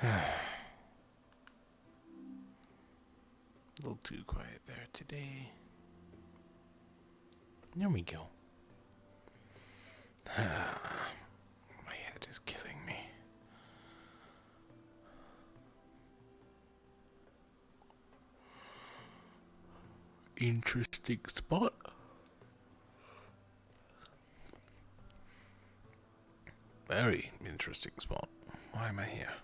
A little too quiet there today. There we go. My head is killing me. Interesting spot. Very interesting spot. Why am I here?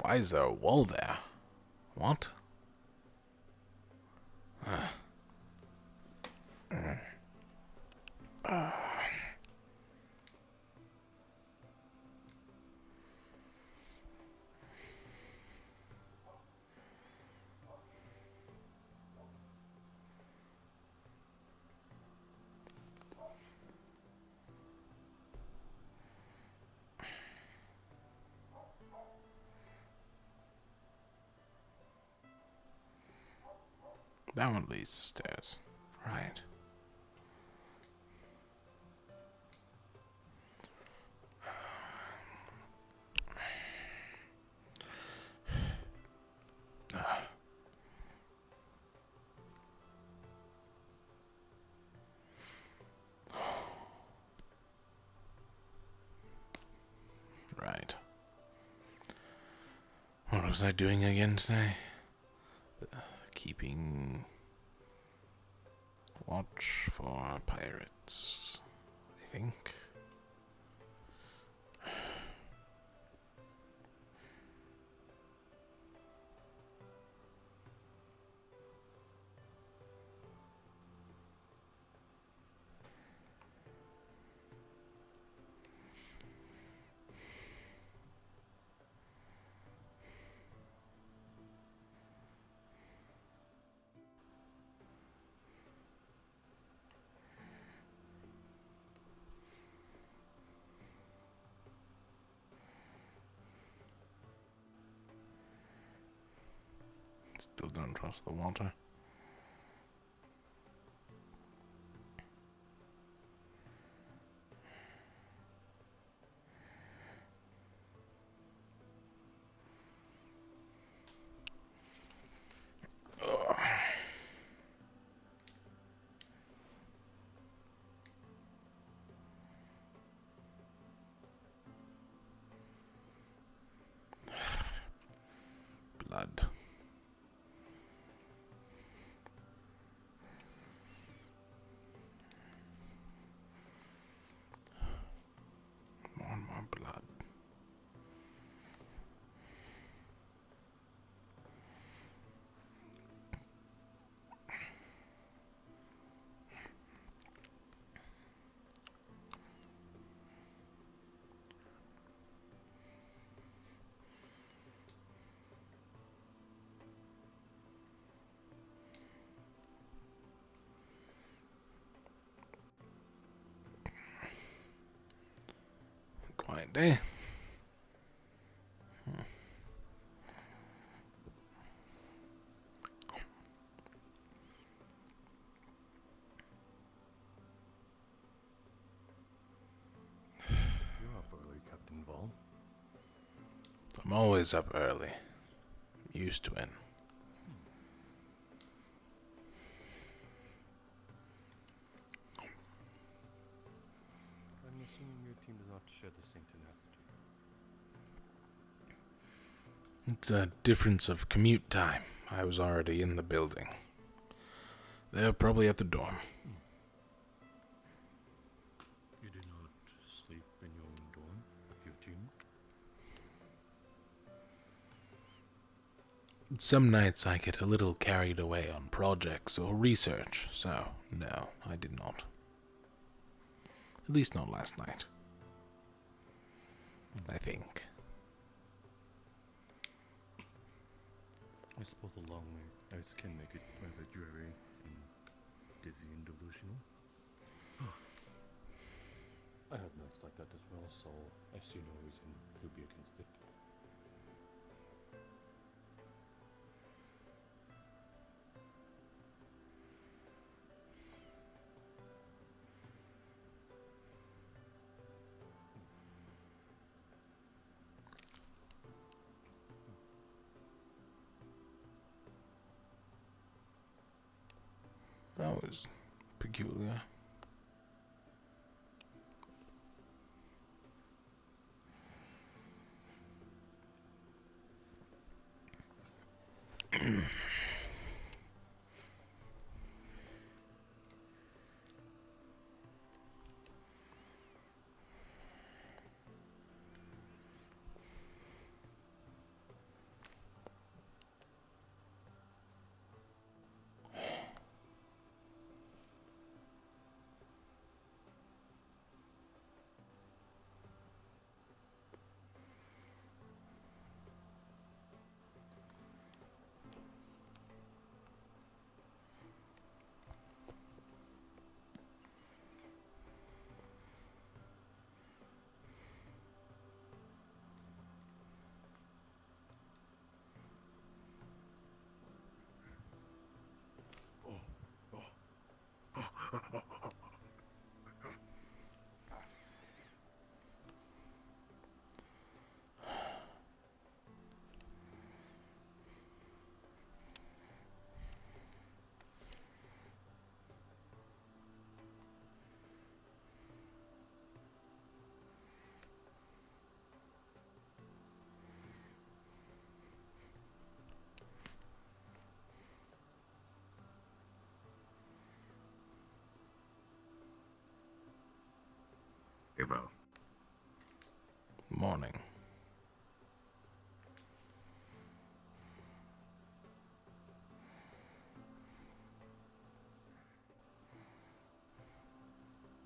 Why is there a wall there? What? That one leads to stairs. Right. Right. What was I doing again today? Keeping watch for pirates, I think. Still don't trust the water. Blood. More and more blood. Quiet day. You're up early, Captain Vol. I'm always up early. Used to it. I'm assuming your team does not share the same tenacity. It's a difference of commute time. I was already in the building. They're probably at the dorm. You did not sleep in your own dorm with your team? Some nights I get a little carried away on projects or research, so no, I did not. At least not last night. I think. I suppose a long nights can make it rather dreary and dizzy and delusional. I have nights like that as well, so I see no reason to be against it. That was peculiar. Emo. Morning.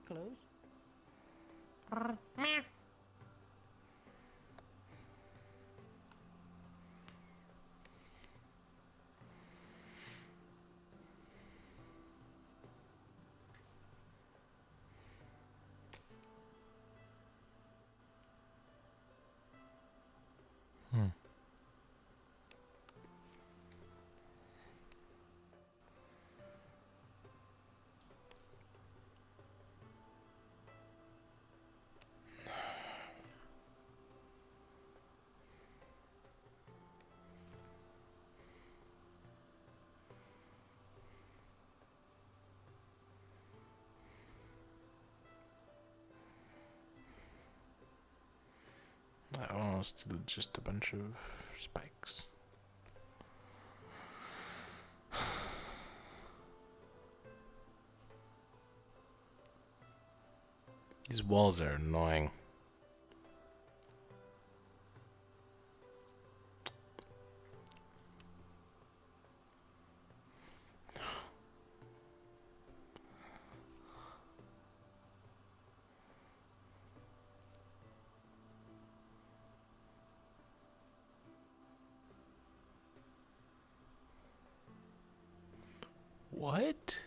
Close. That was just a bunch of spikes. These walls are annoying. What?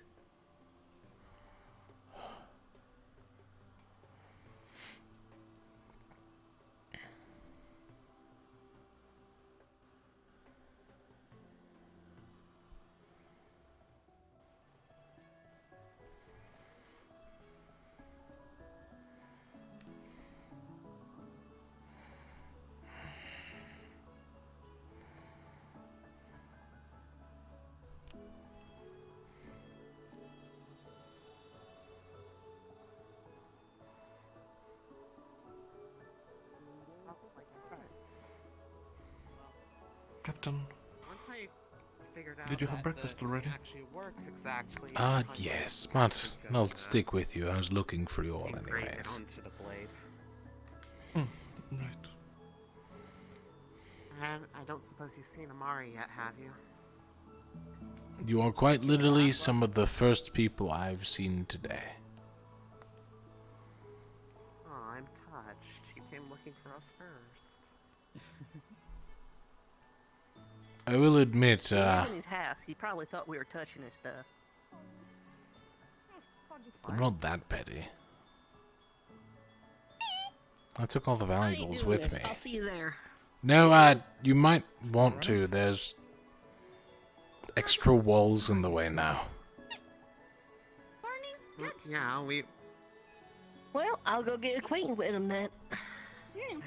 Captain, Once I figured out did you have that breakfast the thing already? actually works exactly. Yes, but I'll stick with you. I was looking for you all Engrave it anyways. onto the blade. Right. And I don't suppose you've seen Amari yet, have you? You are quite literally some of the first people I've seen today. Oh, I'm touched. You came looking for us first. I will admit, He was in his house. He probably thought we were touching his stuff. I'm not that petty. I took all the I ain't valuables doing with this. me. I'll see you there. No, you might want to. There's extra walls in the way now. Yeah, we. Well, I'll go get acquainted with him then. Fair enough.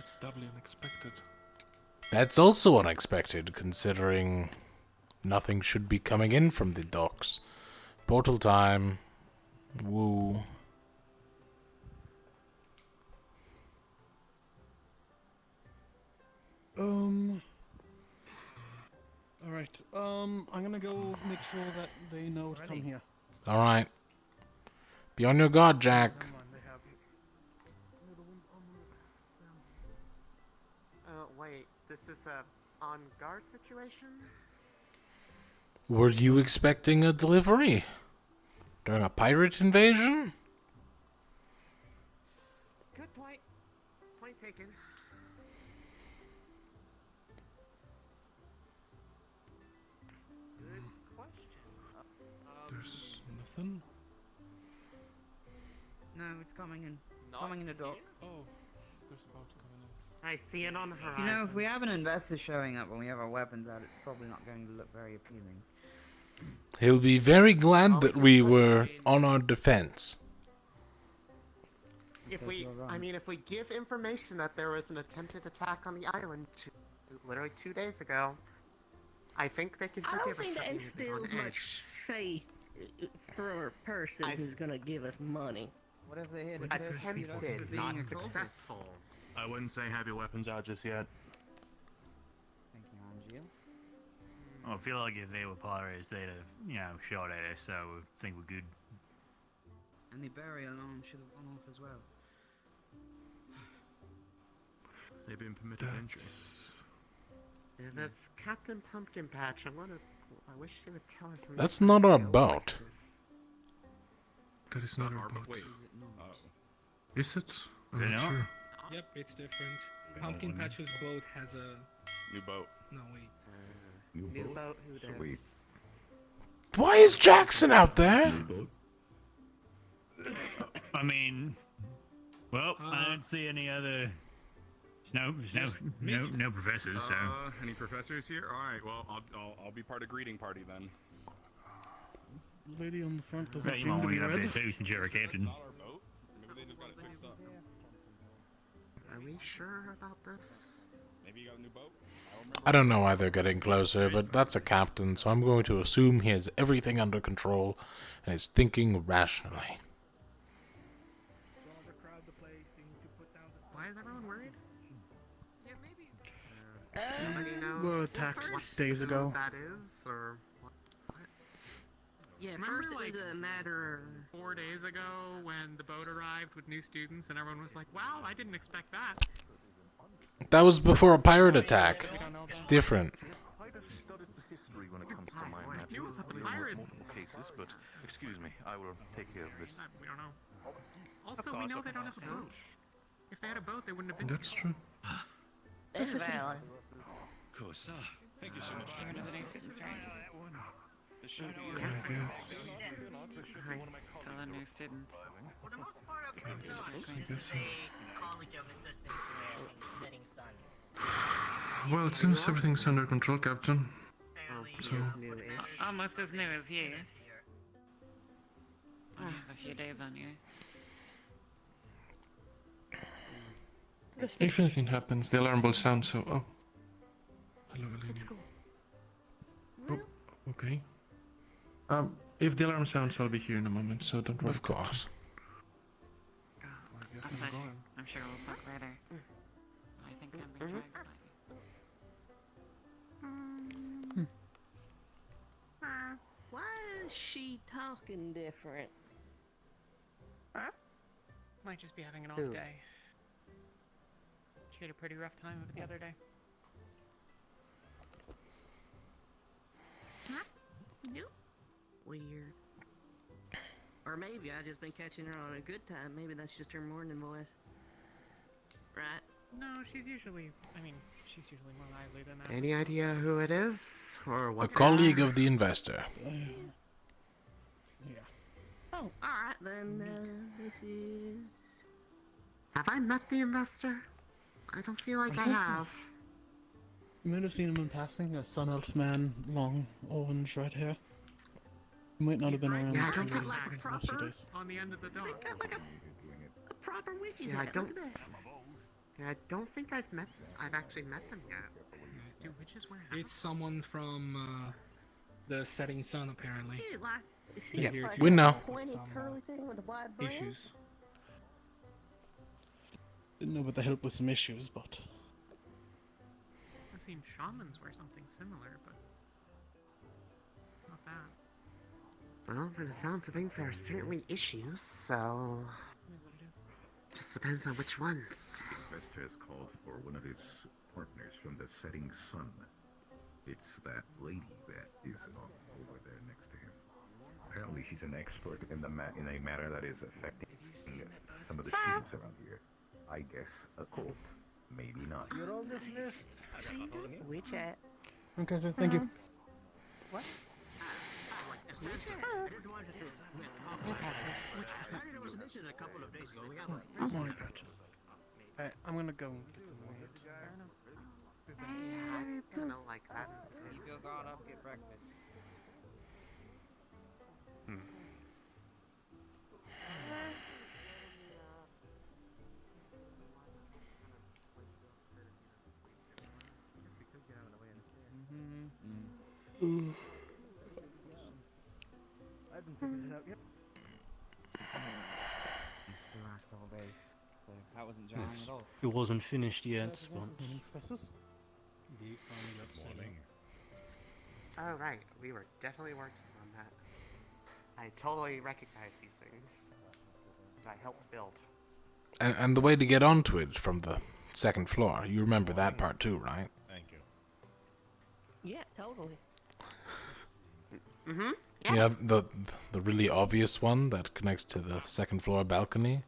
That's doubly unexpected. That's also unexpected, considering nothing should be coming in from the docks. Portal time. Woo. Alright, I'm gonna go make sure that they know to come here. Alright. Be on your guard, Jack. Wait, this is a on guard situation? Were you expecting a delivery? During a pirate invasion? Good point. Point taken. Good question. There's nothing? No, it's coming in. Coming in a dock. Oh, there's about to come in. I see it on the horizon. You know, if we have an investor showing up when we have our weapons out, it's probably not going to look very appealing. He'll be very glad that we were on our defense. If we give information that there was an attempted attack on the island literally 2 days ago, I think they can I don't forgive us. think that for being instills on much edge. faith for a person who's gonna give us money. What if they hit Attempted, not successful. I wouldn't say have your weapons out just yet. Thank you, Angel. I feel like if they were pirates, they'd have, shot at us, so I think we're good. And the burial alarm should have gone off as well. They've been permitted entry. If it's Captain Pumpkin Patch, I wish he would tell us. That's not our boat. That is not our boat. Wait. Is it? I'm They're not not? sure. Yep, it's different. Pumpkin Patch's boat has a... New boat. No, wait. New boat, who does? Why is Jackson out there? I mean, well, I don't see any other... No professors, so... Any professors here? Alright, well, I'll be part of greeting party then. Lady on the front doesn't Bet you seem might to want be to get up red. there too, since you're a captain. Not our boat. Maybe they just got it fixed up. Are we sure about this? Maybe you got a new boat? I don't know why they're getting closer, but that's a captain, so I'm going to assume he has everything under control and is thinking rationally. Why is everyone worried? Yeah, maybe. Uh, Nobody knows Were attacked days who ago. that is, or what's that? Yeah, Remember, first it was a matter. 4 days ago when the boat arrived with new students and everyone was like, wow, I didn't expect that. That was before a pirate attack. We don't know It's about different. Quite a studied the history when it comes to my magic. You about the There's pirates. multiple cases, but excuse me, I will take care of this. We don't know. Also, we know they don't have a boat. If they had a boat, they wouldn't have been That's true. That's valid. Of course. Thank you so much. I guess. Tell the new students. For the most part, I've been I guess. college of assistants to setting sun. Well, it seems everything's under control, Captain. So, New-ish. Almost as new as you. A few days on you. if anything happens, the alarm will sound, so... Oh. Hello, lady. Oh, okay. If the alarm sounds, I'll be here in a moment, so don't worry. Of course. I'm sure we'll talk later. I think I'm being dragged by Why is she talking different? Might just be having an off Who? day. She had a pretty rough time of it the other day. Weird. Or maybe I just been catching her on a good time. Maybe that's just her morning voice. Right? No, she's usually more lively than that. Any idea who it is, or A what? colleague of the investor. Oh, alright then, this is... Have I met the investor? I don't feel like I have. You might have seen him in passing, a sun elf man, long, orange red hair. He might not have been around Yeah, I for don't the think like a last few proper- days. On the end of the dock. Got like a proper witch's Yeah, I hat. don't. Look at that. I don't think I've actually met them yet. Do witches wear It's someone from the Setting Sun, apparently. Yeah, like, see, Yeah. it's like We a know. pointy Some, curly thing with a wide brim. Issues. Didn't know about the help with some issues, but I've seen shamans wear something similar, but not that. Well, for the sounds of things, there are certainly issues, so just depends on which ones. Investor has called for one of his partners from the Setting Sun. It's that lady that is over there next to him. Apparently, she's an expert in in a matter that is affecting some of the students around here. I guess a cult, maybe not. you're all dismissed. We chat. Okay, sir. Thank you. What? Morning, Patches. I'm gonna go and get some more. Yeah, I don't know like that. You feel got up, get breakfast. I haven't figured it out yet. The last couple days. So that wasn't jarring at all. It wasn't finished yet, but Any professors? we finally got set up. Oh, right. We were definitely working on that. I totally recognize these things. That I helped build. And the way to get onto it from the second floor, you remember that part too, right? Thank you. Yeah, totally. Mm-hmm. You know, the really obvious one that connects to the second floor balcony.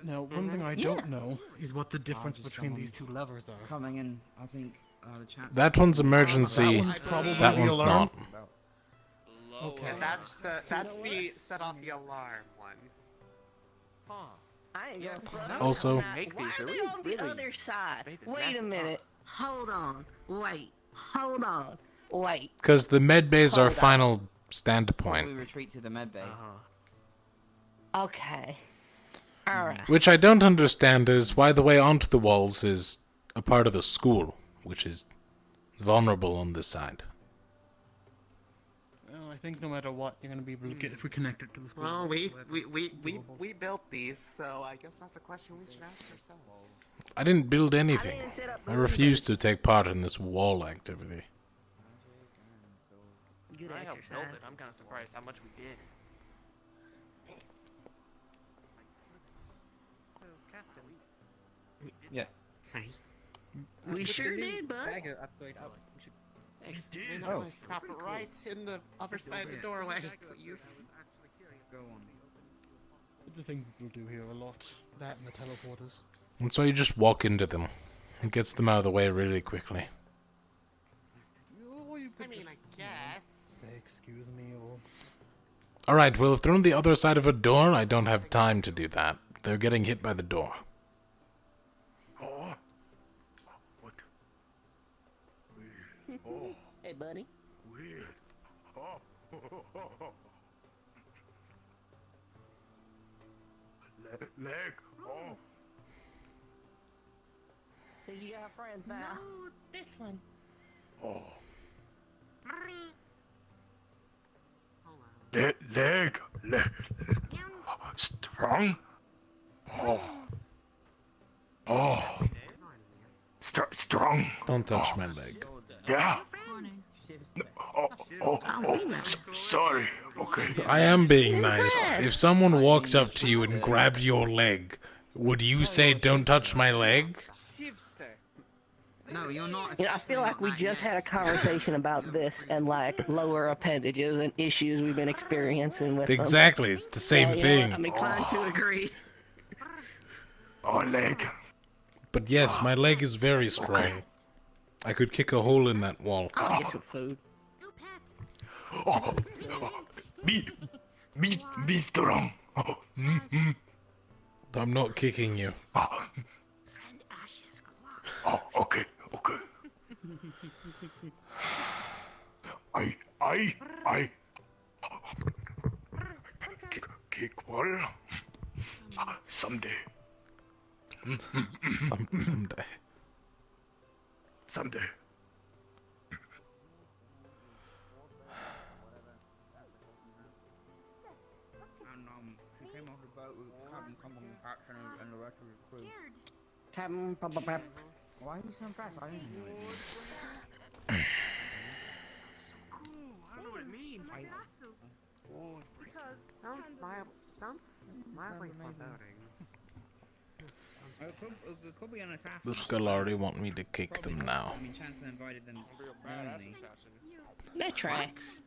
Now, one thing I Yeah. don't know is what the difference just between someone these two levers are. Coming in, I think the chance. That one's emergency. That one's probably That the one's alarm. not. Okay. And that's the set off the alarm one. I ain't got front. Also- Why are they on the other side? Wait a minute. Hold on. Wait. Hold on. Wait. Because the med bay is our Hold on. final We standpoint. retreat to the med bay. Okay. Alright. Which I don't understand is why the way onto the walls is a part of a school, which is vulnerable on this side. Well, I think no matter what, you're gonna be able to get if we connect it to the school. Well, doable. we built these, so I guess that's a question we should ask ourselves. I didn't build anything. didn't set up the I refuse to take part in this wall activity. Good I helped build exercise. it. I'm kind of surprised how much we did. So, Captain. Yeah. Say. We sure did, bud. And I'm gonna stop right in the other side of the doorway, please. Go on. It's the thing people do here a lot. That and the teleporters. And so you just walk into them. It gets them out of the way really quickly. Or you could I mean, just I guess. say excuse me or... Alright, well, if they're on the other side of a door, I don't have time to do that. They're getting hit by the door. Oh. What? Oh. Hey, buddy. Weird. Oh. Leg. Oh. So you got friends now? No, this one. Oh. Hold on. Leg. Strong. Oh. Oh. Strong. Don't touch my leg. Yeah. Oh. Sorry. Okay. I am being nice. If someone walked up to you and grabbed your leg, would you say, don't touch my leg? No, you're not. You know, I feel like we just had a conversation about this and like lower appendages and issues we've been experiencing with them. Exactly, it's the same Yeah, you know thing. what? I'm inclined to agree. Oh, leg. But yes, my leg is very strong. I could kick a hole in that wall. I'll get some food. Oh. Be strong. Oh. I'm not kicking you. Oh, okay. I kick wall someday. Someday. Someday. And he came off the boat with Captain Pumpkinpatch and the rest of his crew. Captain Pumpkinpatch. Why are you so impressed? I didn't know it. I don't know what it means. Sounds mildly foreboding. It could be an assassin. The skull already want me to kick them now. I mean, Chancellor invited them knowingly. They're tracks.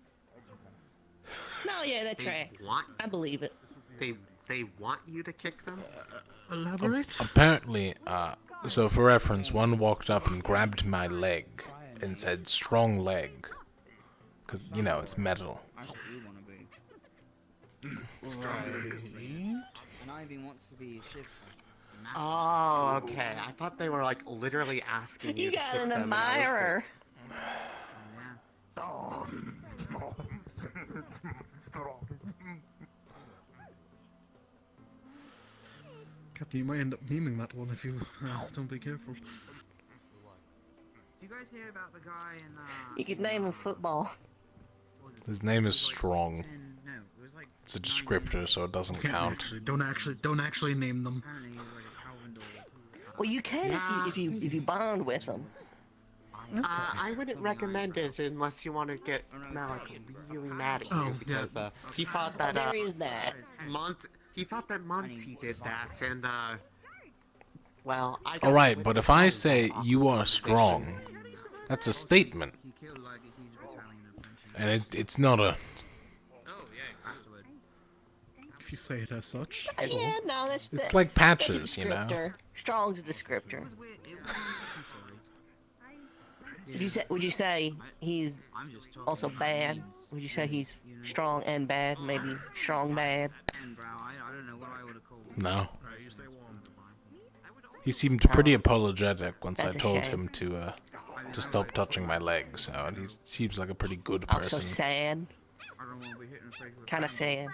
No, yeah, they're tracks. What? I believe it. They want you to kick them? Elaborate? Apparently, so for reference, one walked up and grabbed my leg and said, "Strong leg." Because, you know, it's metal. That's what you want to be. Right. And Ivy wants to be a shifter. Oh, okay. I thought they were like literally asking you. You to got kick an them, and I was admirer. Captain, you might end up naming that one if you don't be careful. Did you guys hear about the guy in You could name him football. His name is Strong. No, it was like It's a descriptor, so it doesn't count. Don't actually name them. apparently he was like a Calvin or Well, you can if you bond with him. I wouldn't recommend it unless you want to get Malik really mad at you because he thought that There is that. he thought that Monty did that, and well, I. Alright, but if I say you are strong, that's a statement. he killed like a huge battalion of French. And it's not a... If you say it as such. Yeah, no, It's like patches, you know? descriptor. Strong's a descriptor. Would you say he's also bad? Would you say he's strong and bad? Maybe strong bad? I don't know what I would have called him. No. He seemed pretty apologetic once I That's a told shame. him to stop touching my leg, so and he seems like a pretty good Also person. sad. I don't want to be hitting the face with Kind of sad.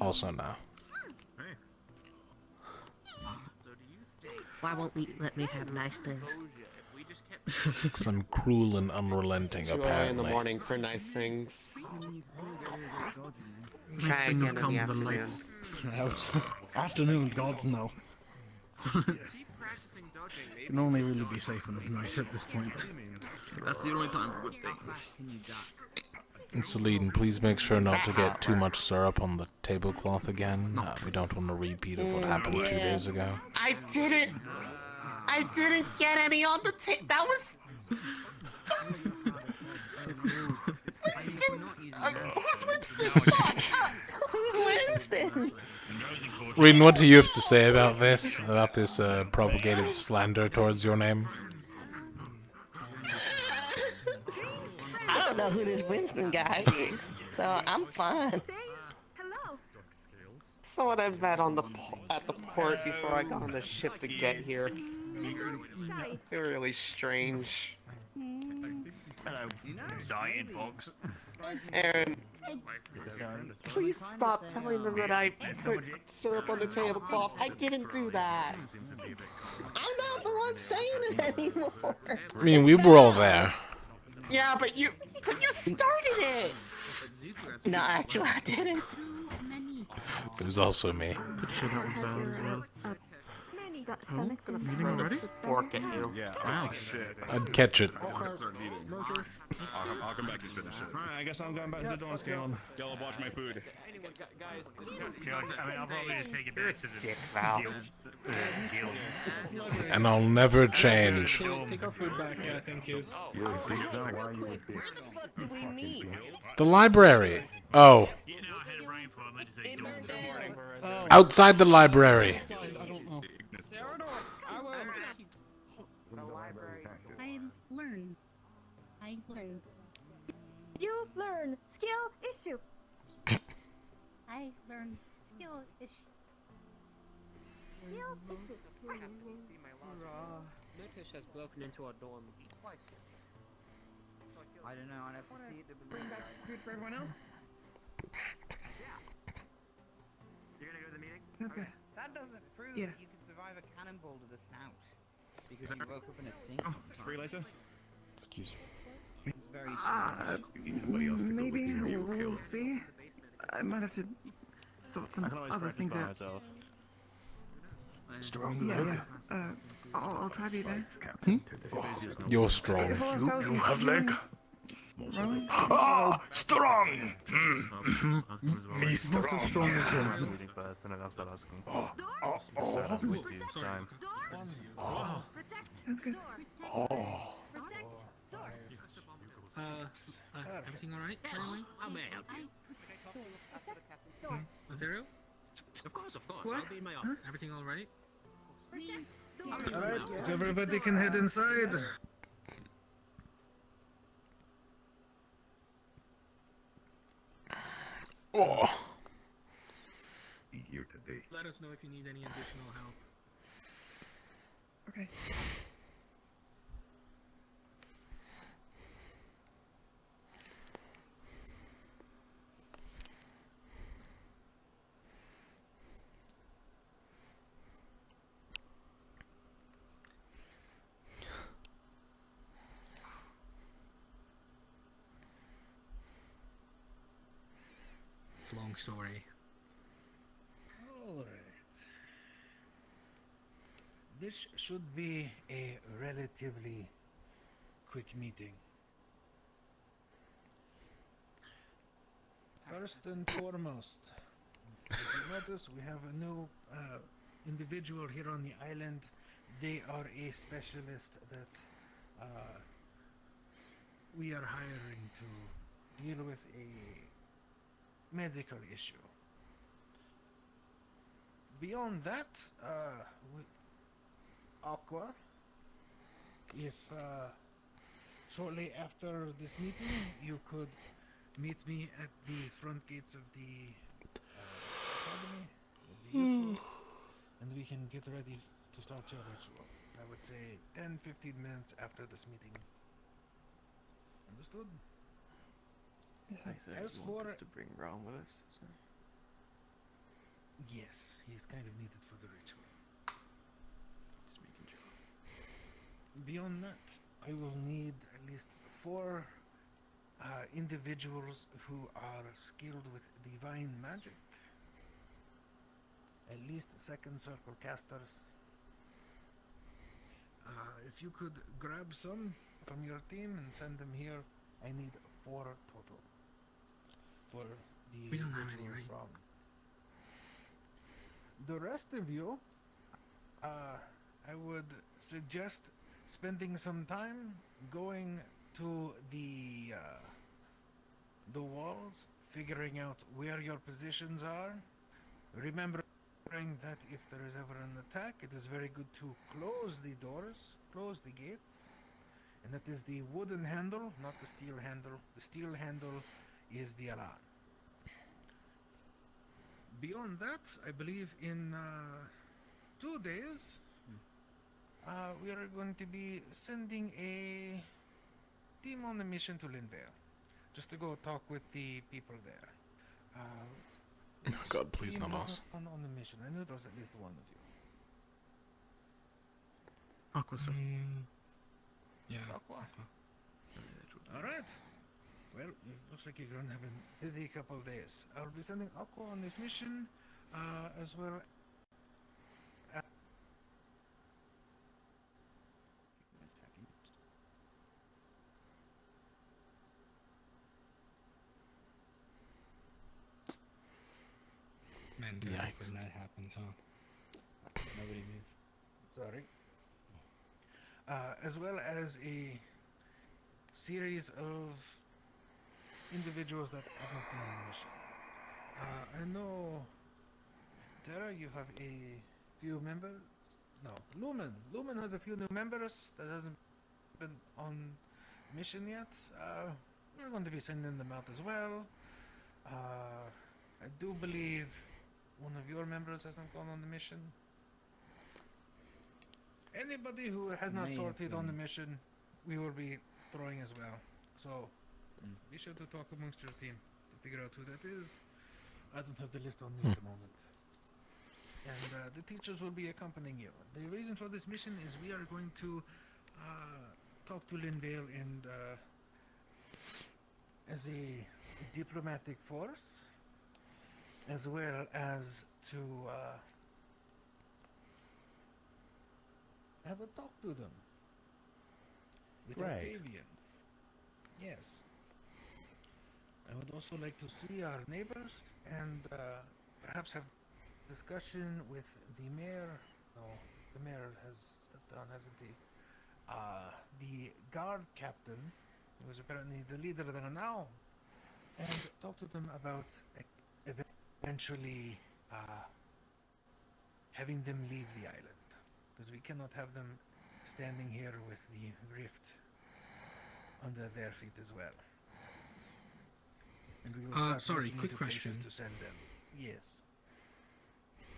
Also no. Why won't you let me have nice things? Some cruel and unrelenting, It's 2 in the apparently. morning for nice things. Nice Try things again in come the when the afternoon. lights are out. Afternoon, gods no. Can only really be safe when it's nice at this point. That's the only time for good things. And Celine, please make sure not to get too much syrup on the tablecloth again. We don't want a repeat of what happened 2 days ago. I didn't get any on the tape. That was. Who's Winston? Reed, what do you have to say about this? About this propagated slander towards your name? I don't know who this Winston guy is, so I'm fine. Someone I met on at the port before I got on the ship to get here. They were really strange. Hello, Zion Fox. Aaron, please stop telling them that I put syrup on the tablecloth. I didn't do that. I'm not the one saying it anymore. I mean, we were all there. Yeah, but you started it. No, actually, I didn't. It was also me. Pretty sure that was Val as well. Oh, eating already? Fork at you. Yeah. Wow. Shit. I'd catch it. I'll start eating. I'll come back and finish it. Alright, I guess I'm going back to the dawn scale. Caleb, watch my food. I mean, I'll probably just take it back to the Dick, Val. guild. And I'll never change. Take our food back, yeah, thank you. Where the fuck did we meet? The library. Oh, You know, I had a brain for a minute to say It burned down. outside the library. I don't know. I learn. You learn skill issue. I learn skill issue. Skill issue. Notice has broken into our dorm twice. I don't know. I never see it. Bring back food for everyone else. You're gonna go to the meeting? Sounds good. That doesn't prove Yeah. that you can survive a cannonball to the snout because you woke up in a sink. Free later? Excuse me. It's very strange. You need somebody else to go with Maybe you, or you we'll kill. see. I might have to sort some I can always other practice things by out. myself. Strong Yeah, leg. yeah. I'll try to be there. You're strong. If all else fails, You have leg. Rowan? Ah, strong. Me Not strong. as strong as him. I'm reading first, and then I'll start asking. So that's wasting his time. Sounds good. Everything alright, Rowan? I may help you. Zero? Of course, What? I'll be in my office. Everything alright? Alright, if everybody can head inside. Oh. Here today. Let us know if you need any additional help. Okay. It's a long story. Alright. This should be a relatively quick meeting. First and foremost, as you notice, we have a new individual here on the island. They are a specialist that we are hiring to deal with a medical issue. Beyond that, Aqua, if shortly after this meeting you could meet me at the front gates of the academy, would be useful, and we can get ready to start your ritual. I would say 10-15 minutes after this meeting. Understood? Yes, sir. As for to bring Ron with us. So. yes, he's kind of needed for the ritual. Just making sure. Beyond that, I will need at least 4 individuals who are skilled with divine magic. At least second circle casters. If you could grab some from your team and send them here, I need 4 total for the We don't have any, ritual right? from. The rest of you, I would suggest spending some time going to the walls, figuring out where your positions are. Remembering that if there is ever an attack, it is very good to close the doors, close the gates. And that is the wooden handle, not the steel handle. The steel handle is the alarm. Beyond that, I believe in 2 days, we are going to be sending a team on a mission to Lindbergh, just to go talk with the people there. Oh God, please team not was us. On the mission. I knew there was at least one of you. Aqua, sir. Yeah. It's Aqua. All right. Well, it looks like you're going to have a busy couple of days. I'll be sending Aqua on this mission, as well. Man, Yikes. when that happens, huh? Nobody move. Sorry. As well as a series of individuals that have not been on the mission. I know, Tara, you have a few members. No, Lumen. Lumen has a few new members that hasn't been on mission yet. We're going to be sending them out as well. I do believe one of your members hasn't gone on the mission. Anybody who has not May have sorted on the been. mission, we will be throwing as well. So, be sure to talk amongst your team to figure out who that is. I don't have the list on me at the moment. and the teachers will be accompanying you. The reason for this mission is we are going to talk to Linvale and as a diplomatic force, as well as to have a talk to them with Right. Octavian. Yes. I would also like to see our neighbors and perhaps have discussion with the mayor. No, the mayor has stepped down, hasn't he? The guard captain, who is apparently the leader there now, and talk to them about eventually having them leave the island, because we cannot have them standing here with the rift under their feet as well. And we will start sorry, looking quick into places question. to send them. Yes.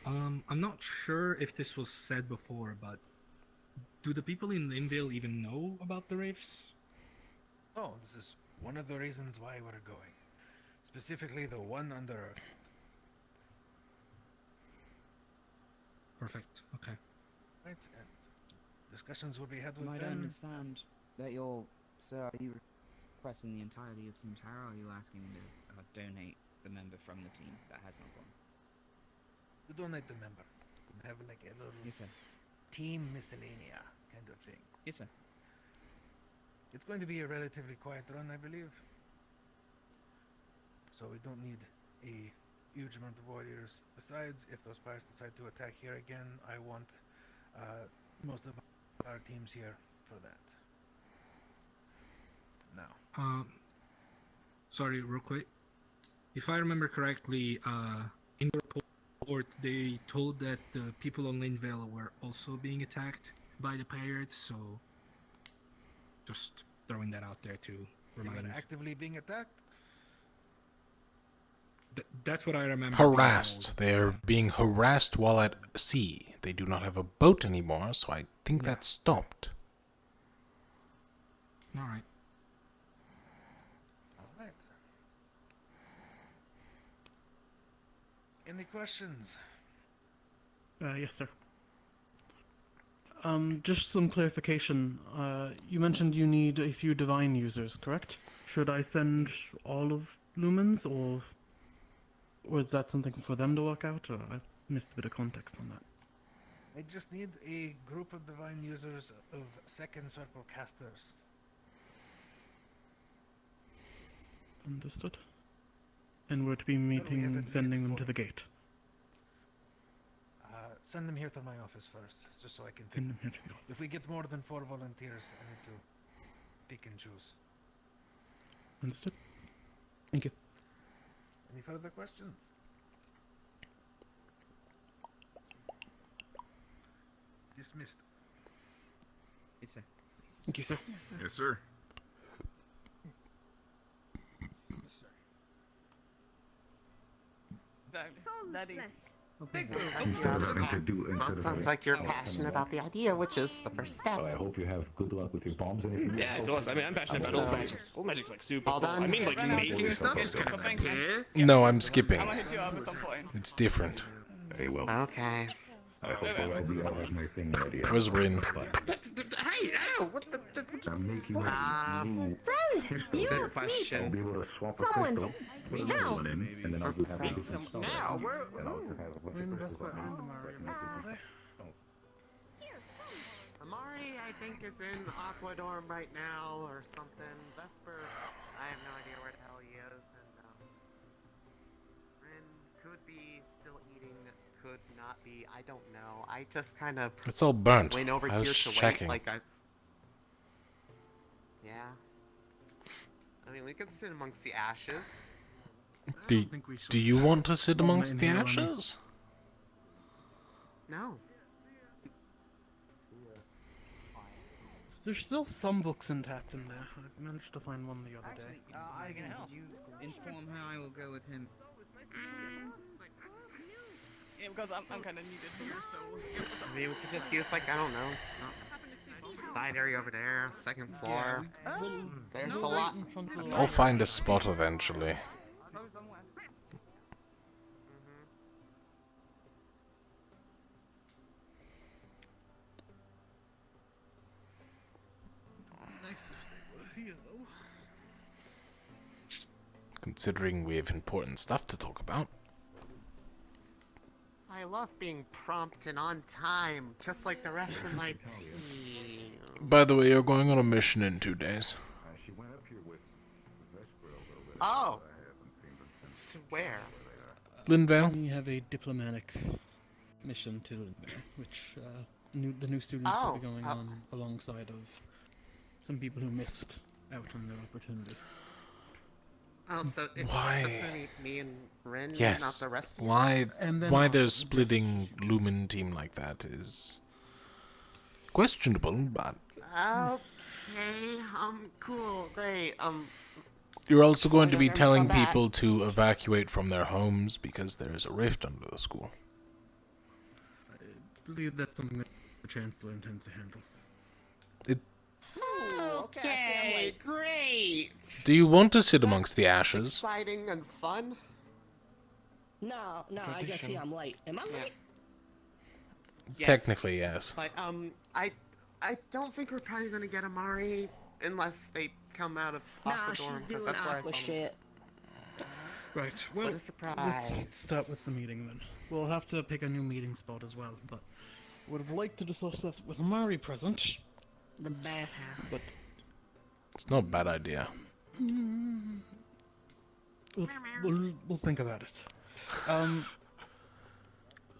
I'm not sure if this was said before, but do the people in Linville even know about the rifts? Oh, this is one of the reasons why we're going. Specifically, the one under our feet. Perfect. Okay. Right, and discussions will be had with I them. don't understand that you're. So, are you requesting the entirety of Team Terror, or are you asking me to donate the member from the team that has not gone? To donate the member. You can have like a little Yes, sir. team miscellanea kind of thing. Yes, sir. It's going to be a relatively quiet run, I believe. So we don't need a huge amount of warriors. Besides, if those pirates decide to attack here again, I want most of our teams here for that. Now. Sorry, real quick. If I remember correctly, in the report, they told that the people on Linvale were also being attacked by the pirates, so just throwing that out there to They remind. were actively being attacked? That's what I remember. Harassed. They're being harassed while at sea. They do not have a boat anymore, so I think that stopped. All right. Alright. Any questions? Yes, sir. Just some clarification. You mentioned you need a few divine users, correct? Should I send all of Lumens, or is that something for them to work out? Or I missed a bit of context on that. I just need a group of divine users of second circle casters. Understood. And we're to be meeting, sending them to the gate. Send them here to my office first, just so I can Send them here to the office. If we get more than 4 volunteers, I need to pick and choose. Understood. Thank you. Any further questions? Dismissed. Yes, sir. Thank you, sir. Yes, sir. Instead of having to do, Well, instead it of sounds having like you're to passionate about the idea, which is the first step. I hope you have good luck with your bombs and everything. Yeah, it does. I mean, I'm passionate about So- old magic. Old magic's like super All cool. done? I mean, like making stuff is kind of a pain. No, I'm skipping. I'm gonna hit you up at some point. It's different. Very well. Okay. I hope I'll have my thing ready. Rosrin. Hey, ow! What the? I'm making a new pistol. Good I'll question. be able to swap a Someone. crystal, put a Now. one in, and then I'll just have a different stuff. Now, And I'll just have a bunch of crystals on it. Amari, I think, is in Aquadorm right now or something. Vesper, I have no idea where the hell he is. And Rin could be still eating, could not be. I don't know. I just kind of It's all burnt. went over I here was to checking. wait. Yeah. I mean, we could sit amongst the ashes. Do you want to sit amongst the ashes? No. There's still some books intact in there. I've managed to find one the other day. Did you inform how I will go with him? Yeah, because I'm kind of needed here, so. I mean, we could just use, like, I don't know, some side area over there, second floor. There's a lot. I'll find a spot eventually. nice if they were here, though. Considering we have important stuff to talk about. I love being prompt and on time, just like the rest of my team. By the way, you're going on a mission in 2 days. She went up here with Vesper a little bit. Oh! I haven't seen them since. To where? Linvale? We have a diplomatic mission to Linvale, which the new students will be going on alongside of some people who missed out on their opportunity. Oh, so it's just gonna be me and Rin, Yes. not the rest of Why? us? Why they're splitting Lumen team like that is questionable, but Okay, cool, great, you're also going to be Learn telling from that. people to evacuate from their homes because there is a rift under the school. I believe that's something that the Chancellor intends to handle. Okay, great! Do you want to sit amongst the ashes? Exciting and fun? No, I guess see I'm late. Am I late? Yes. Technically, yes. But, I don't think we're probably gonna get Amari unless they come out of Nah, Aqua she's Dorm, 'cause doing that's where I Aqua saw them. shit. Right, well, What a surprise. let's start with the meeting then. We'll have to pick a new meeting spot as well, but would have liked to discuss that with Mari present. The bathhouse. But It's not a bad idea. we'll think about it.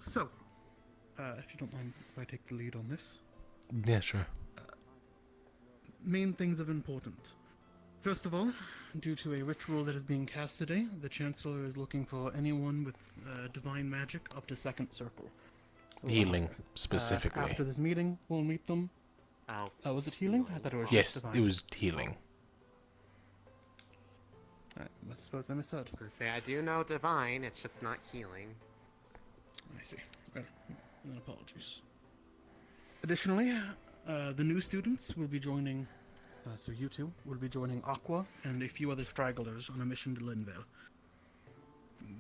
So, if you don't mind if I take the lead on this. Yeah, sure. Main things of importance. First of all, due to a ritual that is being cast today, the Chancellor is looking for anyone with divine magic up to second circle. Healing, specifically. After this meeting, we'll meet them. Was it healing? I thought it was just Yes, divine. it was healing. I suppose I misheard. I was gonna say, I do know divine, it's just not healing. I see. Well, then apologies. Additionally, the new students will be joining, so you two will be joining Aqua and a few other stragglers on a mission to Linvale.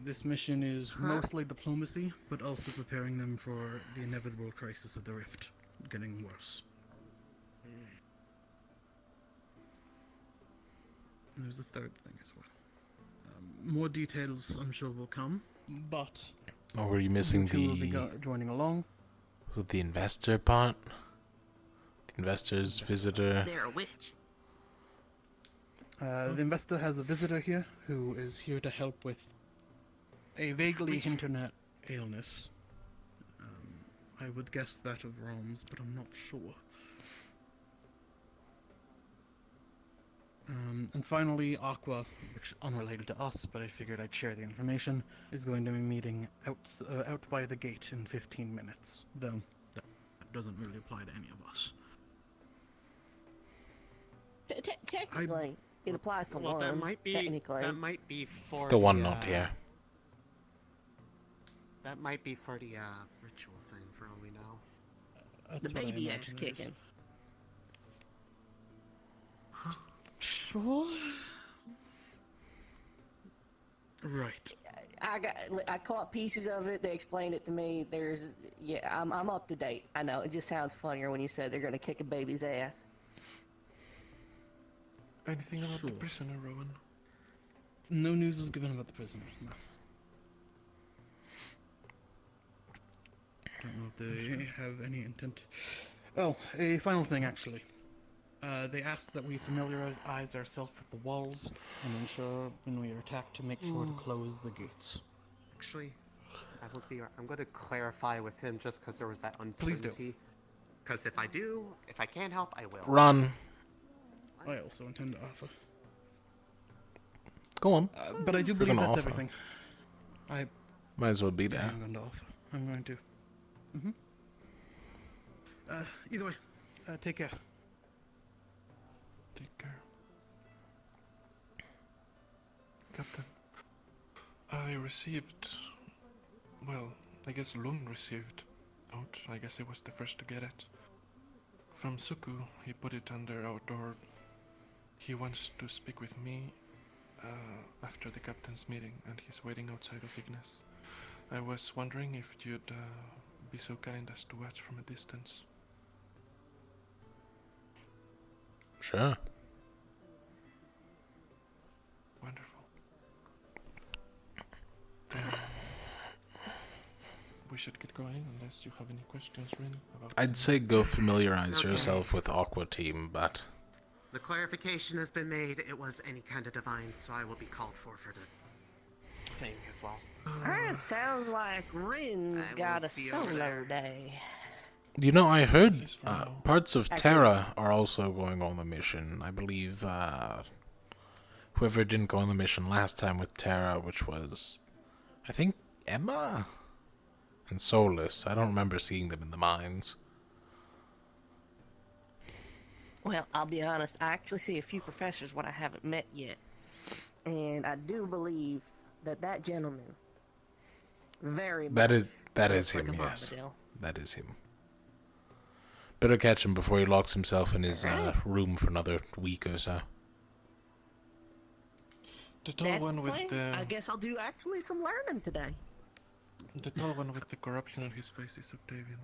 This mission is mostly diplomacy, but also preparing them for the inevitable crisis of the Rift getting worse. And there's a third thing as well. More details, I'm sure, will come, but... Oh, were you missing you two will be the... joining along. Was it the investor part? The investor's visitor? They're a witch. The investor has a visitor here who is here to help with a vaguely internet illness. I would guess that of Rom's, but I'm not sure. And finally, Aqua, which unrelated to us, but I figured I'd share the information, is going to be meeting out by the gate in 15 minutes. Though that doesn't really apply to any of us. Technically, it applies to Well, one. that might be for The one not here. That might be for the ritual thing, for all we know. The baby X kicking. Sure. Right. I caught pieces of it. They explained it to me. I'm up to date. I know. It just sounds funnier when you said they're gonna kick a baby's ass. Anything about the Sure. prisoner, Rowan? No news was given about the prisoners. No. Don't know if they have any intent. Oh, a final thing actually. They asked that we familiarize ourselves with the walls and ensure when we are attacked to make sure to close the gates. Actually, I'm going to clarify with him just because there was that Please do. uncertainty. Because if I can help, I will. Run. I also intend to offer. Go on. But I do If you're believe gonna that's offer. everything. Might as well be there. I'm going to offer. I'm going to. Either way, take care. Take care. Captain, I received... Well, I guess Lung received out. I guess he was the first to get it. From Suku, he put it under outdoor. He wants to speak with me after the captain's meeting, and he's waiting outside of Ignis. I was wondering if you'd be so kind as to watch from a distance. Sure. Wonderful. We should get going unless you have any questions, Rin. About I'd say go familiarize yourself with Aqua Team, but The clarification has been made. It was any kind of divine, so I will be called for the thing as well. It sounds like Rin's got a solo day. you know, I heard parts of Terra are also going on the mission. I believe whoever didn't go on the mission last time with Terra, which was, I think, Emma and Solus. I don't remember seeing them in the mines. Well, I'll be honest, I actually see a few professors what I haven't met yet. And I do believe that gentleman very That much is looks him, like a yes. Bombadil. That is him. Better catch him before he locks himself in his room for another week or so. The tall That's one the with plan. the I guess I'll do actually some learning today. the tall one with the corruption on his face is Octavian.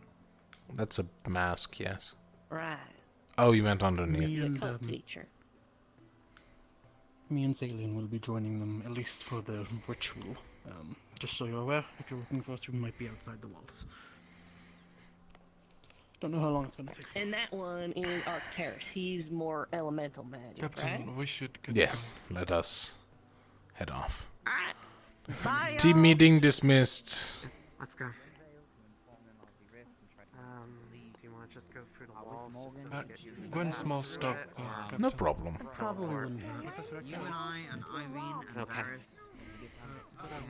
That's a mask, yes. Right. Oh, you meant underneath. Me and, teacher. Me and Zalian will be joining them, at least for the ritual. Just so you're aware, if you're looking for us, we might be outside the walls. Don't know how long it's going to take. And that one is Arcturus. He's more elemental magic, Captain, right? we should get Yes, let us head off. Bye, Team y'all. meeting dismissed. Let's go. Do you want to just go through the walls? Just so we get used to One that? small stop. No problem. Probably wouldn't hurt. You and I and Irene and Okay. Varys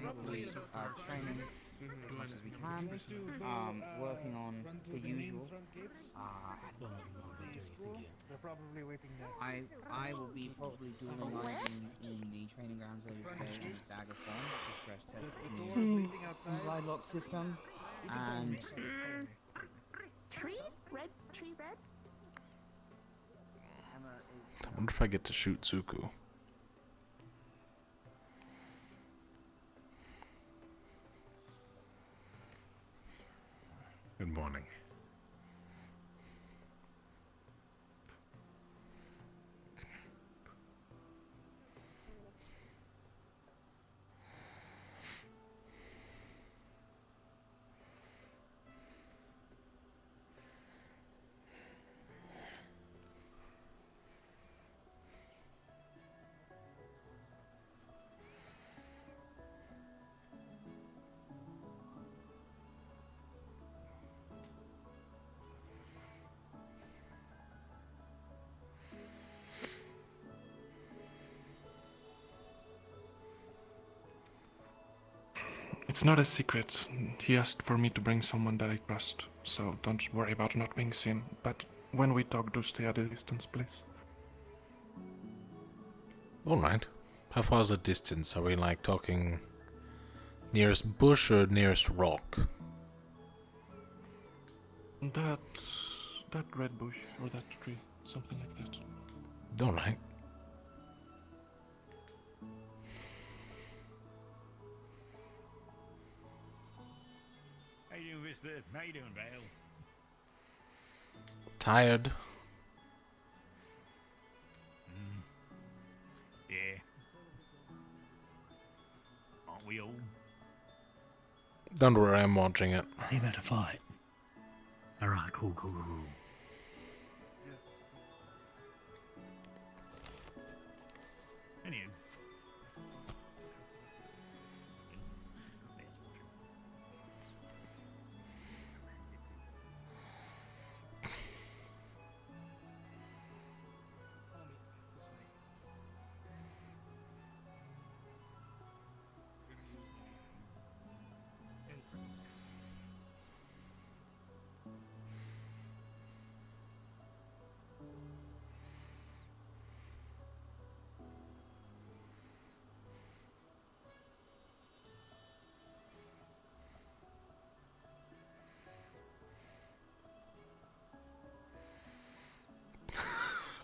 will give training as much as we can. Working on the usual. They're probably waiting there. I will be probably dualizing in the training grounds over there in the dagger form to stress test the new slide lock system. And Tree? Red? Tree red? I wonder if I get to shoot Zuku. Good morning. It's not a secret. He asked for me to bring someone that I trust, so don't worry about not being seen. But when we talk, do stay at a distance, please. Alright. How far is the distance? Are we like talking nearest bush or nearest rock? That red bush or that tree, something like that. Alright. How you doing, Whisper? How you doing, Vale? Tired? Yeah. Aren't we all? Don't worry, I'm watching it. They better fight. Alright, cool. Anywho.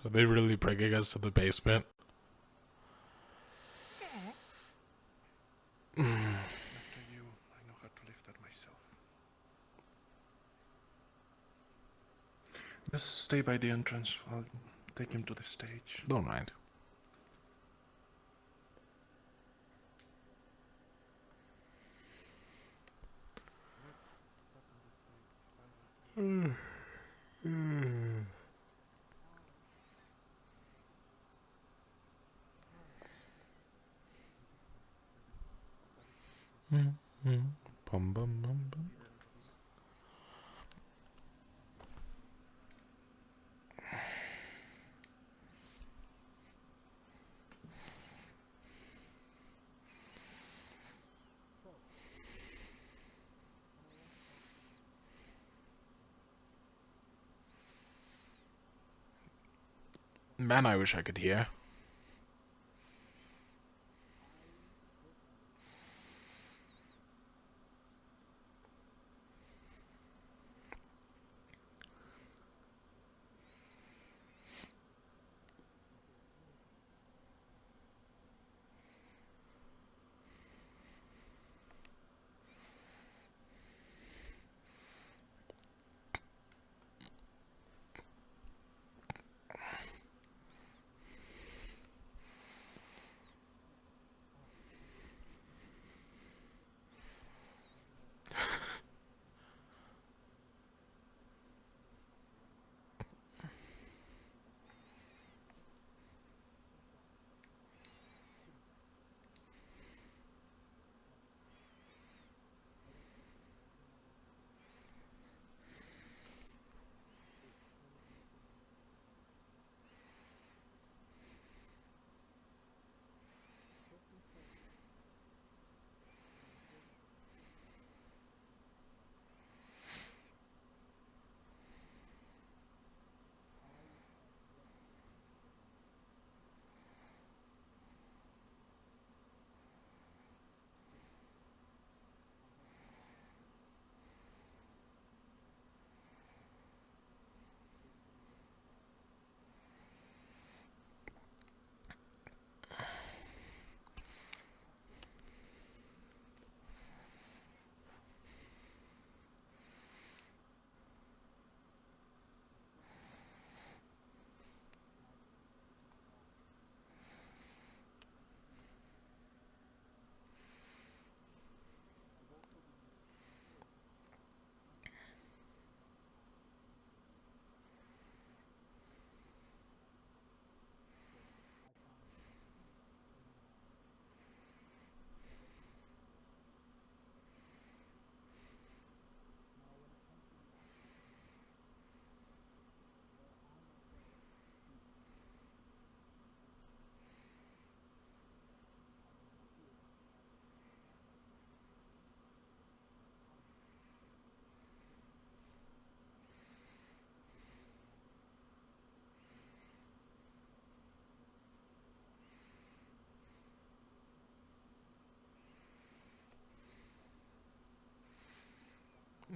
Are they really bringing us to the basement? After you, I know how to lift that myself. Just stay by the entrance. I'll take him to the stage. All right. Bum, bum, bum, bum. Man, I wish I could hear.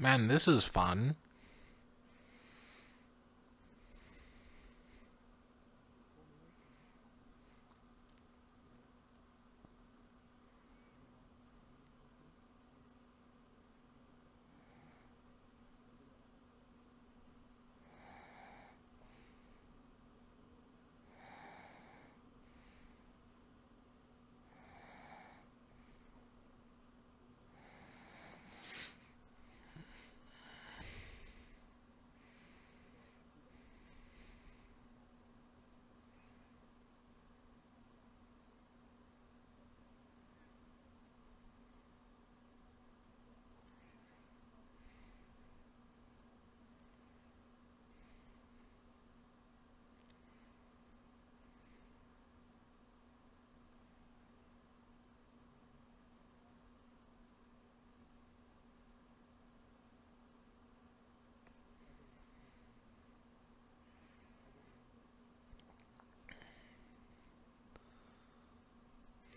Man, this is fun.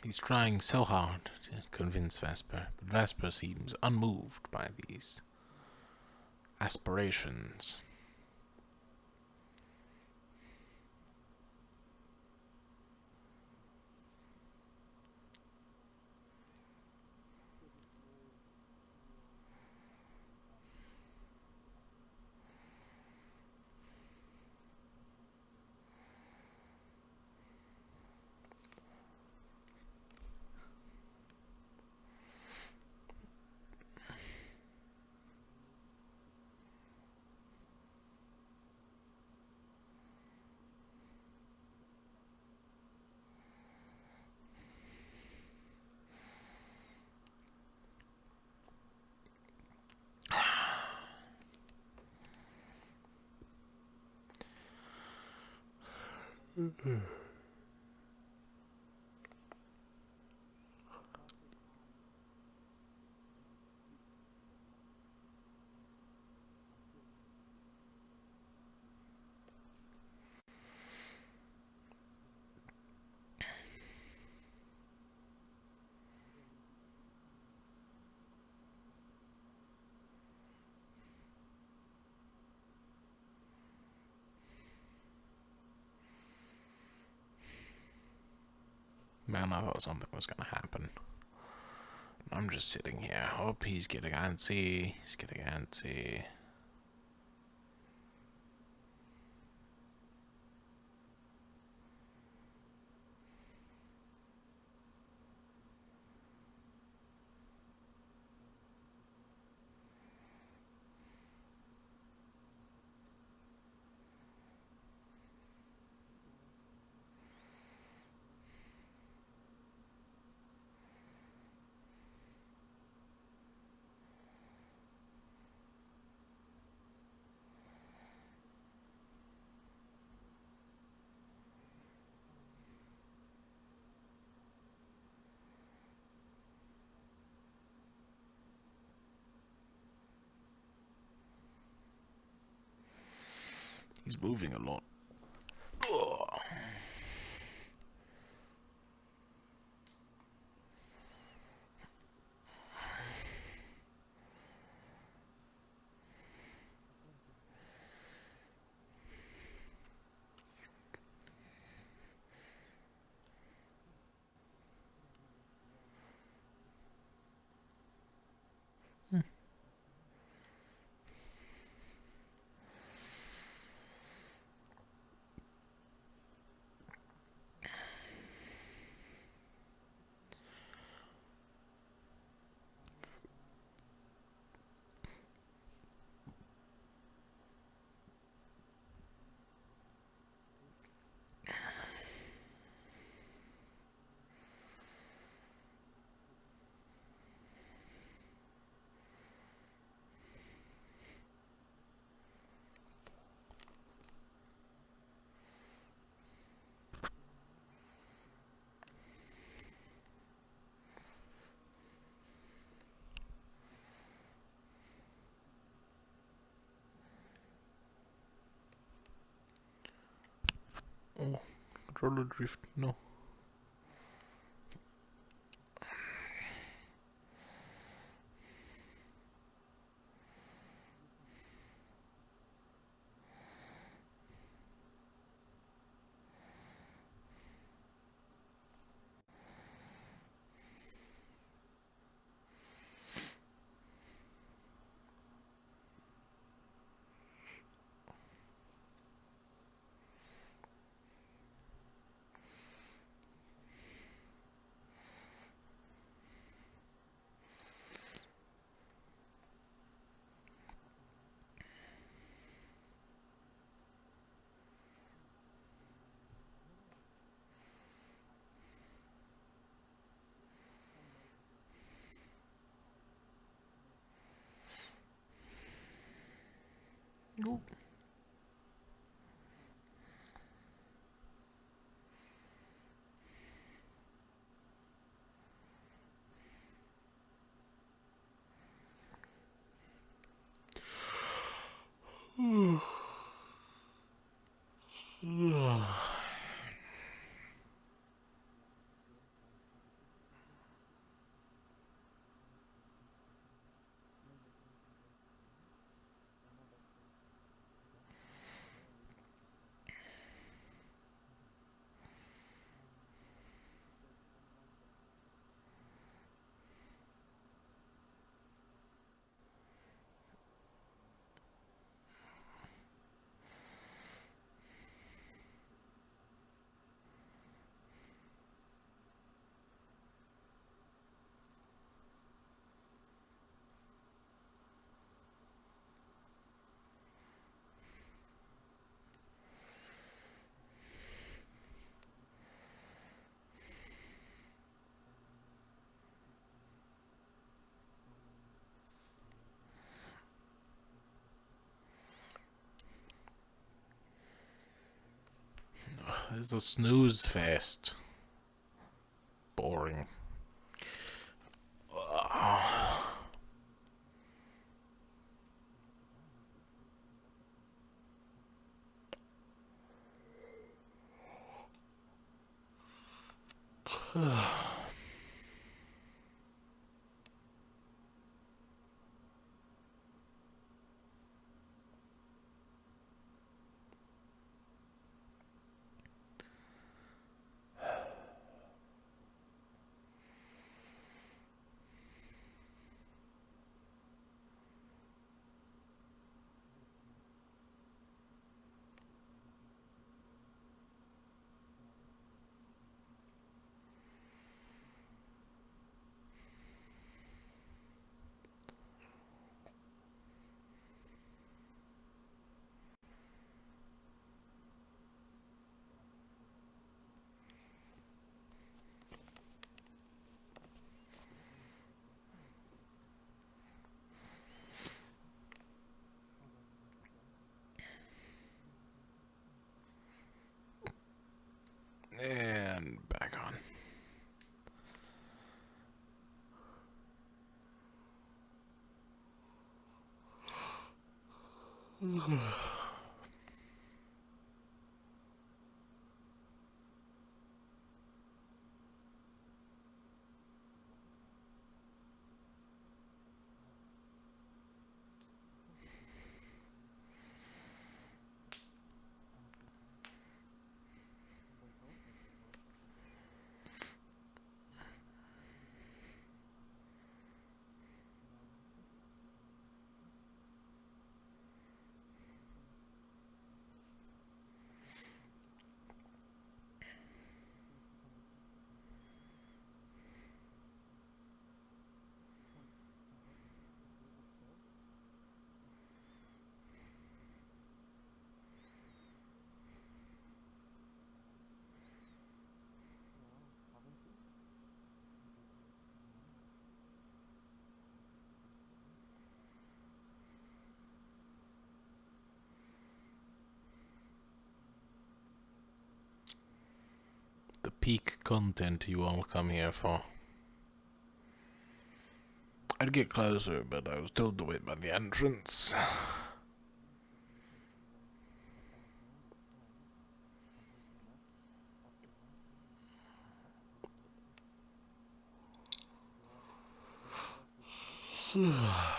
He's trying so hard to convince Vesper, but Vesper seems unmoved by these aspirations. Man, I thought something was gonna happen. I'm just sitting here. Oh, he's getting antsy. He's getting antsy. He's moving a lot. Ugh. Oh, controller drift, no. Nope. It's a snooze fest. Boring. And back on. The peak content you all come here for. I'd get closer, but I was told to wait by the entrance. Ugh.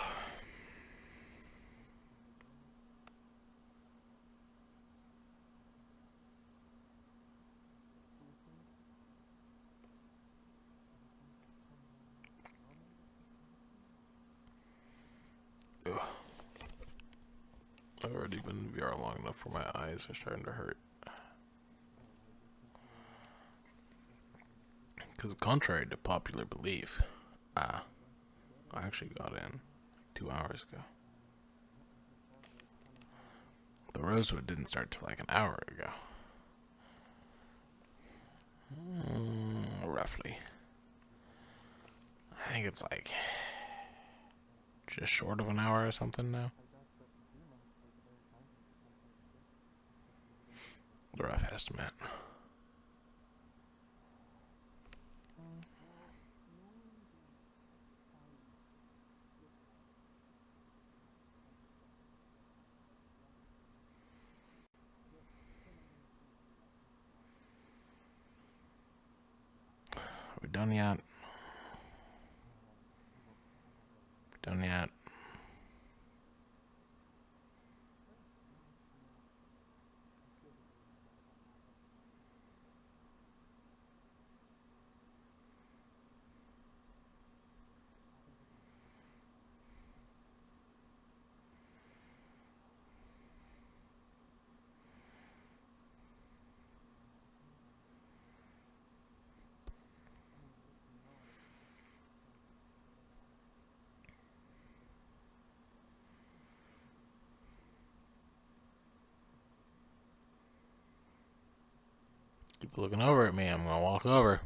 I've already been in VR long enough for my eyes are starting to hurt. Because contrary to popular belief, I actually got in like 2 hours ago. The Rosewood didn't start till like an hour ago. Roughly. I think it's like just short of an hour or something now. The rough estimate. Are we done yet? Done yet? Keep looking over at me. I'm gonna walk over.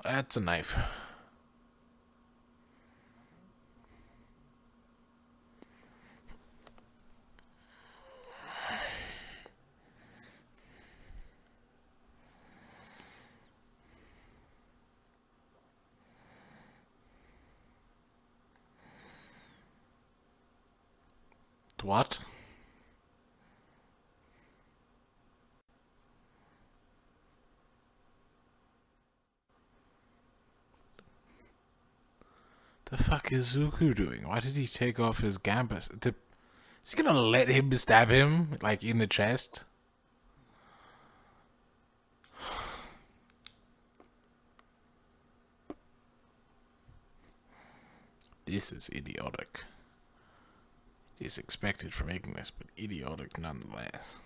That's a knife. What? The fuck is Zuku doing? Why did he take off his gambus? Is he gonna let him stab him, like, in the chest? This is idiotic. It's expected from Ignis, but idiotic nonetheless.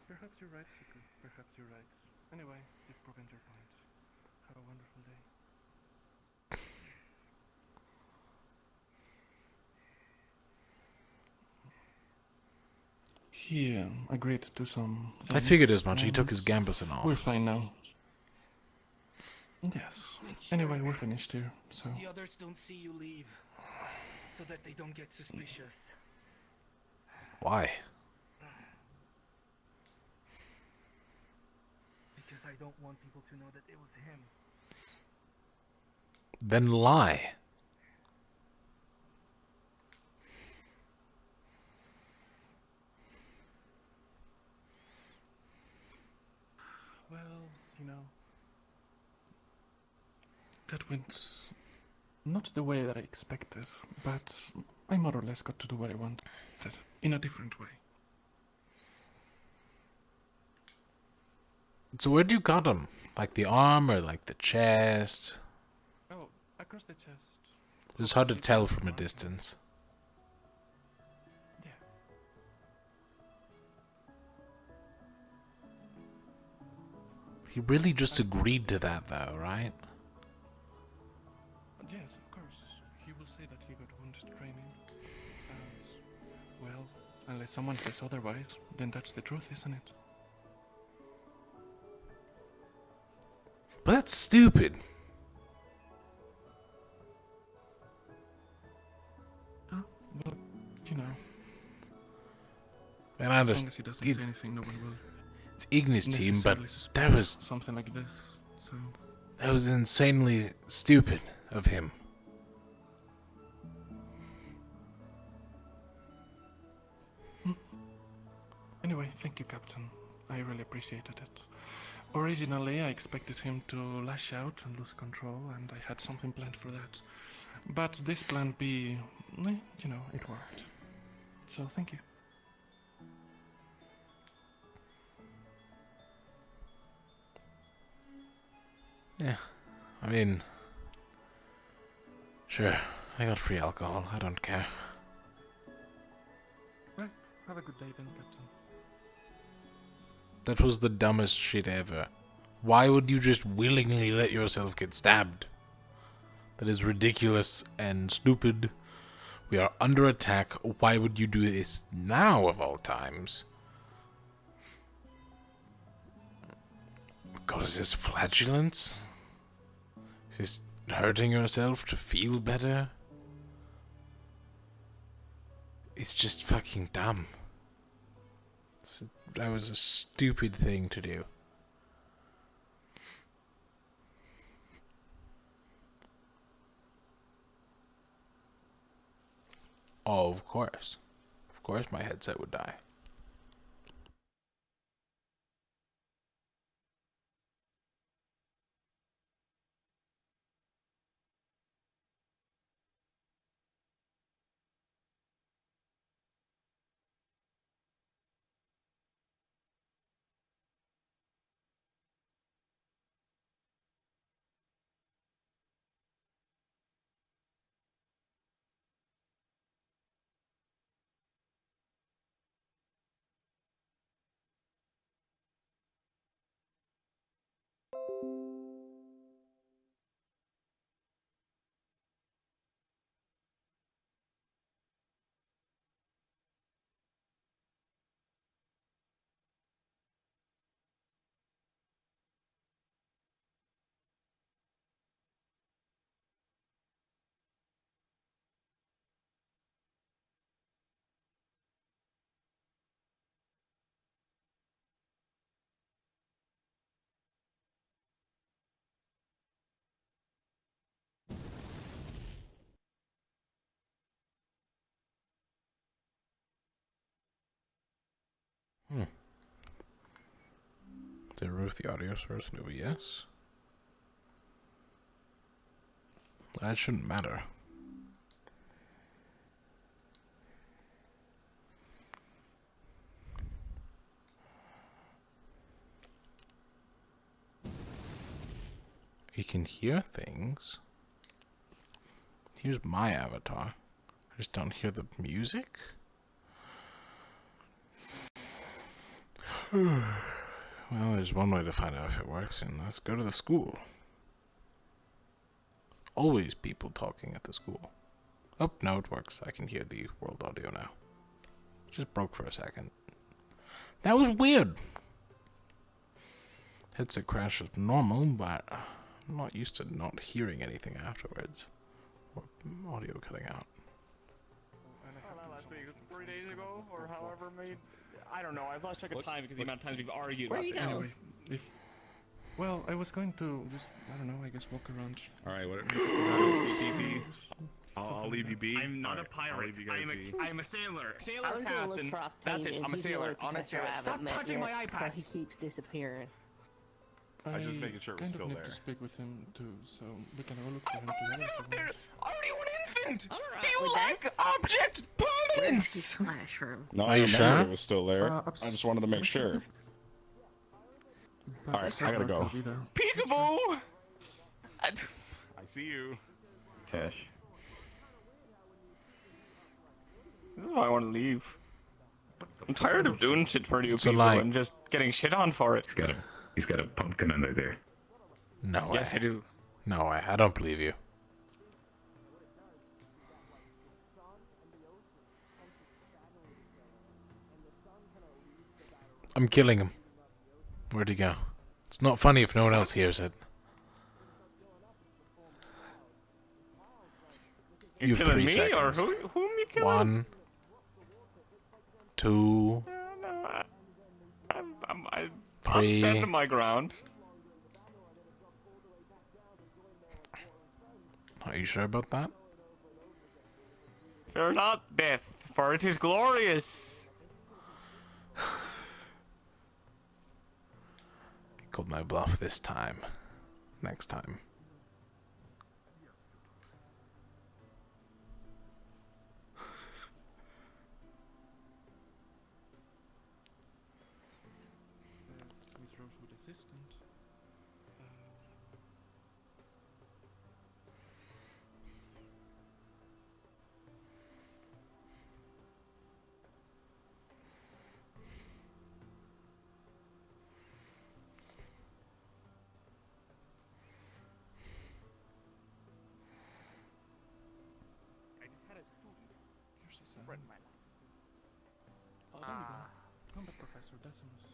Perhaps you're right, Suku. Perhaps you're right. Anyway, you've proven your point. Have a wonderful day. He agreed to some I things, figured as much. He and took his gambusin off. We're fine now. Yes. Anyway, we're finished here, so... The others don't see you leave, so that they don't get suspicious. Why? Because I don't want people to know that it was him. Then lie. Well, you know... That went not the way that I expected, but I more or less got to do what I wanted, in a different way. So where'd you cut him? Like the arm or like the chest? Oh, across the chest. It was hard to tell from a distance. Yeah. He really just agreed to that though, right? Yes, of course. He will say that he got wounded training. And, well, unless someone says otherwise, then that's the truth, isn't it? But that's stupid. Well, you know. And I As long just as he doesn't say anything, no one will. It's Ignis team, but necessarily that was suspect something like this. So that was insanely stupid of him. Anyway, thank you, Captain. I really appreciated it. Originally, I expected him to lash out and lose control, and I had something planned for that. But this plan B, you know, it worked. So, thank you. Yeah, I mean, sure, I got free alcohol, I don't care. Right, have a good day then, Captain. That was the dumbest shit ever. Why would you just willingly let yourself get stabbed? That is ridiculous and stupid. We are under attack. Why would you do this now of all times? God, is this flatulence? Is this hurting yourself to feel better? It's just fucking dumb. That was a stupid thing to do. Oh, of course. Of course my headset would die. Hmm. Did I remove the audio source in OBS? That shouldn't matter. You can hear things. Here's my avatar. I just don't hear the music. Well, there's one way to find out if it works, and let's go to the school. Always people talking at the school. Oh, no, it works. I can hear the world audio now. Just broke for a second. That was weird. Headset crash is normal, but I'm not used to not hearing anything afterwards. Or audio cutting out. Last week, 3 days ago, or however many. I don't know. I've lost track of time because the amount of times we've argued about this. Anyway, well, I was going to just, I don't know, I guess walk around. Alright, whatever. CPP. I'll leave you be. I'm not a pirate. I'm a sailor. Sailor captain. That's it. I'm a sailor. On a sailor. Stop touching my iPad. He keeps disappearing. I was just making sure it was still need there. to speak with him too, so we can all look for him together. Are you an infant? Alright, Do you like object permanence? Classroom. No, Are I you remember sure? it was still there. I just wanted to make sure. Alright, I gotta go. Peekaboo! I see you. Cash. This is why I want to leave. I'm tired of doing shit for you So, people like- and just getting shit on for it. He's got a pumpkin under there. No way. Yes, I do. No way. I don't believe you. I'm killing him. Where'd he go? It's not funny if no one else hears it. You have 3 seconds. Or whom you killing? 1, 2, I'm 3. standing my ground. Are you sure about that? Fear not death, for it is glorious. He called my bluff this time. Next time. With Rosewood assistant. I just had a student. Here's the sound. Spread my life. Oh, there we go. Combat Professor Decimus.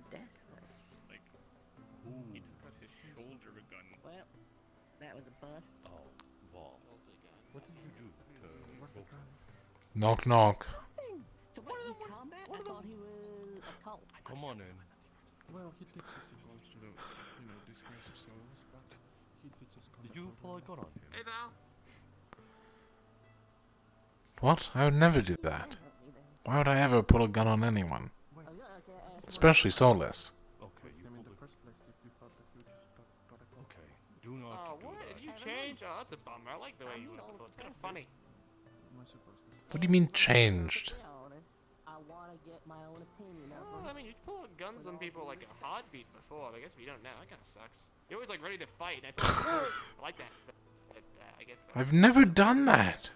Decimus. Like, he took out his shoulder gun. Well, that was a bust. Oh, Vol. What did you do to Volker? Knock knock. So what is combat? I thought he was a cult. Come on in. Well, he did his equals to the, disgrace of souls, but he did just Did you pull a gun on him? Hey, Val. What? I would never do that. Why would I ever pull a gun on anyone? Especially soulless. Okay, you I mean, pulled the it. first place, if you thought that you just got a cult. Okay, do not Oh, do what? that. Did you change? Oh, that's a bummer. I like the way you look before. It's kind of funny. Am I supposed to? What do you mean changed? To be honest, I want to get my own opinion of Well, I mean, you pull out guns on people like a heartbeat before. I guess if you don't now, that kind of sucks. You're always like ready to fight. And I like that. But, I guess. I've never done that.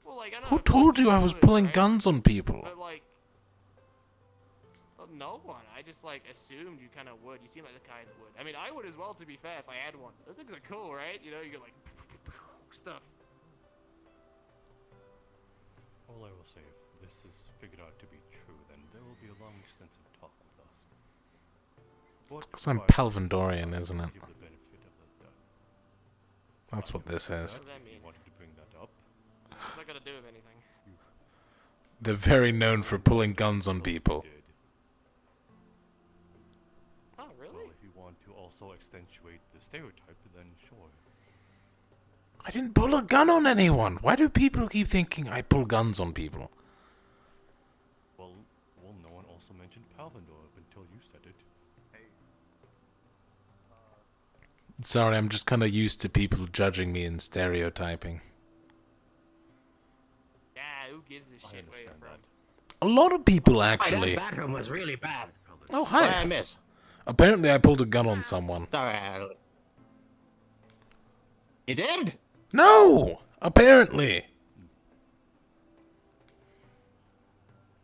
Well, like, I know Who it's told you I was good, pulling right? guns on people? But like, well, no one. I I just like assumed you kind of would. You seem like the kind that would. I mean, I would as well, to be fair, if I had one. Those things are cool, right? You know, you get like stuff. All I will say, if this is figured out to be true, then there will be a long, extensive talk with us. Because I'm Palvandorian, isn't it? Give the benefit of the doubt. That's what this is. What does that mean? Wanted to bring that up. What's that got to do with anything? They're very known for pulling guns on people. Oh, really? Well, if you want to also accentuate the stereotype, then sure. I didn't pull a gun on anyone. Why do people keep thinking I pull guns on people? Well, no one also mentioned Palvandor up until you said it. Sorry, I'm just kind of used to people judging me and stereotyping. Yeah, who gives a shit where you're from? A lot of people actually. That bathroom was really bad. Oh, What did I hi. miss? Apparently I pulled a gun on someone. Sorry. You did? No! Apparently.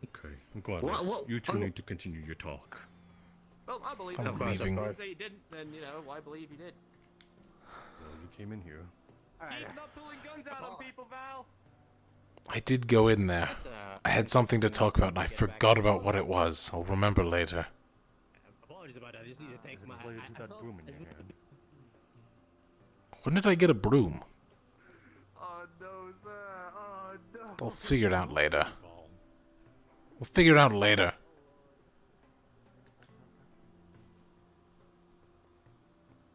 Okay, go on. What- Liz. what- You two oh. need to continue your talk. Well, I believe I'm it. leaving. If you say you didn't, then, you know, why believe you did? Well, you came in here. Keep not pulling guns out on people, Val! I did go in there. I had something to talk about and I forgot about what it was. I'll remember later. Apologies about that. I just need to take Is it my. related to that broom in your hand? When did I get a broom? Oh, no, sir. Oh, no. I'll figure it out later. We'll figure it out later.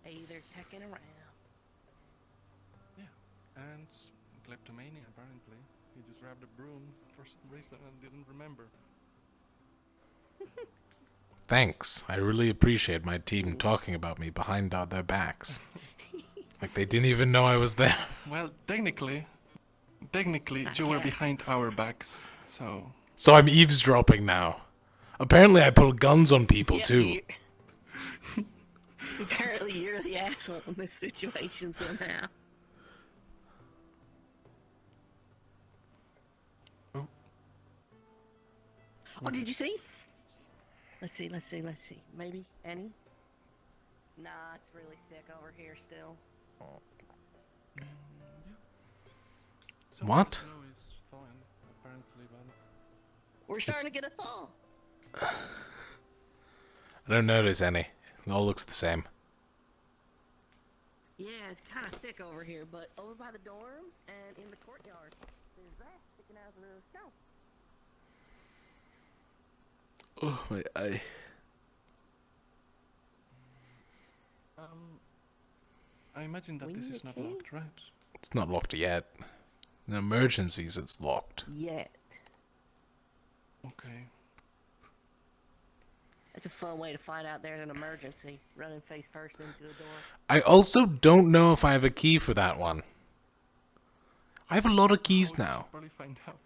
Hey, they're teching around. Yeah, and kleptomania apparently. He just grabbed a broom for some reason and didn't remember. Thanks. I really appreciate my team talking about me behind their backs. Like they didn't even know I was there. Well, technically, you were behind our backs, so... So I'm eavesdropping now. Apparently I pull guns on people Yeah, too. Apparently you're the asshole in this situation somehow. Oh, did you see? Let's see. Maybe? Any? Nah, it's really thick over here still. What? Snow is thawing, apparently, but... We're starting to get a thaw. I don't notice any. It all looks the same. Yeah, it's kind of thick over here, but over by the dorms and in the courtyard, there's that sticking out of the snow. Oh, my eye. I imagine that this is not locked, right? It's not locked yet. In emergencies, it's locked. Yet. Okay. That's a fun way to find out there's an emergency. Running face first into the door. I also don't know if I have a key for that one. I have a lot of keys now. Probably find out.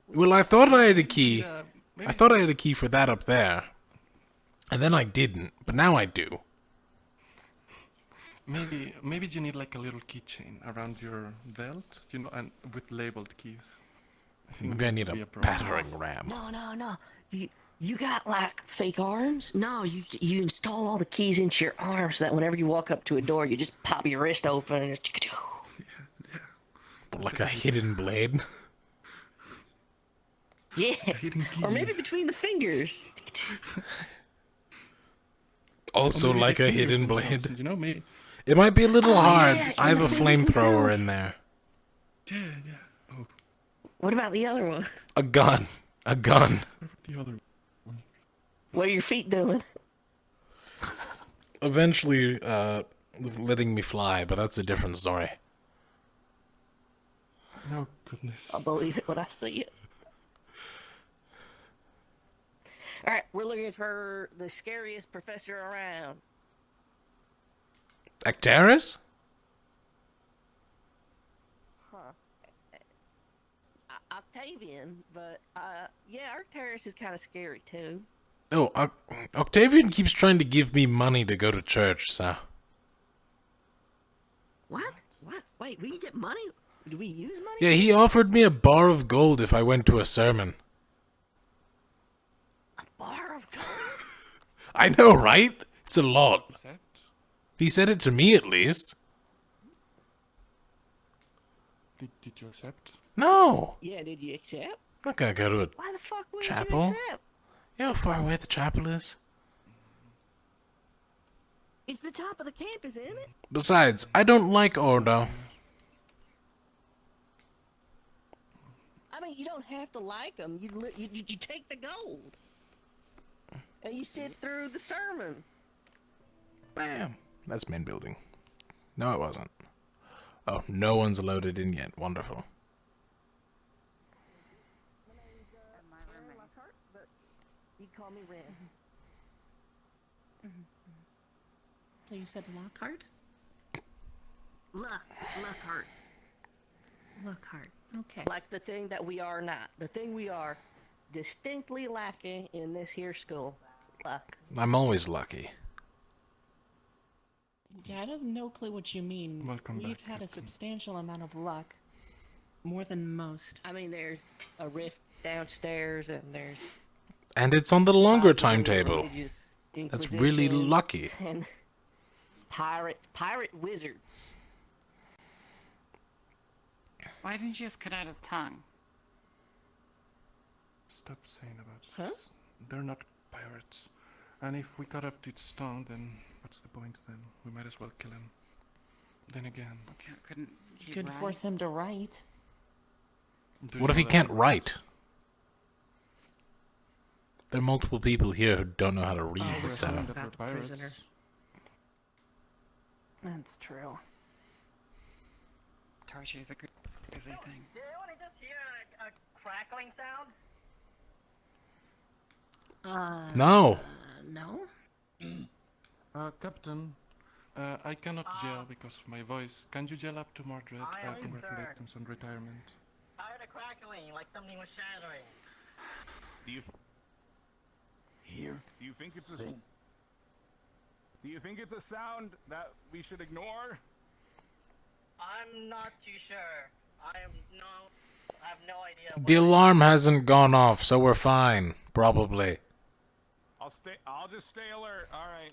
Well, I thought I had a key. Yeah, I thought I had a key for that up there. And then I didn't, but now I do. Maybe you need like a little keychain around your belt, you know, and with labeled keys. Maybe I need a battering ram. No. You got like fake arms? No, you install all the keys into your arms so that whenever you walk up to a door, you just pop your wrist open and it's Like a hidden blade. yeah. Or maybe between the fingers. Also maybe like the a fingers hidden themselves, blade. you know, maybe. It might be a little hard. yeah, I have a the fingers flamethrower themselves. in there. Yeah. Oh, What about the other one? A gun. A gun. the other. What are your feet doing? Eventually, letting me fly, but that's a different story. Oh, goodness. I'll believe it when I see it. Alright, we're looking for the scariest professor around. Actaris? Huh. Octavian, but, yeah, Arcturus is kind of scary, too. Oh, Octavian keeps trying to give me money to go to church, so... What? Wait, we get money? Do we use money? Yeah, he offered me a bar of gold if I went to a sermon. A bar I know, right? It's a lot. Accept? He said it to me at least. Did you accept? No. Yeah, did you accept? I'm not gonna go to a Why the fuck would chapel. you accept? You know how far away the chapel is? It's the top of the campus, isn't it? Besides, I don't like Ordo. I mean, you don't have to like them. You take the gold. And you sit through the sermon. Bam. That's main building. No, it wasn't. Oh, no one's loaded in yet. Wonderful. You call me Ren. So you said Lockhart? Lockhart. Lockhart. Okay. Like the thing that we are not. The thing we are distinctly lacking in this here school. Luck. I'm always lucky. Yeah, I have no clue what you mean. Welcome We've back, had a Captain. substantial amount of luck. More than most. I mean, there's a rift downstairs and there's... And it's on the longer possibly timetable. religious That's really inquisition lucky. And pirate wizards. Why didn't you just cut out his tongue? Stop saying about They're not pirates. And if we cut up its tongue, then what's the point then? We might as well kill him. Then again... Couldn't You could force him to write. What if he can't write? There are multiple people here who don't know how to read, we're so... talking about the prisoner. That's true. Torture's a crazy thing. Did anyone just hear a crackling sound? No. No? Captain, I cannot gel because of my voice. Can you gel up to Mordred? I am, Congratulations on retirement. I heard a crackling, like something was shattering. Do you Here? do you think it's a do you think it's a sound that we should ignore? I'm not too sure. I have no idea. The alarm hasn't gone off, so we're fine. Probably. I'll just stay alert. All right.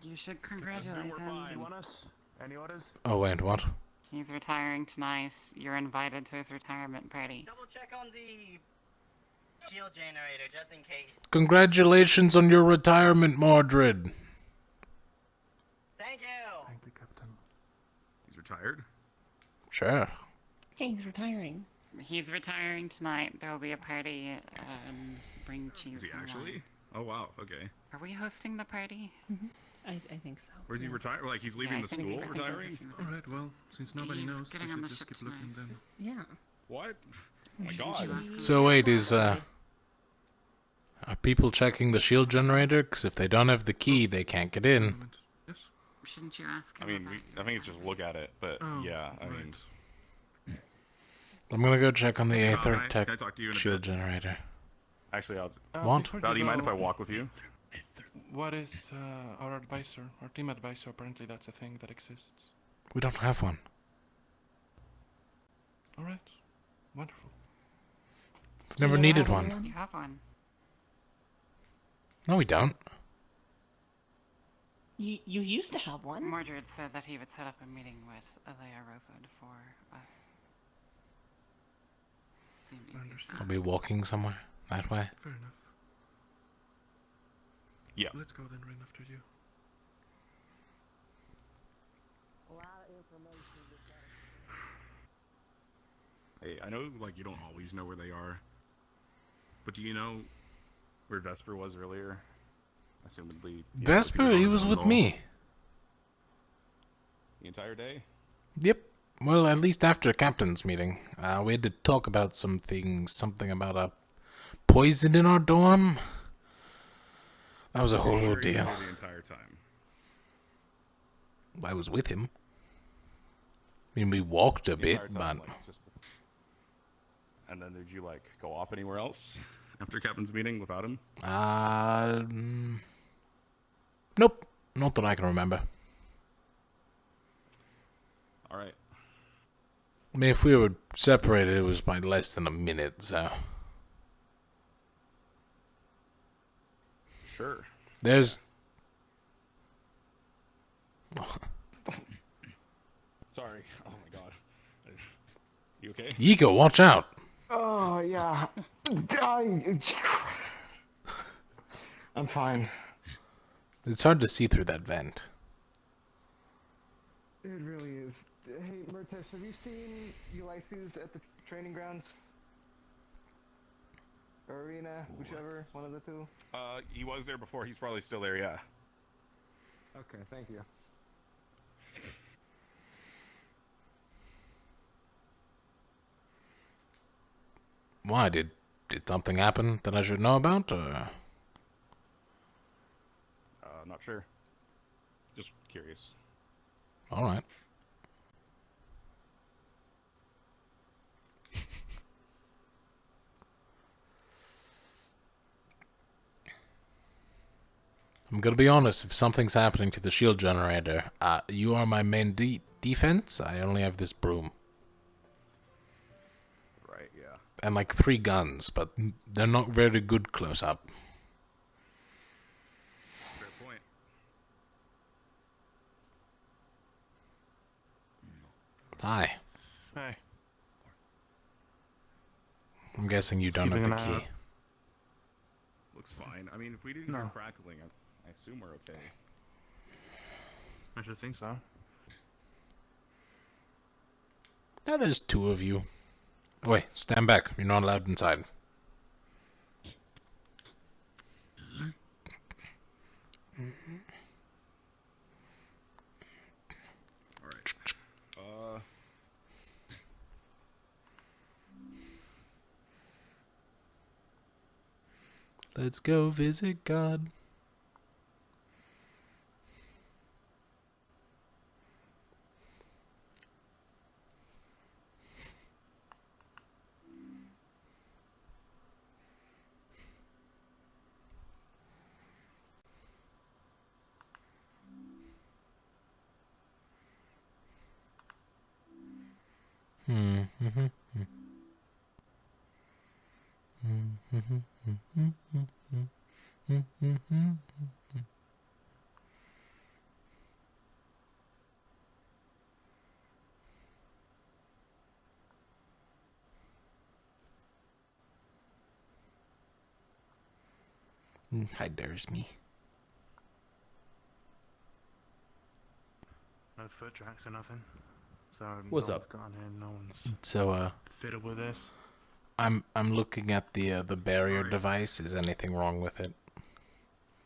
You should congratulate him. You want us? Any orders? Oh, wait, what? He's retiring tonight. You're invited to his retirement party. Double check on the shield generator just in case. Congratulations on your retirement, Mordred. Thank you. Thank you, Captain. He's retired? Sure. Okay, he's retiring. He's retiring tonight. There'll be a party and bring cheese. Is he and actually? wine. Oh wow. Okay. Are we hosting the party? I think so. Where's he yes. retired? Like he's leaving Yeah, I the think- school, I think we're retiring? hosting the All right. Well, since nobody He's knows, we getting on should the just ship keep looking tonight. then. Yeah. What? Oh my Should god. you ask So wait, are people checking the shield generator? Because if they don't have the key, they can't get in. Yes. Shouldn't you ask I him? mean, I think it's just look at it, but Oh, yeah, I mean, right. I'm gonna go check on the Aether can I Tech talk to you in a shield bit? generator. actually, I'll. What? Before Val, do you mind if go, I walk with you? What is our advisor, our team advisor? Apparently, that's a thing that exists. We don't have one. All right. Wonderful. We've never needed one. You have one. No, we don't. You used to have one. Mordred said that he would set up a meeting with Alea Rosewood for us. Seemed easy. I'll be walking somewhere that way. Fair enough. Yeah. Let's go then, right after you. A lot of information. Hey, I know, like, you don't always know where they are, but do you know where Vesper was earlier? Assumedly. Vesper, he was with me. The entire day? Yep. Well, at least after captain's meeting. We had to talk about some things. Something about a poison in our dorm. That was a whole Sure, ordeal. you were the entire time. I was with him. I mean, we walked a The bit, entire time, but... like, just... And then did you, like, go off anywhere else after captain's meeting without him? Nope. Not that I can remember. Alright. I mean, if we were separated, it was by less than a minute, so... Sure. There's... Sorry. Oh my god. You okay? Yigo, watch out! Oh, yeah. I'm fine. It's hard to see through that vent. It really is. Hey, Murtesh, have you seen Ulysses at the training grounds? Or arena, whichever, one of the two? He was there before. He's probably still there, yeah. Okay, thank you. Why, did something happen that I should know about, or...? Not sure. Just curious. Alright. I'm gonna be honest, if something's happening to the shield generator, you are my main defense. I only have this broom. Right, yeah. And like 3 guns, but they're not very good close up. Fair point. Hi. Hey. I'm guessing you don't have Keeping the an eye key. Looks fine. I mean, if we didn't hear crackling, I assume we're okay. I should think so. Now there's 2 of you. Wait, stand back. You're not allowed inside. Alright. Let's go visit God. Hi, there's me. No foot tracks or nothing. So What's no up? one's gone in, no one's So, fiddled with this. I'm looking at the barrier device. Is anything wrong with it?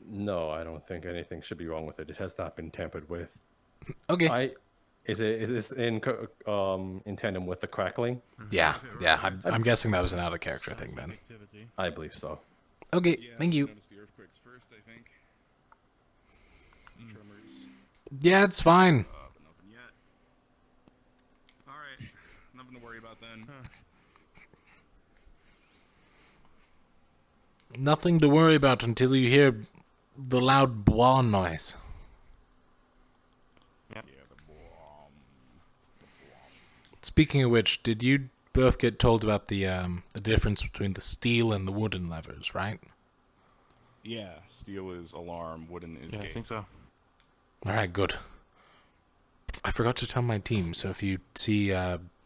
No, I don't think anything should be wrong with it. It has not been tampered with. Okay. Is this in tandem with the crackling? Yeah. I'm guessing that was an out of character thing then. I believe so. Okay, thank you. Notice the earthquakes first, I think. Tremors. Yeah, it's fine. But nothing yet. Alright. Nothing to worry about then. Nothing to worry about until you hear the loud blah noise. Yeah, the Speaking of which, did you both get told about the difference between the steel and the wooden levers, right? Yeah, steel is alarm, wooden is Yeah, gate. I think so. Alright, good. I forgot to tell my team, so if you see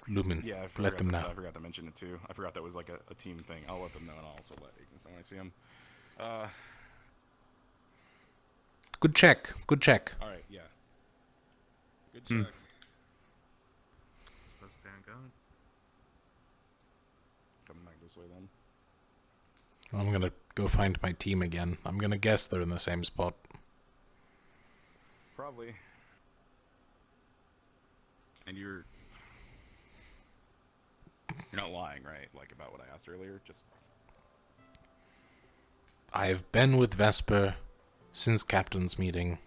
Lumen, Yeah, let them know. I forgot to mention it too. I forgot that was like a team thing. I'll let them know, and I'll also let Ignis know when I see him. Good check. Good check. Alright, yeah. Good check. Supposed to stay on guard. Coming back this way then. I'm gonna go find my team again. I'm gonna guess they're in the same spot. Probably. And you're not lying, right? Like about what I asked earlier? Just I have been with Vesper since Captain's meeting.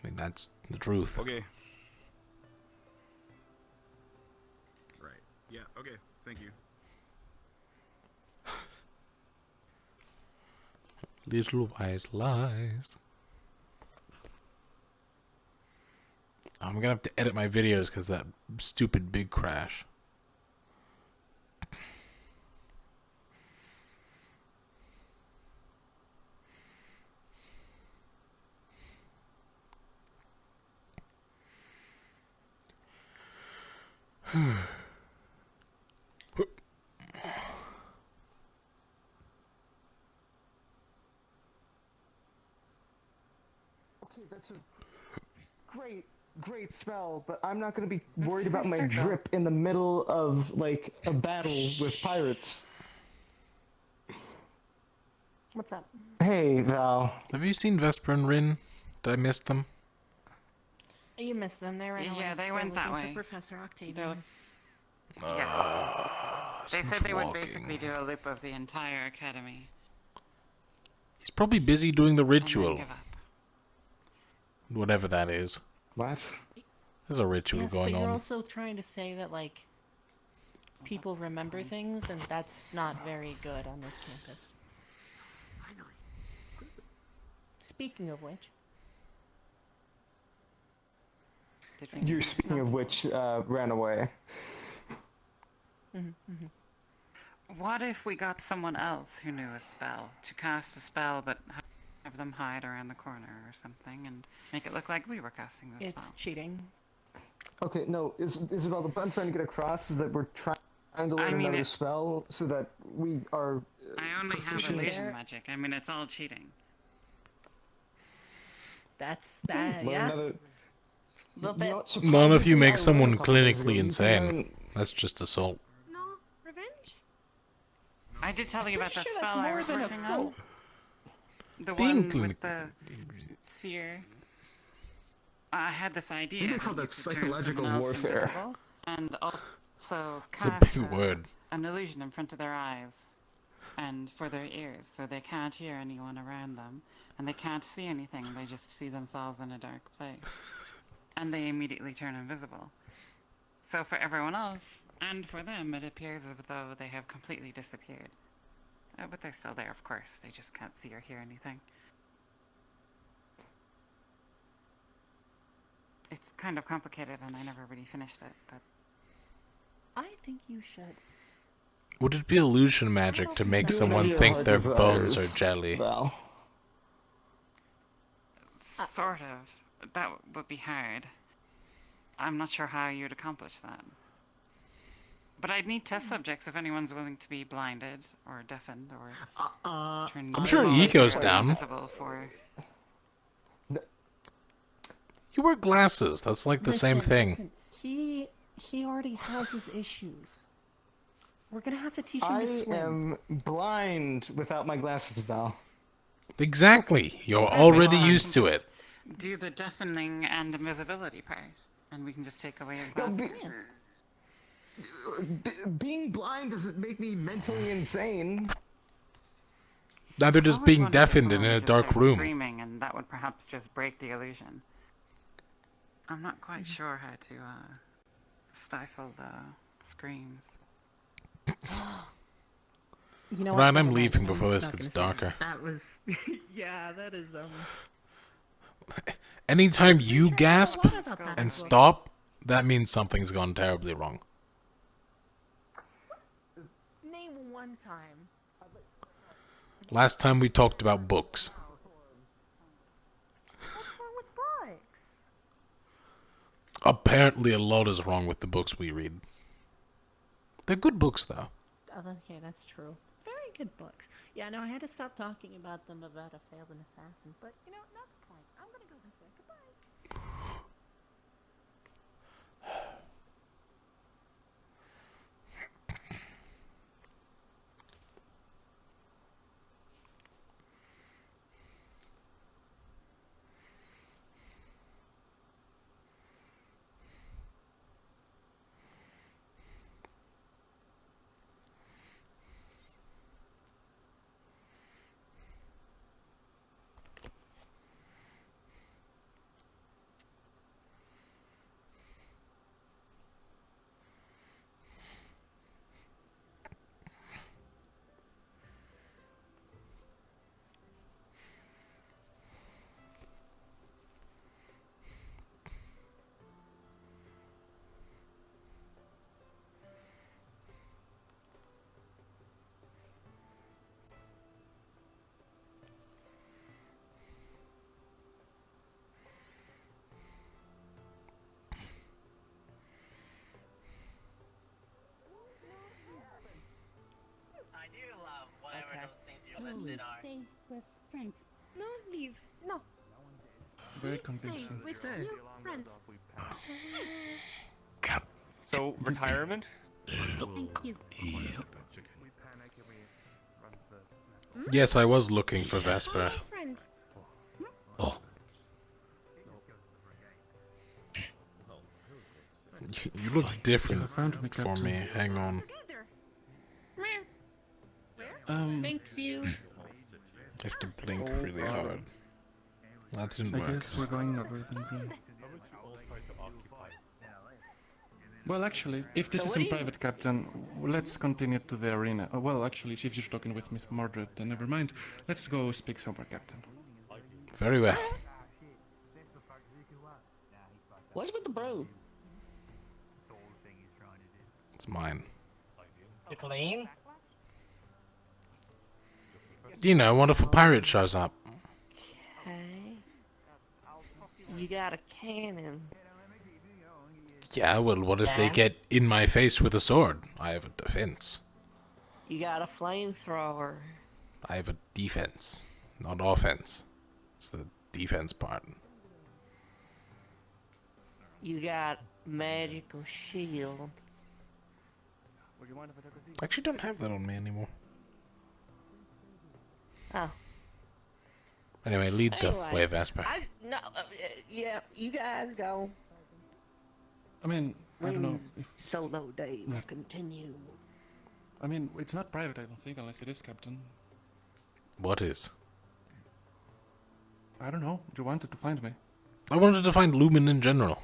I mean, that's the truth. okay. Right. Yeah, okay. Thank you. Little white lies. I'm gonna have to edit my videos because that stupid big crash. Okay, that's a great spell, but I'm not gonna be worried about my drip in the middle of, like, a battle with pirates. What's up? Hey, Val. Have you seen Vesper and Rin? Did I miss them? You missed them. They ran away. Yeah, they They're went that looking way. for Professor Octavian. Yeah. So They much said they would walking. basically do a loop of the entire academy. He's probably busy doing the and then ritual. give up. Whatever that is. What? There's a ritual Yes, going but you're on. also trying to say that, like, people remember things, and that's not very good on this campus. Speaking of which... You, speaking of which, ran away. What if we got someone else who knew a spell to cast a spell, but have them hide around the corner or something, and make it look like we were casting the spell? It's cheating. Okay, no, Isabel, the point I'm trying to get across is that we're trying to learn another spell so that we are... I only have proficient. illusion magic. I mean, it's all cheating. That's that, Learn yeah. another... Little bit. None of you make I someone learned a couple days ago. clinically You can insane. learn- That's just assault. No, revenge? I did tell you about that Pretty sure spell that's I more was than working on. assault. The Being one with the sphere. I had this idea. They call that that you could turn psychological someone else warfare. invisible and also It's a cast big word. an illusion in front of their eyes and for their ears, so they can't hear anyone around them, and they can't see anything. They just see themselves in a dark place, and they immediately turn invisible. So for everyone else, and for them, it appears as though they have completely disappeared. But they're still there, of course. They just can't see or hear anything. It's kind of complicated, and I never really finished it, but... I think you should. Would it be illusion magic to make someone think their bones are jelly? Val. Sort of. That would be hard. I'm not sure how you'd accomplish that. But I'd need test subjects if anyone's willing to be blinded, or deafened, or... turned I'm sure Eco's down. invisible for... You wear glasses. That's like the same thing. Listen, he already has his issues. We're gonna have to teach him to I swim. am blind without my glasses, Val. Exactly. You're already used to it. Do the deafening and invisibility part, and we can just take away your No, glasses. being blind doesn't make me mentally insane. Now they're just being deafened in a dark room. Screaming, and that would perhaps just break the illusion. I'm not quite sure how to stifle the screams. You know Right, what? I'm Never mind. leaving before this not gets gonna say darker. That was... yeah, that is, Anytime you gasp lot about that and book. stop, that means something's gone terribly wrong. Name one time. Last time we talked about books. What's wrong with books? Apparently a lot is wrong with the books we read. They're good books, though. Oh, okay, that's true. Very good books. Yeah, no, I had to stop talking about them about a failed assassin, but, you know, not the point. I'm gonna go this way. Goodbye. stay with friend. No, leave. No. Very Stay convincing. with new friends. So, retirement? Thank you. Yes, I was looking for Vesper. Friend. Oh. You look different for me. Hang on. Thanks you. I have to blink really hard. That didn't I work. guess we're going over then, Green. Well, actually, if this So is what in do you- private, Captain, let's continue to the arena. Well, actually, if you're talking with Miss Mordred, then never mind. Let's go speak sober, Captain. Very well. What's with the broom? It's mine. You clean? You know, what if a pirate shows up? Okay. You got a cannon. Yeah, well, what if they Yeah. get in my face with a sword? I have a defense. You got a flamethrower. I have a defense, not offense. It's the defense part. You got magical shield. Would you mind if I took a seat? I actually don't have that on me anymore. Oh. Anyway, lead the Anyway, way, Vesper. Yeah, you guys go. I mean, I don't know if... Solo day will continue. I mean, it's not private, I don't think, unless it is, Captain. What is? I don't know. You wanted to find me. I wanted to find Lumen in general.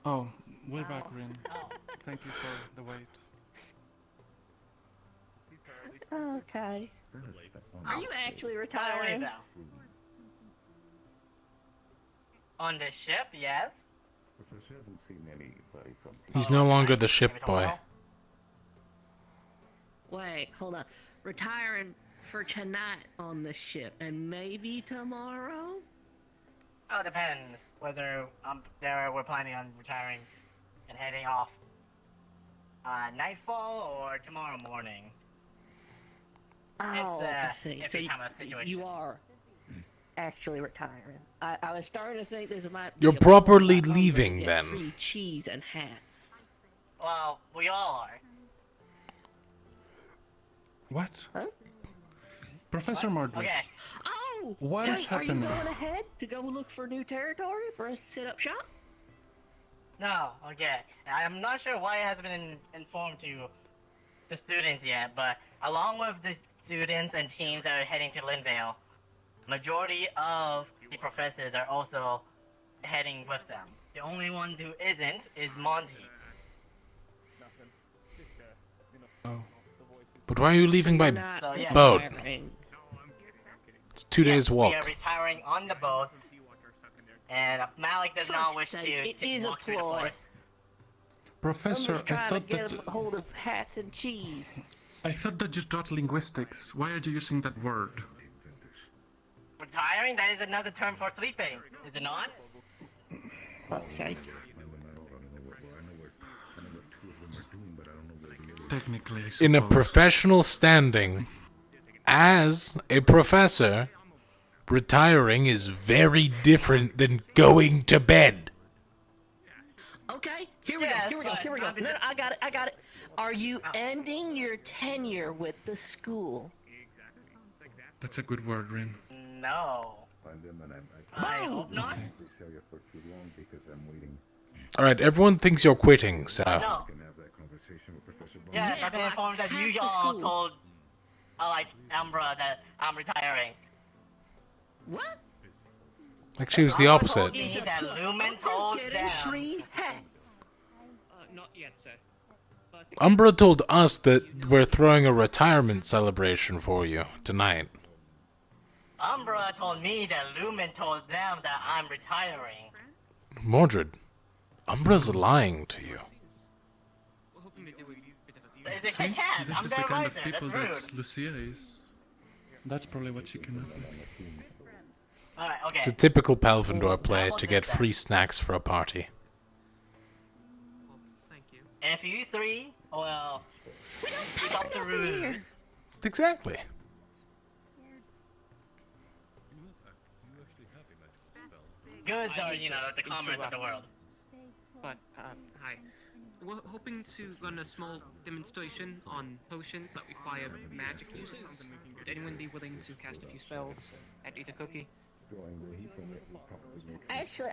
Oh, way back, Rin. Thank you for the wait. Okay. Are you actually retiring? On the ship, yes. Professor, haven't seen anybody from. He's no longer the ship boy. Wait, hold on. Retiring for tonight on the ship, and maybe tomorrow? Oh, depends whether we're planning on retiring and heading off nightfall or tomorrow morning. Oh, I see. It's So kind of a situation. you are actually retiring. I was starting to think this might be You're a properly bull fight leaving, to get then. Free cheese and hats. Well, we all are. What? Huh? Professor Mordred. Okay. Oh! What is Are you happening? going ahead to go look for new territory for us to set up shop? No, okay. I'm not sure why it hasn't been informed to the students yet, but along with the students and teams that are heading to Linvale, majority of the professors are also heading with them. The only one who isn't is Monty. Oh. But why are you leaving by So, yeah. boat? Retiring. It's 2 days walk. We are retiring on the boat, and Malik does not wish Fuck's sake, to it is a walk through the ploy. forest. Professor, I'm just I trying thought to get that a hold of hats and cheese. I thought that you taught linguistics. Why are you using that word? Retiring? That is another term for sleeping, is it not? Fuck's sake. Technically, I suppose. In a professional standing, as a professor, retiring is very different than going to bed. Okay, here we go. No, I got it. Are you ending your tenure with the school? That's a good word, Rin. No. Find them and I hope not. can't show you for too long because I'm waiting. Alright, everyone thinks you're quitting, so... No. I can have that conversation with Professor Bond. Yes, I've been informed that you all told, Ambra that I'm retiring. What? Actually, it was the opposite. Told me that Lumen told them. Free hats. Not yet, sir. Umbra told us that we're throwing a retirement celebration for you tonight. Umbra told me that Lumen told them that I'm retiring. Mordred, Umbra's lying to you. They can't. This I'm is their the kind of advisor. people That's rude. that Lucia is. That's probably what she can do. Alright, okay. It's a typical Palvendor play to get free snacks for a party. And if you three, well, keep up the ruse. Exactly. Goods are, you know, the commerce of the world. But, hi. We're hoping to run a small demonstration on potions that require magic uses. Would anyone be willing to cast a few spells at Eat a Cookie? Actually,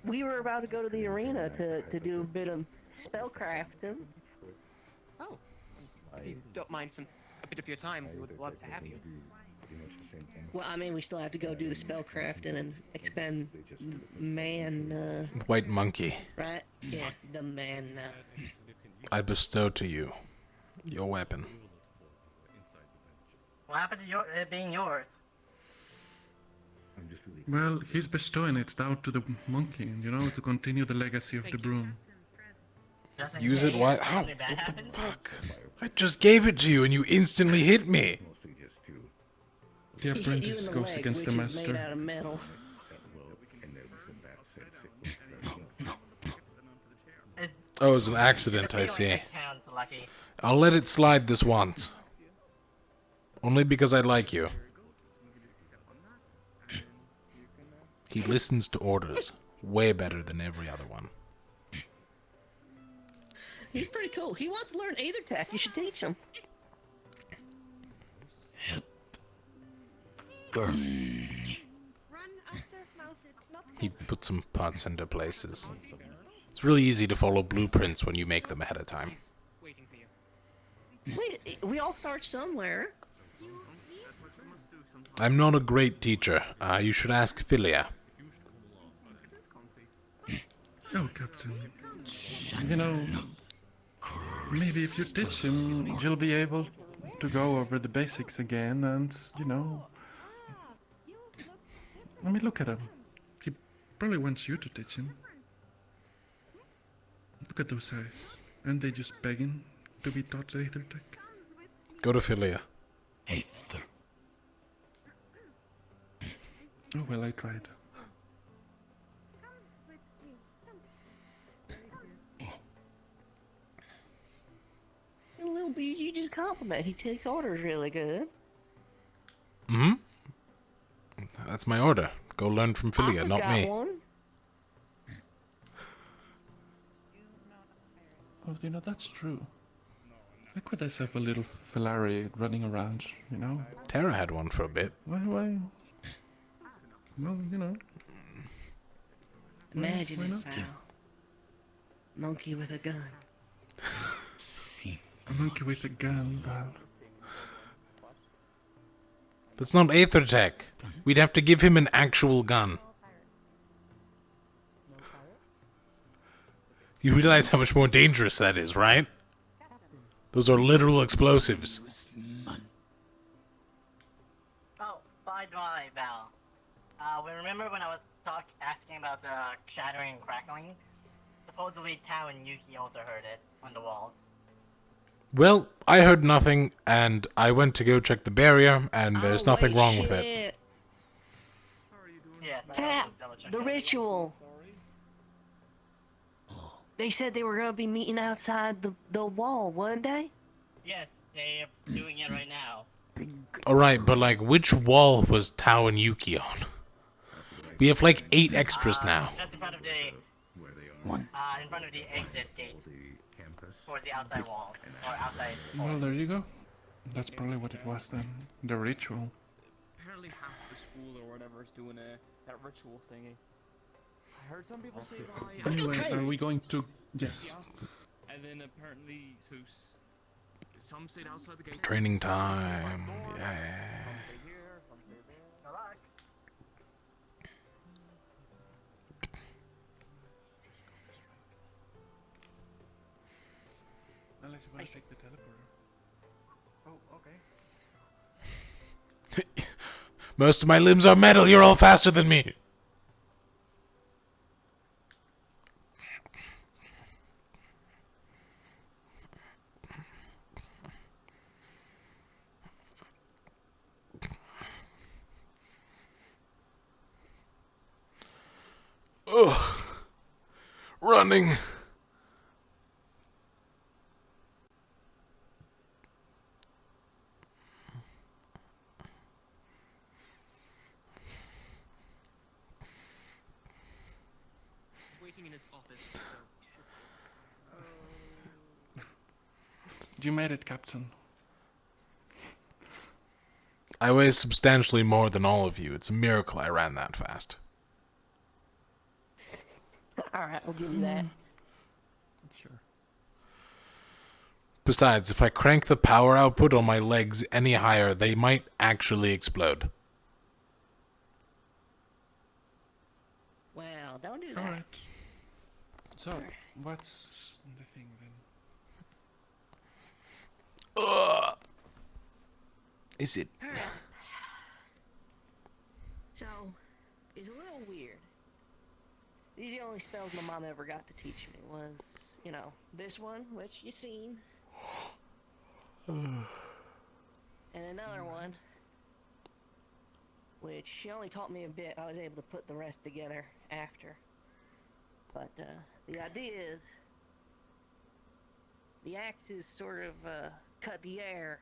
we were about to go to the arena to do a bit of spellcrafting. Oh, if you don't mind a bit of your time, we would love to have you. Well, I mean, we still have to go do the spellcrafting and expend man, White monkey, right? Yeah, the man, I bestow to you your weapon. What happened to it being yours? Well, he's bestowing it down to the monkey, you know, to continue the legacy of the broom. Use it? Why? How? What the fuck? I just gave it to you and you instantly hit me. The apprentice goes against the master. Made out of metal. Oh, it was an accident, I see. I'll let it slide this once. Only because I like you. He listens to orders way better than every other one. He's pretty cool. He wants to learn Aether Tech. You should teach him. He put some parts into places. It's really easy to follow blueprints when you make them ahead of time. Wait, we all start somewhere. I'm not a great teacher. You should ask Philia. Oh, Captain. You know, maybe if you teach him, you'll be able to go over the basics again and, you know... I mean, look at him. He probably wants you to teach him. Look at those eyes. Aren't they just begging to be taught Aether Tech? Go to Philia. Aether. Oh, well, I tried. Little B, you just compliment. He takes orders really good. Hmm? That's my order. Go learn from Philia, not me. One. Oh, you know, that's true. I could have a little Filari running around, you know? Terra had one for a bit. Why? Well, you know. Imagine why it, not? Val. Monkey with a gun. A monkey with a gun, Val. That's not Aether Tech. We'd have to give him an actual gun. You realize how much more dangerous that is, right? Those are literal explosives. Oh, by the way, Val. Remember when I was asking about the shattering and crackling? Supposedly Tao and Yuki also heard it on the walls. Well, I heard nothing, and I went to go check the barrier, and there's nothing wrong with it. Yes, Cap, the ritual. They said they were gonna be meeting outside the wall one day. Yes, they are doing it right now. Alright, but like, which wall was Tao and Yuki on? We have like 8 extras now. That's in front of the in front of the exit gate. Towards the outside wall. Or outside wall. Well, there you go. That's probably what it was then. The ritual. Apparently half the school or whatever is doing that ritual thingy. I heard some people say Anyway, are we going to... Yes. Yeah. And then apparently, so some sit outside the gate. Training time. Yeah. Unless you want to take the teleporter. Oh, okay. Most of my limbs are metal. You're all faster than me. Ugh. Running. working in his office, so he should. You made it, Captain. I weigh substantially more than all of you. It's a miracle I ran that fast. Alright, I'll give you that. Sure. Besides, if I crank the power output on my legs any higher, they might actually explode. Well, don't do that. Alright. So, what's the thing then? Is it? Alright. So, it's a little weird. These are the only spells my mom ever got to teach me was, you know, this one, which you seen. And another one, which she only taught me a bit. I was able to put the rest together after. But the idea is, the axes sort of cut the air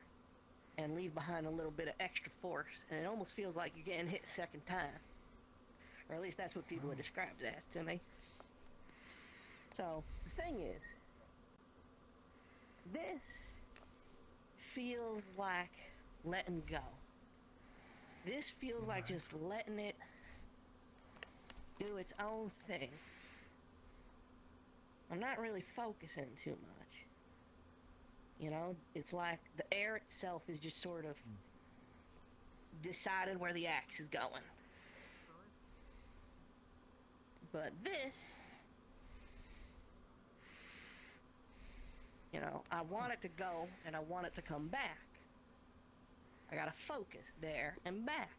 and leave behind a little bit of extra force, and it almost feels like you're getting hit a second time. Or at least that's what people have described it as to me. So, the thing is, this feels like letting go. This feels like just letting it do its own thing. I'm not really focusing too much. You know, it's like the air itself is just sort of decided where the axe is going. But this, you know, I want it to go and I want it to come back. I gotta focus there and back.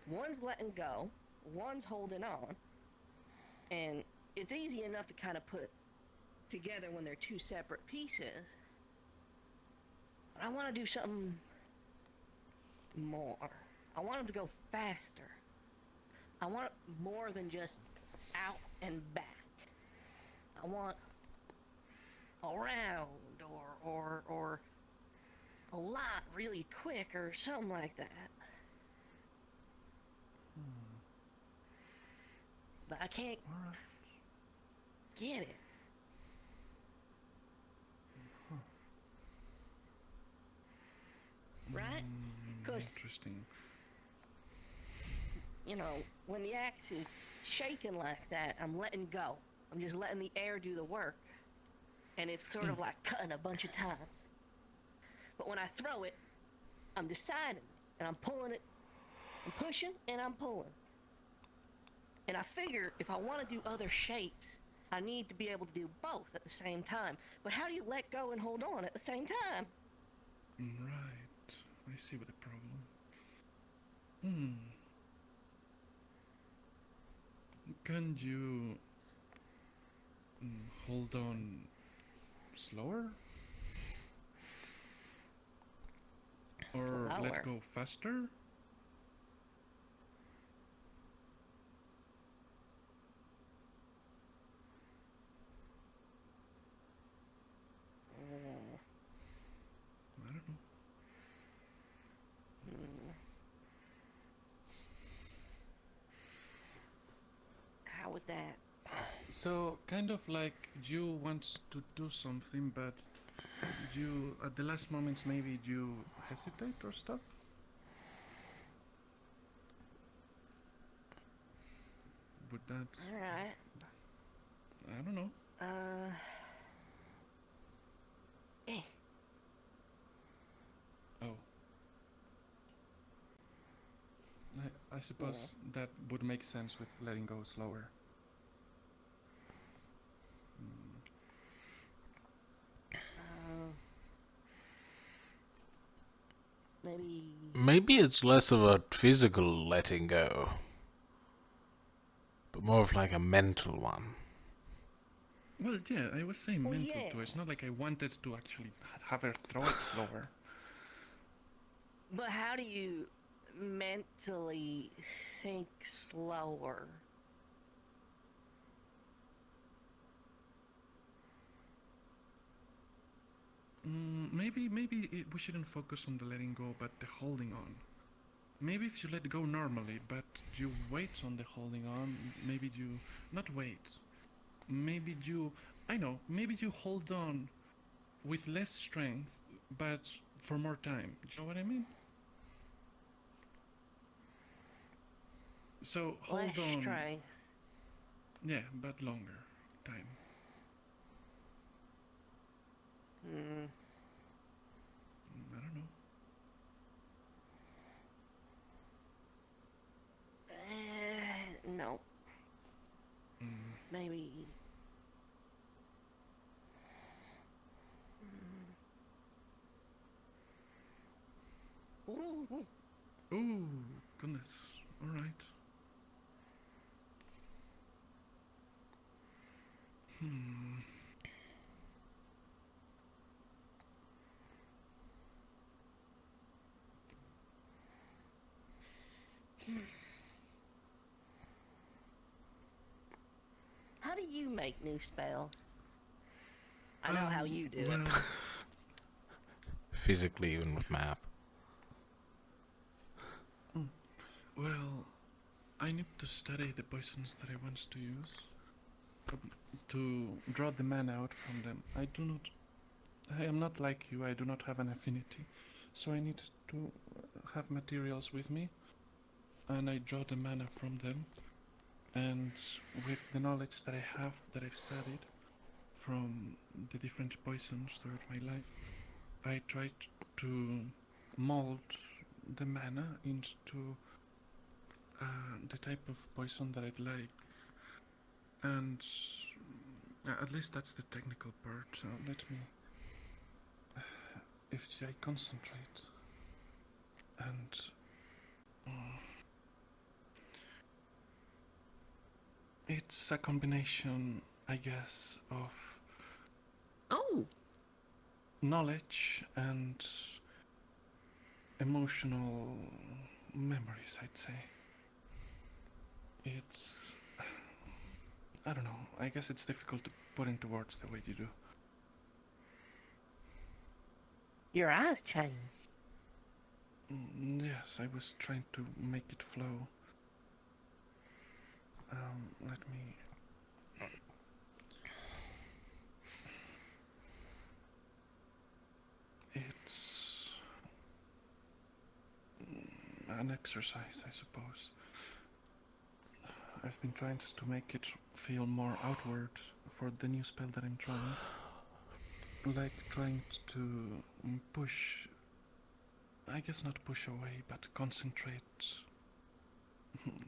One's letting go, one's holding on, and it's easy enough to kind of put together when they're two separate pieces. But I want to do something more. I want them to go faster. I want more than just out and back. I want around or a lot really quick or something like that. But I can't get it. Right? Because, interesting. you know, when the axe is shaking like that, I'm letting go. I'm just letting the air do the work. And it's sort of like cutting a bunch of times. But when I throw it, I'm deciding. And I'm pulling it. I'm pushing and I'm pulling. And I figure if I want to do other shapes, I need to be able to do both at the same time. But how do you let go and hold on at the same time? Right. I see what the problem. Can you hold on slower? Or Slower. let go faster? I don't know. How would that? So, kind of like you want to do something, but you, at the last moments, maybe you hesitate or stuff? Would that... Alright. I don't know. Oh. I suppose that would make sense with letting go slower. Maybe it's less of a physical letting go, but more of like a mental one. Well, yeah, I was saying Well, mental yeah. too. It's not like I wanted to actually have her throw it slower. But how do you mentally think slower? Maybe we shouldn't focus on the letting go, but the holding on. Maybe if you let go normally, but you wait on the holding on, maybe you... Not wait. maybe maybe you hold on with less strength, but for more time. You know what I mean? So hold Less on. strength. Yeah, but longer time. I don't know. No. Maybe. Ooh, goodness. All right. How do you make new spells? I know how you do it. Physically, even with map. Well, I need to study the poisons that I want to use to draw the mana out from them. I am not like you, I do not have an affinity, so I need to have materials with me, and I draw the mana from them, and with the knowledge that I have, that I've studied from the different poisons throughout my life, I tried to mold the mana into the type of poison that I'd like, and at least that's the technical part. So let me, if I concentrate, and it's a combination, I guess, of knowledge and emotional memories, I'd say. It's, I don't know, I guess it's difficult to put into words the way you do. Your eyes changed. Yes, I was trying to make it flow. Let me... It's an exercise, I suppose. I've been trying to make it feel more outward for the new spell that I'm trying. Like trying to push, I guess not push away, but concentrate.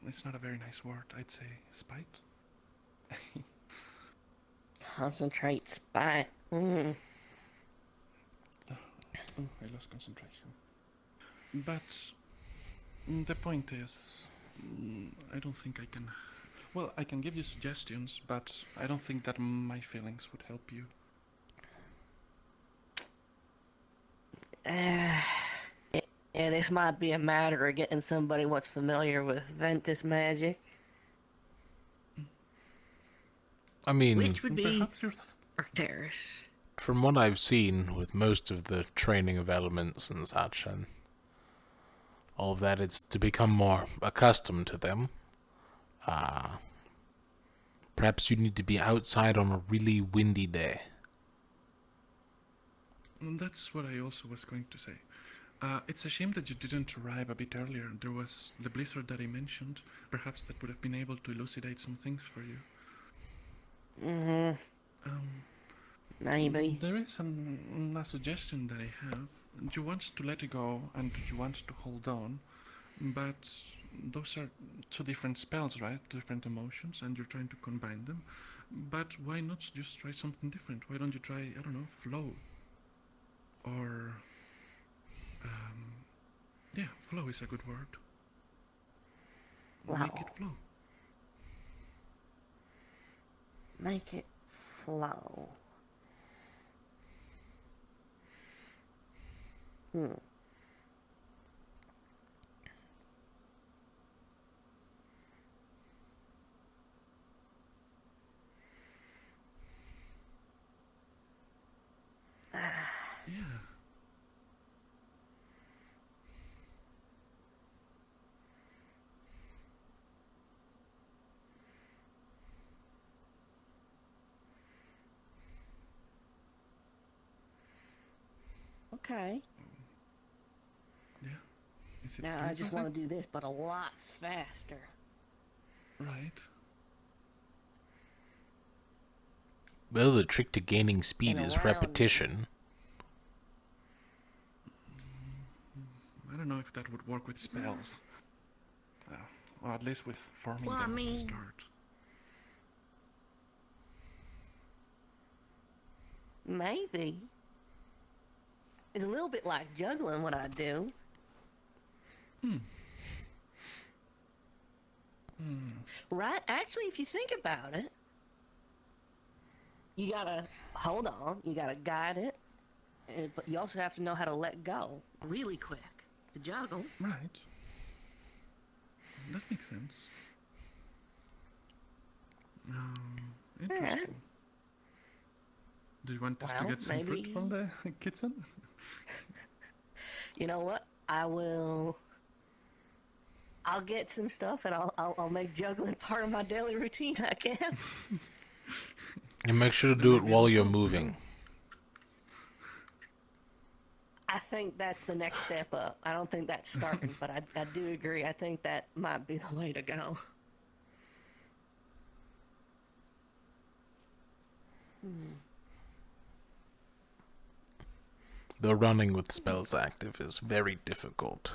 It's not a very nice word, I'd say spite. Concentrate spite. Oh, I lost concentration. But the point is, I don't think I can... Well, I can give you suggestions, but I don't think that my feelings would help you. Yeah, this might be a matter of getting somebody what's familiar with Ventus magic. I mean, Which would be Arcturus. From what I've seen with most of the training of elements and such, and all of that, it's to become more accustomed to them. Perhaps you need to be outside on a really windy day. That's what I also was going to say. It's a shame that you didn't arrive a bit earlier. There was the blizzard that I mentioned. Perhaps that would have been able to elucidate some things for you. Maybe. There is a suggestion that I have. You want to let it go and you want to hold on, but those are two different spells, right? Different emotions, and you're trying to combine them. But why not just try something different? Why don't you try, I don't know, flow? Or, yeah, flow is a good word. Wow. Make it flow. Make it flow. Yeah. Okay. Yeah. Is it Now doing I just something? want to do this, but a lot faster. Right. Well, the trick to gaining speed And is around repetition. I don't know if that would work with spells. Or at least with forming Well, them I at the mean- start. Maybe. It's a little bit like juggling what I do. Right? Actually, if you think about it, you gotta hold on, you gotta guide it, but you also have to know how to let go really quick to juggle. Right. That makes sense. Interesting. Do you want us to Well, get some fruit maybe- from the kitchen? You know what? I'll get some stuff and I'll make juggling part of my daily routine, I guess. And make sure to do it while you're moving. I think that's the next step up. I don't think that's starting, but I do agree. I think that might be the way to go. The running with spells active is very difficult.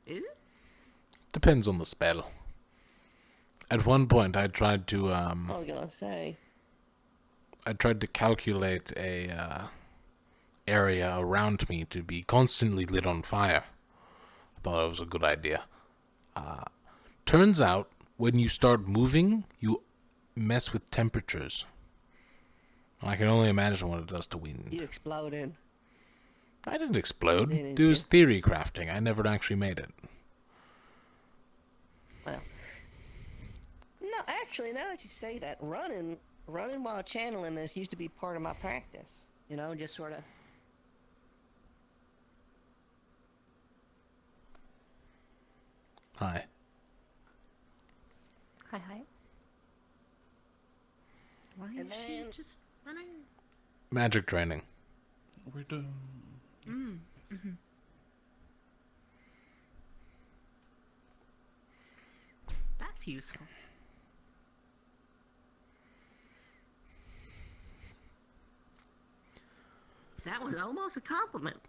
Is it? Depends on the spell. At one point, I tried to I was gonna say. I tried to calculate a area around me to be constantly lit on fire. I thought it was a good idea. Turns out, when you start moving, you mess with temperatures. I can only imagine what it does to wind. You exploded. I didn't explode. Didn't It was you? theory crafting. I never actually made it. Well, no, actually, now that you say that, running while channeling this used to be part of my practice. You know, just sort of. Hi. Hi, hi. Why And is she then- just running? Magic training. We're doing. That's useful. That was almost a compliment.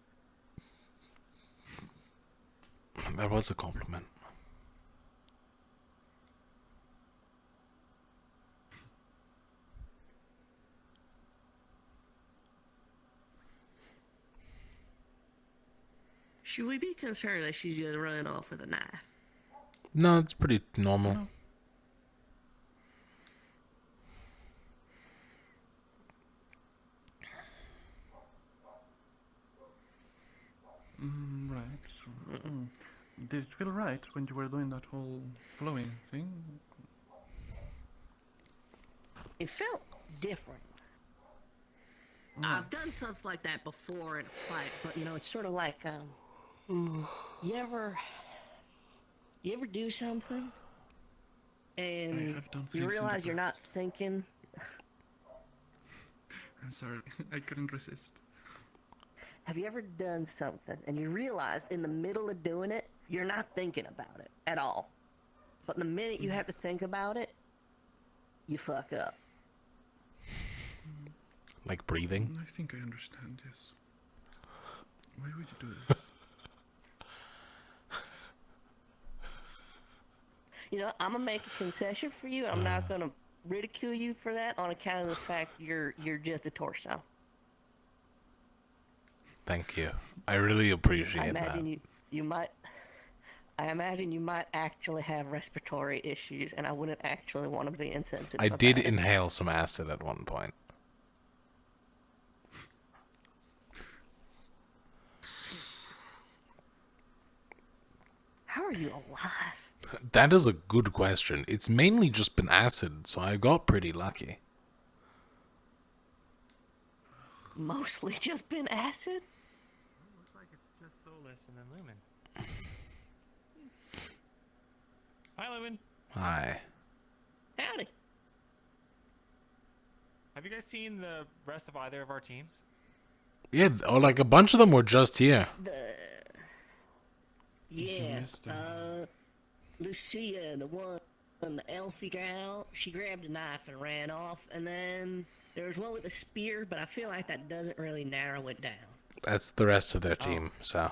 That was a compliment. Should we be concerned that she's just running off with a knife? No, it's pretty normal. Right. Did it feel right when you were doing that whole flowing thing? It felt different. I've done stuff like that before in a fight, but you know, it's sort of like, you ever do something and have done things you in the realize you're not past. thinking? I'm sorry, I couldn't resist. Have you ever done something and you realized in the middle of doing it, you're not thinking about it at all? But the minute you have to think about it, you fuck up. Like breathing. I think I understand, yes. Why would you do this? You know, I'm gonna make a concession for you. I'm not gonna ridicule you for that on account of the fact you're just a torso. Thank you. I really I appreciate imagine that. you might. I imagine you might actually have respiratory issues, and I wouldn't actually want to be insensitive. I did about it. inhale some acid at one point. How are you alive? That is a good question. It's mainly just been acid, so I got pretty lucky. Mostly just been acid? Looks like it's just Solus and then Lumen. Hi, Lumen. Hi. Howdy. Have you guys seen the rest of either of our teams? Yeah, or like a bunch of them were just here. Yeah, Lucia, the one, the elfie gal, she grabbed a knife and ran off, and then there was one with a spear, but I feel like that doesn't really narrow it down. That's the rest of their team, so.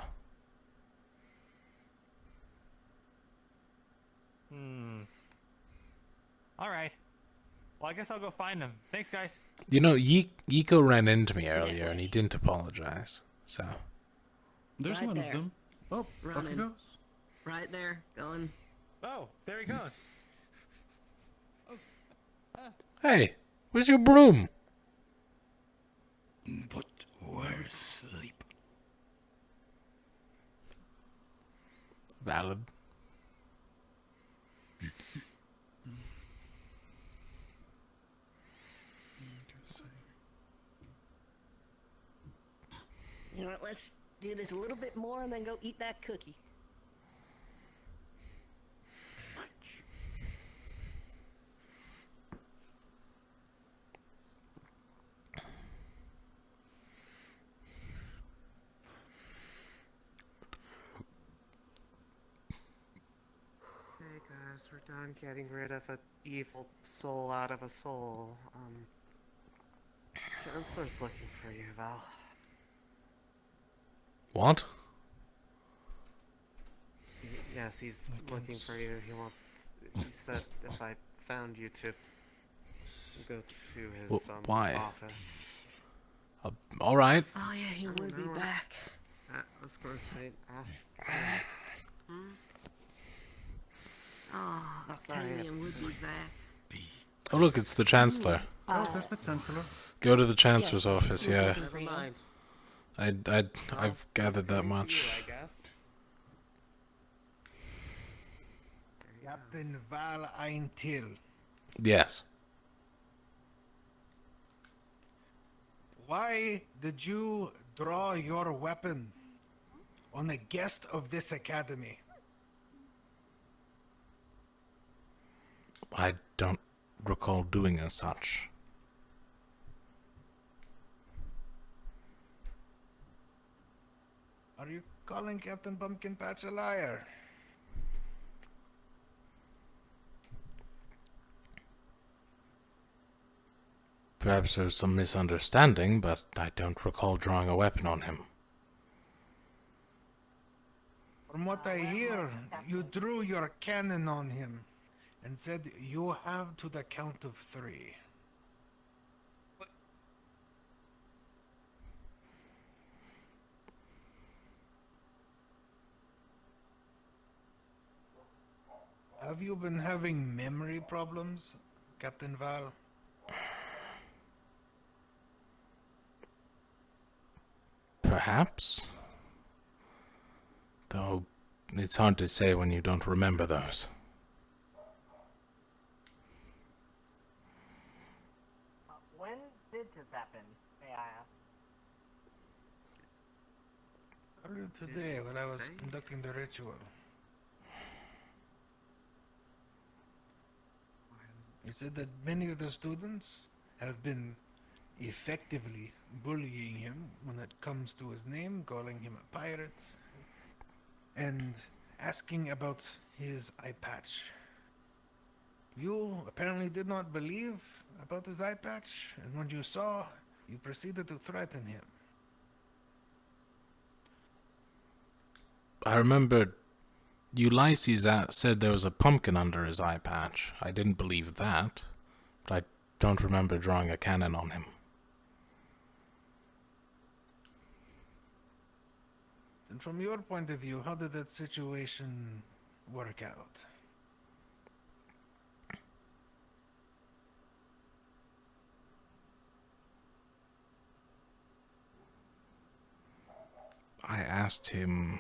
Alright. Well, I guess I'll go find them. Thanks, guys. You know, Yiko ran into me earlier and he didn't apologize, so. There's Right one there. of them. Oh, up he Running. goes. Right there, going. Oh, there he goes. Hey, where's your broom? But we're asleep. Valid. You know what, let's do this a little bit more and then go eat that cookie. Hey guys, we're done getting rid of an evil soul out of a soul. Chancellor's looking for you, Val. What? Yes, he's looking for you. He said if I found you to go to his why? office. Alright. Oh yeah, he would be back. I was gonna say, ask. Oh, Sorry. Talian would be back. Oh look, it's the Chancellor. Oh, there's the Chancellor. Go to the Chancellor's office, yeah. Never mind. I've gathered that much. I guess. Captain Val Eintil. Yes. Why did you draw your weapon on a guest of this academy? I don't recall doing as such. Are you calling Captain Pumpkin Patch a liar? Perhaps there's some misunderstanding, but I don't recall drawing a weapon on him. From what I hear, you drew your cannon on him and said you have to the count of 3. Have you been having memory problems, Captain Val? Perhaps? Though, it's hard to say when you don't remember those. When did this happen, may I ask? Earlier today, when I was conducting the ritual. He said that many of the students have been effectively bullying him when it comes to his name, calling him a pirate, and asking about his eye patch. You apparently did not believe about his eye patch, and when you saw, you proceeded to threaten him. I remember Ulysses said there was a pumpkin under his eye patch. I didn't believe that, but I don't remember drawing a cannon on him. And from your point of view, how did that situation work out? I asked him...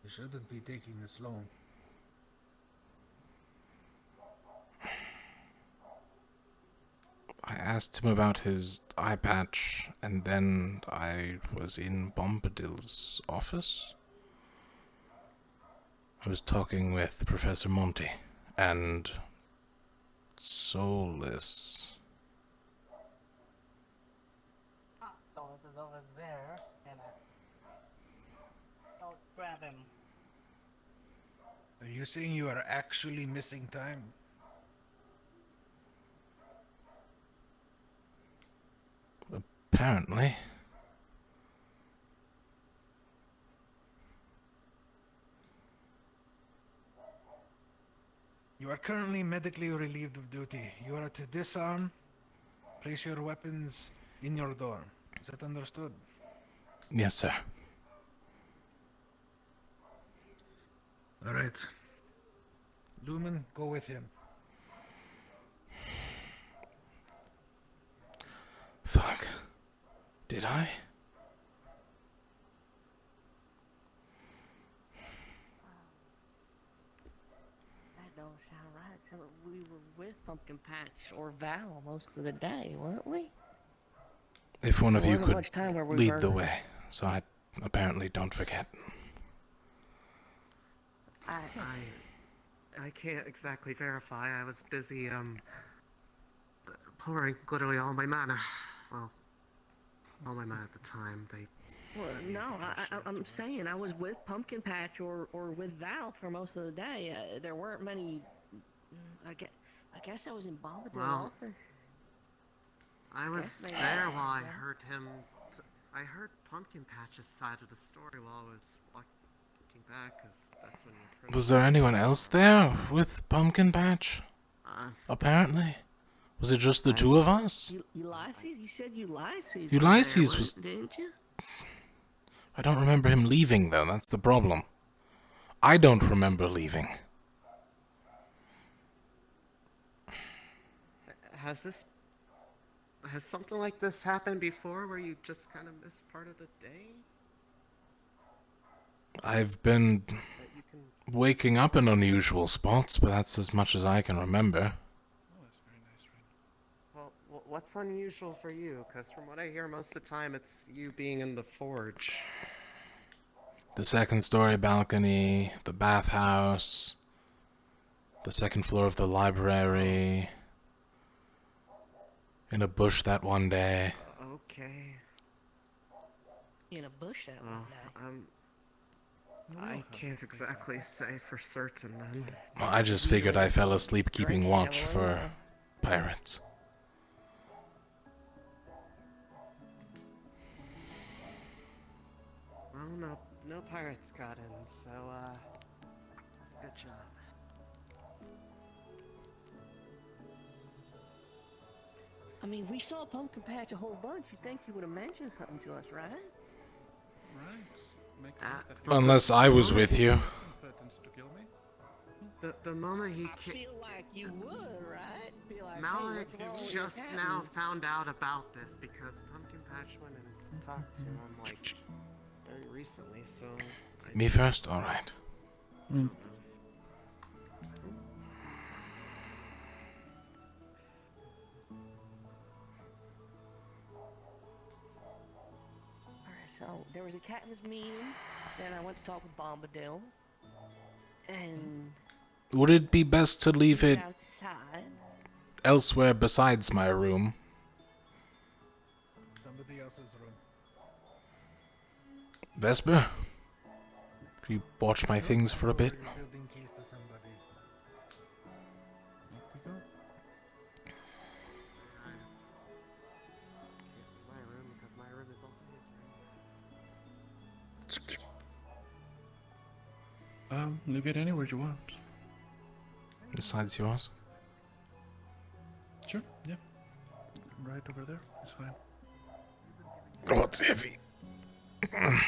You shouldn't be taking this long. I asked him about his eye patch, and then I was in Bombadil's office. I was talking with Professor Monty and Solus. Solus is over there, and I'll grab him. Are you saying you are actually missing time? Apparently. You are currently medically relieved of duty. You are to disarm. Place your weapons in your door. Is that understood? Yes, sir. All right. Lumen, go with him. Fuck. Did I? That don't sound right. So we were with Pumpkin Patch or Val most of the day, weren't we? If one of There you wasn't could much time where we lead were. the way, so I apparently don't forget. I can't exactly verify. I was busy, pouring literally all my mana. Well, all my mana at the time. Well, no, I'm saying I was with Pumpkin Patch or with Val for most of the day. There weren't many. I guess I was in Bombadil's office. I was there while I heard him. I heard Pumpkin Patch's side of the story while I was walking back, because that's when you. Was there anyone else there with Pumpkin Patch? Apparently. Was it just the two of us? Ulysses? You said Ulysses. Ulysses was. Didn't you? I don't remember him leaving, though. That's the problem. I don't remember leaving. Has something like this happened before, where you just kind of miss part of the day? I've been waking up in unusual spots, but that's as much as I can remember. Well, what's unusual for you? Because from what I hear, most of the time it's you being in the forge. The second story balcony, the bathhouse, the second floor of the library, in a bush that one day. Okay. In a bush that one day. I can't exactly say for certain then. Well, I just figured I fell asleep keeping watch for pirates. Well, no pirates got in, so, good job. I mean, we saw Pumpkin Patch a whole bunch. You'd think he would have mentioned something to us, right? Right. Makes sense that Unless I was with you. threatens to kill me. The moment he I feel like you would, right? Feel like, Malik hey, what's wrong with just your now captain? found out about this because Pumpkin Patch went and talked to him, like, very recently, so... Me first? Alright. So there was a captain's meeting, then I went to talk with Bombadil, and Would it be best to leave it outside. elsewhere besides my room? Somebody else's room. Vesper? Could you watch my things for a bit? You're building keys to somebody. Up we go. My room, because my room is also his room. Leave it anywhere you want. Besides yours? Sure, yeah. Right over there, it's fine. Oh, it's heavy. No. I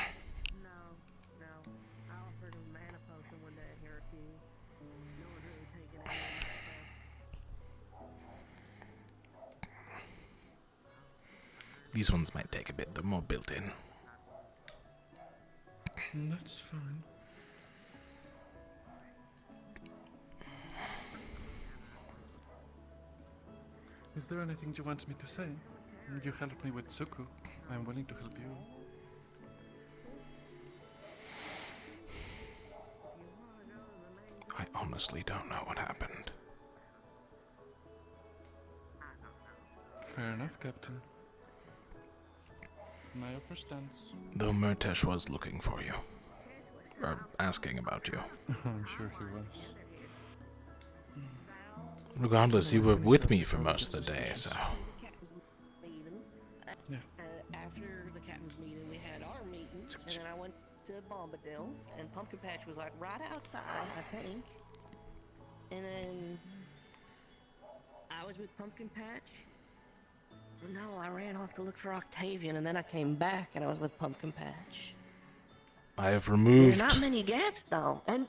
offered him mana potion one day at Hierarchy. No one really taking it. These ones might take a bit, they're more built in. That's fine. Is there anything you want me to say? You helped me with Suku. I'm willing to help you. honestly don't know what happened. Fair enough, Captain. My offer stands. Though Murtesh was looking for you. Or asking about you. I'm sure he was. Regardless, you were with me for most of the day, so... Yeah. After the captain's meeting, we had our meeting, and then I went to Bombadil, and Pumpkin Patch was like right outside, I think. And then I was with Pumpkin Patch. No, I ran off to look for Octavian, and then I came back, and I was with Pumpkin Patch. I have removed... There are not many gaps, though, and...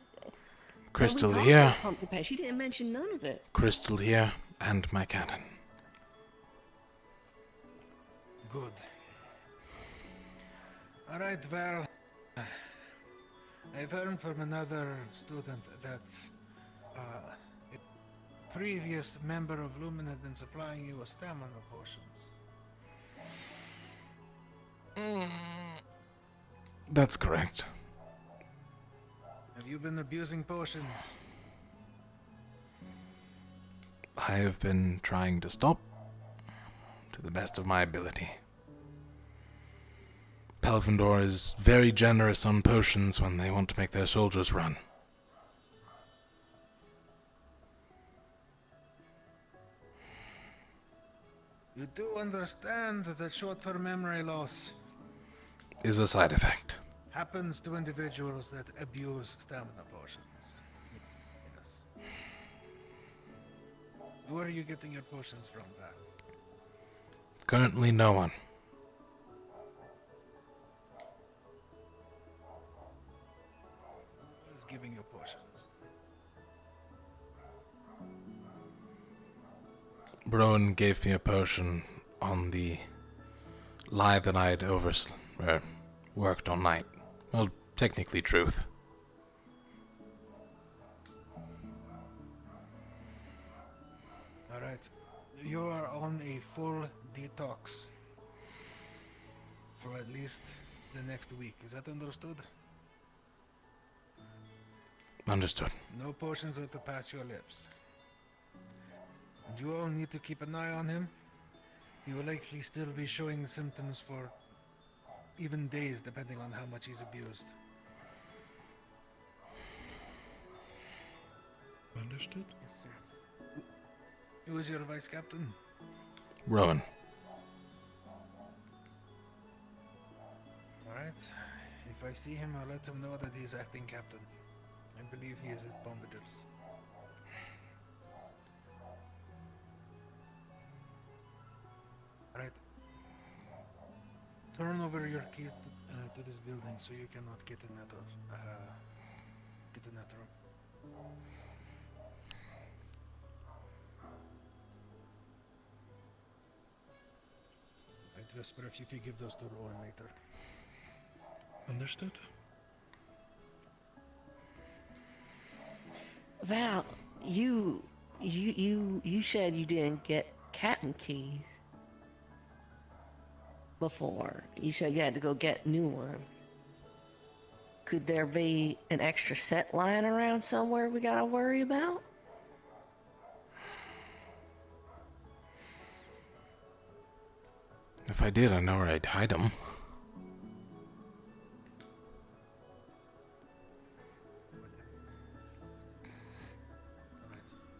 Crystal we talked here. about Pumpkin Patch. She didn't mention none of it. Crystal here, and my cannon. Good. Alright, well, I've heard from another student that a previous member of Lumen had been supplying you with stamina potions. That's correct. Have you been abusing potions? I have been trying to stop, to the best of my ability. Palvendor is very generous on potions when they want to make their soldiers run. You do understand that short-term memory loss Is a side effect. happens to individuals that abuse stamina potions. Yes. Where are you getting your potions from, Val? Currently no one. Who is giving you potions? Broen gave me a potion on the lie that I had worked all night. Well, technically truth. Alright. You are on a full detox for at least the next week. Is that understood? Understood. No potions are to pass your lips. And you all need to keep an eye on him. He will likely still be showing symptoms for even days, depending on how much he's abused. Understood? Yes, sir. Who is your vice captain? Rowan. Alright. If I see him, I'll let him know that he's acting captain. I believe he is at Bombadil's. Alright. Turn over your keys to this building so you cannot get in that room. Right, Vesper, if you could give those to Rowan later. Understood. Val, you said you didn't get captain keys before. You said you had to go get new ones. Could there be an extra set lying around somewhere we gotta worry about? If I did, I know where I'd hide them.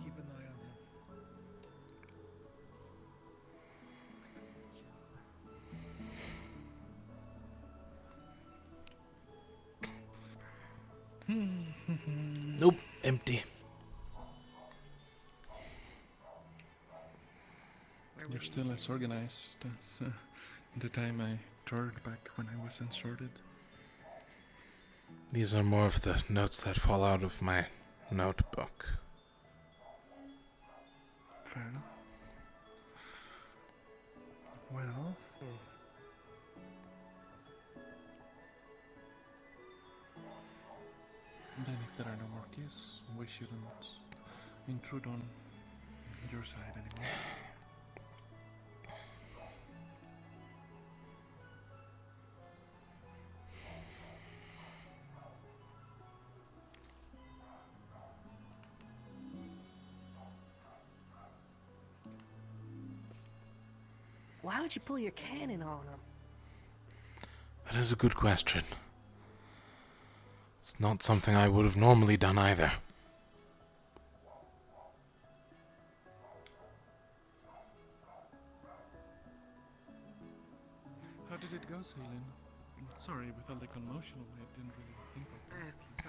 Keep an eye on him. Nope, empty. You're still as organized as the time I toured back when I was inserted. These are more of the notes that fall out of my notebook. Fair enough. Well... Then if there are no more keys, we shouldn't intrude on your side anymore. Why would you pull your cannon on him? That is a good question. It's not something I would have normally done either. How did it go, Celine? Sorry, with all the commotion, I didn't really think of this. It's,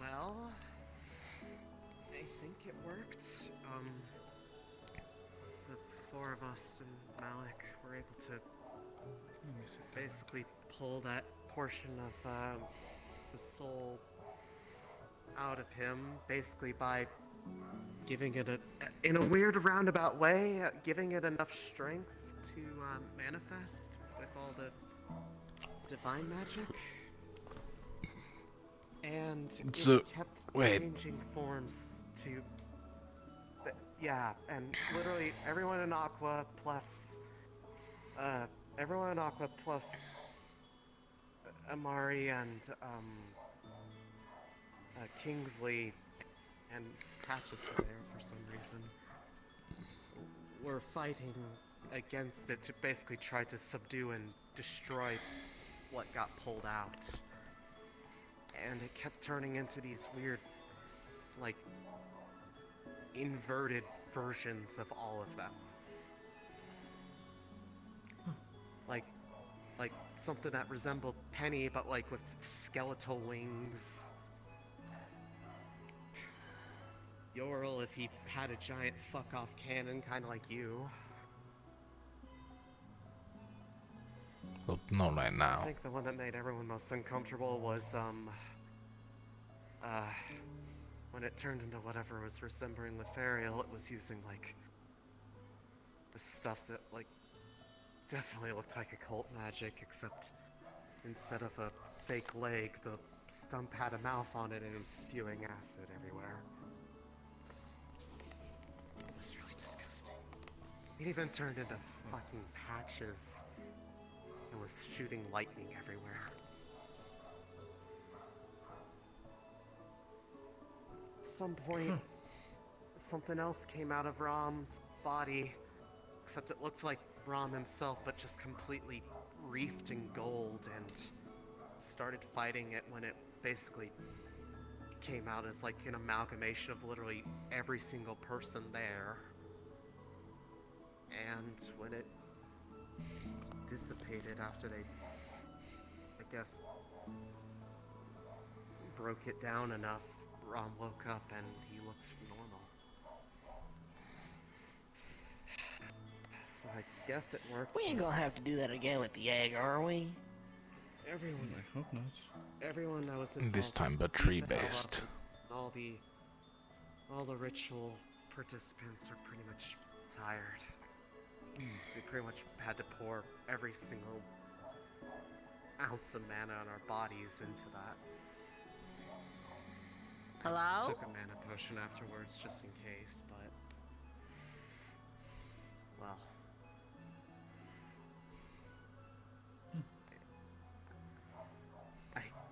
well, I think it worked. The four of us and Malik were able to basically pull that portion of, the soul out of him, basically by giving it in a weird roundabout way, giving it enough strength to, manifest with all the divine magic. And So, it kept wait. changing forms to... yeah, and literally everyone in Aqua plus... Amari and, Kingsley and Patches were there for some reason. Were fighting against it to basically try to subdue and destroy what got pulled out. And it kept turning into these weird, like, inverted versions of all of them. Like something that resembled Penny, but like with skeletal wings. Yorl, if he had a giant fuck-off cannon, kind of like you. Well, not right I now. think the one that made everyone most uncomfortable was, when it turned into whatever was resembling Lefariel, it was using, like, the stuff that, like, definitely looked like occult magic, except instead of a fake leg, the stump had a mouth on it and it was spewing acid everywhere. It was really disgusting. It even turned into fucking Patches and was shooting lightning everywhere. At some point, something else came out of Rom's body, except it looked like Rom himself, but just completely reefed in gold, and started fighting it when it basically came out as like an amalgamation of literally every single person there. And when it dissipated after they, I guess, broke it down enough, Rom woke up and he looked normal. So I guess it worked. We ain't gonna have to do that again with the egg, are we? Everyone I is, hope not. everyone that was involved This time, was but beat the hell up, tree-based. and all the ritual participants are pretty much tired. So we pretty much had to pour every single ounce of mana on our bodies into that. Hello? Took a mana potion afterwards just in case, but well.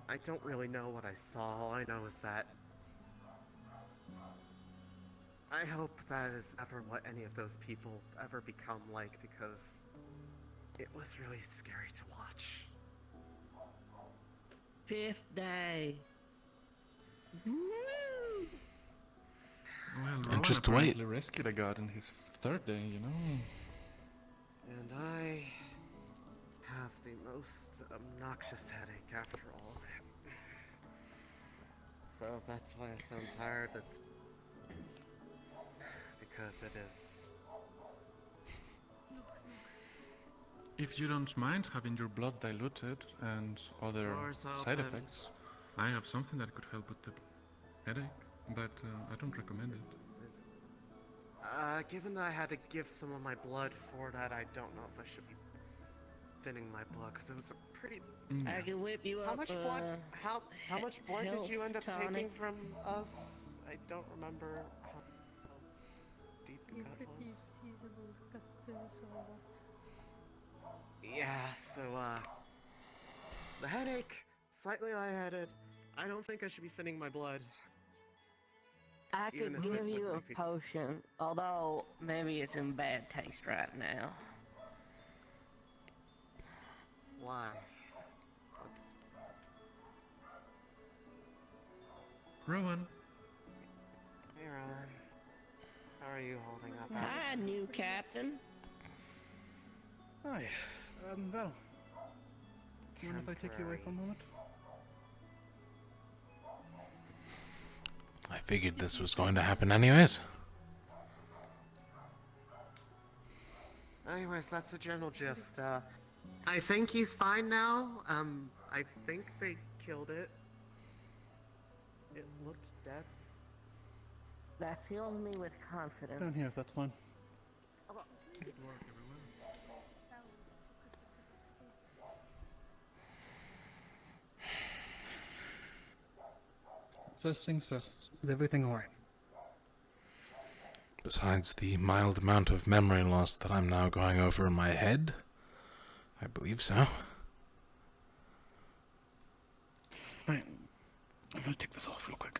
I don't really know what I saw. All I know is that I hope that is ever what any of those people ever become like, because it was really scary to watch. 5th day. Woo! Well, And Rowan just wait. apparently rescued a god in his 3rd day, you know? And I have the most obnoxious headache after all of it. So if that's why I sound tired, it's because it is. If you don't mind having your blood diluted and other Doors side open. effects, I have something that could help with the headache, but I don't recommend it. Given that I had to give some of my blood for that, I don't know if I should be thinning my blood, because it was a pretty... I can whip you up. How much blood? How much blood did you end up tonic. taking from us? I don't remember how deep the cut was. Yeah, so the headache, slightly lightheaded. I don't think I should be thinning my blood. I Even could if it give would you a make me- potion, although maybe it's in bad taste right now. Why? What's... Rowan. Hey, Rowan. How are you holding up? Hi, new captain. Hi. Well. Do you mind if I take you away for a moment? I figured this was going to happen anyways. Anyways, that's the general gist. I think he's fine now. I think they killed it. It looked dead. That fills me with confidence. Down here, if that's fine. Good work, everyone. First things first. Is everything alright? Besides the mild amount of memory loss that I'm now going over in my head, I believe so. Right. I'm gonna take this off real quick.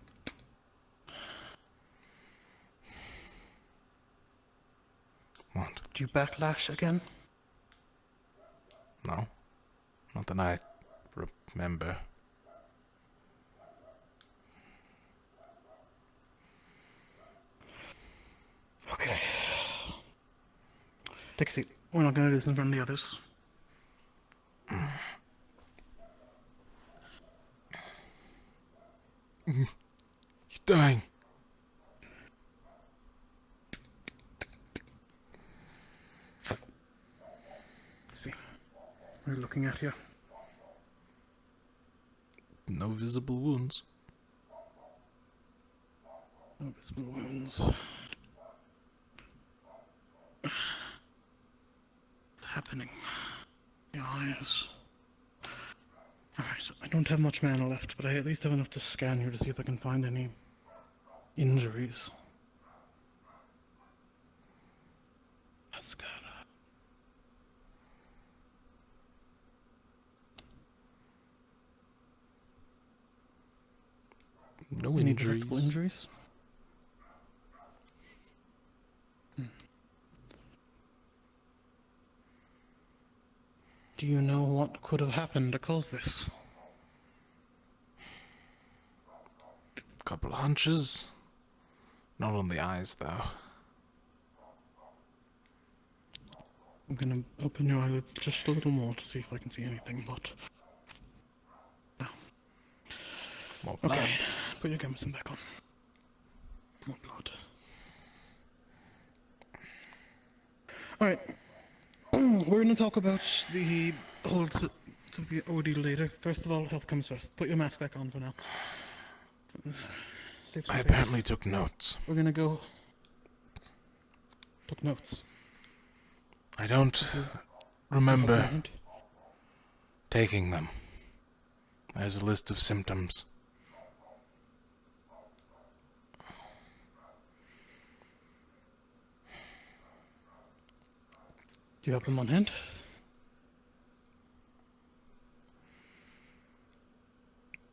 What? Do you backlash again? No. Not that I remember. Okay. Take a seat. We're not gonna do this in front of the others. He's dying. Let's see. We're looking at you. No visible wounds. No visible wounds. What's happening? Your eyes. Alright, I don't have much mana left, but I at least have enough to scan you to see if I can find any injuries. That's good. No Any injuries. detectable injuries? Do you know what could have happened to cause this? Couple of hunches. Not on the eyes, though. I'm gonna open your eyelids just a little more to see if I can see anything, but... No. More blood. Okay, put your gambeson back on. More blood. Alright. We're gonna talk about the whole of the ordeal later. First of all, health comes first. Put your mask back on for now. Save some I face. apparently took notes. We're gonna go... Took notes. I don't remember taking them. There's a list of symptoms. Do you have them on hand?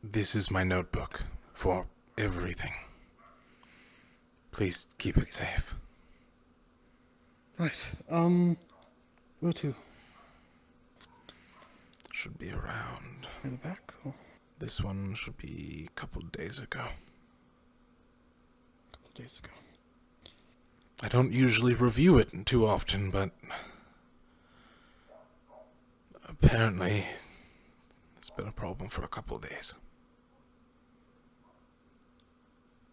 This is my notebook for everything. Please keep it safe. Right, where to? Should be around. In the back? Or? This one should be a couple of days ago. A couple of days ago. I don't usually review it too often, but apparently it's been a problem for a couple of days.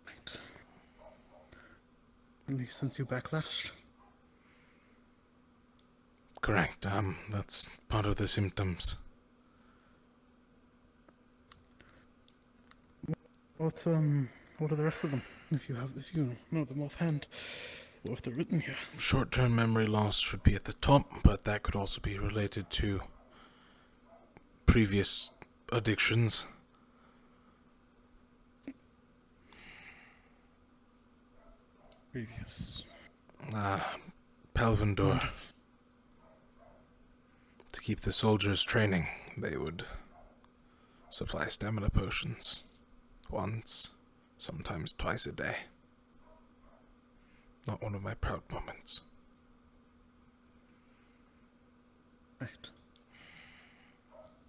Right. At least since you backlashed? Correct, that's part of the symptoms. What are the rest of them? If you know them offhand, or if they're written here. Short-term memory loss should be at the top, but that could also be related to previous addictions. Previous. Palvendor. To keep the soldiers training, they would supply stamina potions once, sometimes twice a day. Not one of my proud moments. Right.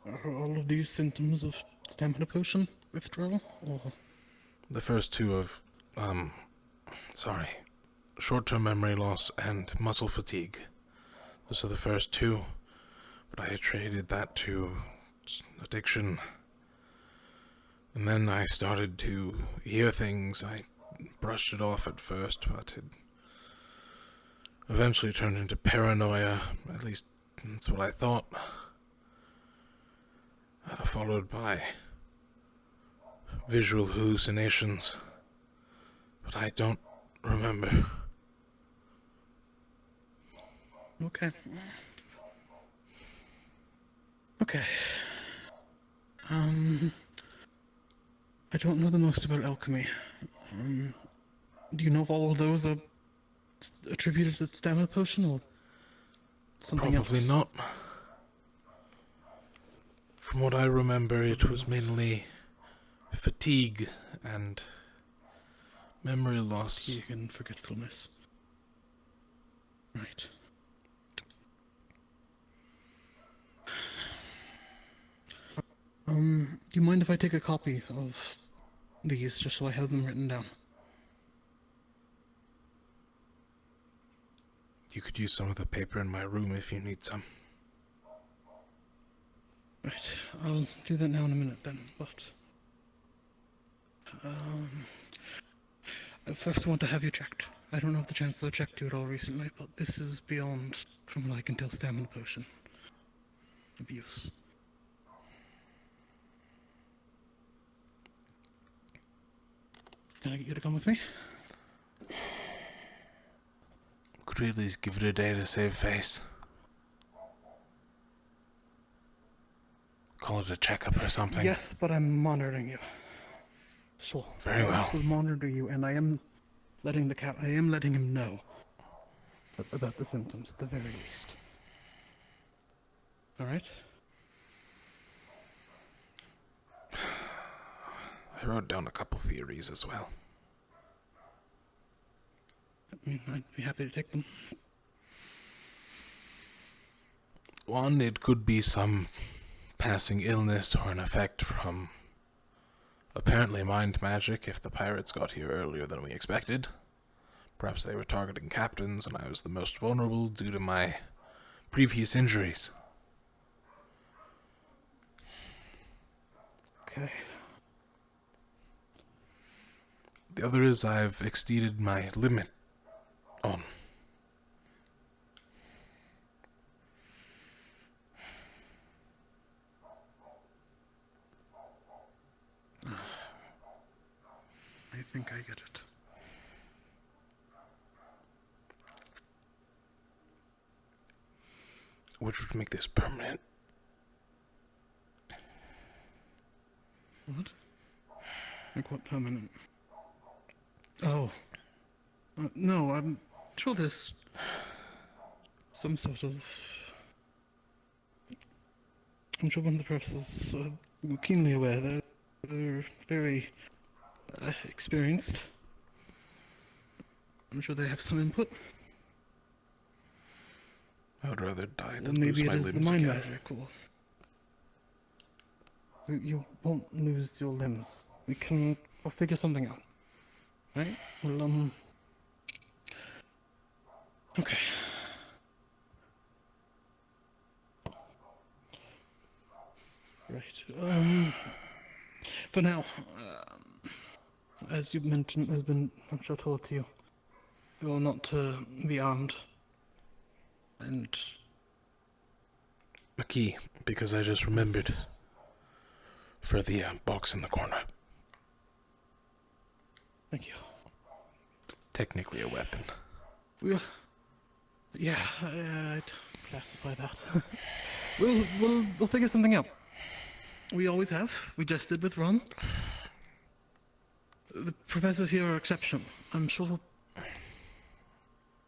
Are all of these symptoms of stamina potion withdrawal, or...? The first two of, short-term memory loss and muscle fatigue. Those are the first two, but I attributed that to addiction. And then I started to hear things. I brushed it off at first, but it eventually turned into paranoia. At least that's what I thought. Followed by visual hallucinations. But I don't remember. Okay. Okay. I don't know the most about alchemy. Do you know if all of those are attributed to the stamina potion, or something else? Probably not. From what I remember, it was mainly fatigue and memory loss. Fatigue and forgetfulness. Right. Do you mind if I take a copy of these, just so I have them written down? You could use some of the paper in my room if you need some. Right, I'll do that now in a minute then, but... I first want to have you checked. I don't know if the Chancellor checked you at all recently, but this is beyond, from what I can tell, stamina potion abuse. Can I get you to come with me? Could we at least give it a day to save face? Call it a checkup or something. Yes, but I'm monitoring you. So Very well. I will monitor you, and I am letting him know about the symptoms at the very least. All right. I wrote down a couple theories as well. I mean, I'd be happy to take them. One, it could be some passing illness or an effect from apparently mind magic if the pirates got here earlier than we expected. Perhaps they were targeting captains and I was the most vulnerable due to my previous injuries. Okay. The other is I've exceeded my limit on. I think I get it. Which would make this permanent. What? Like what permanent? Oh. No, I'm sure there's some sort of... I'm sure one of the professors are keenly aware that they're very experienced. I'm sure they have some input. I would rather die Or than maybe lose my it is the limbs mind again. magic, or... You won't lose your limbs. We'll figure something out. Right? Well, okay. Right. For now, as you've mentioned, has been, I'm sure, told to you, you are not to be armed. And... A key, because I just remembered. For the box in the corner. Thank you. Technically a weapon. Yeah, I'd classify that. We'll figure something out. We always have. We just did with Ron. The professors here are exceptional. I'm sure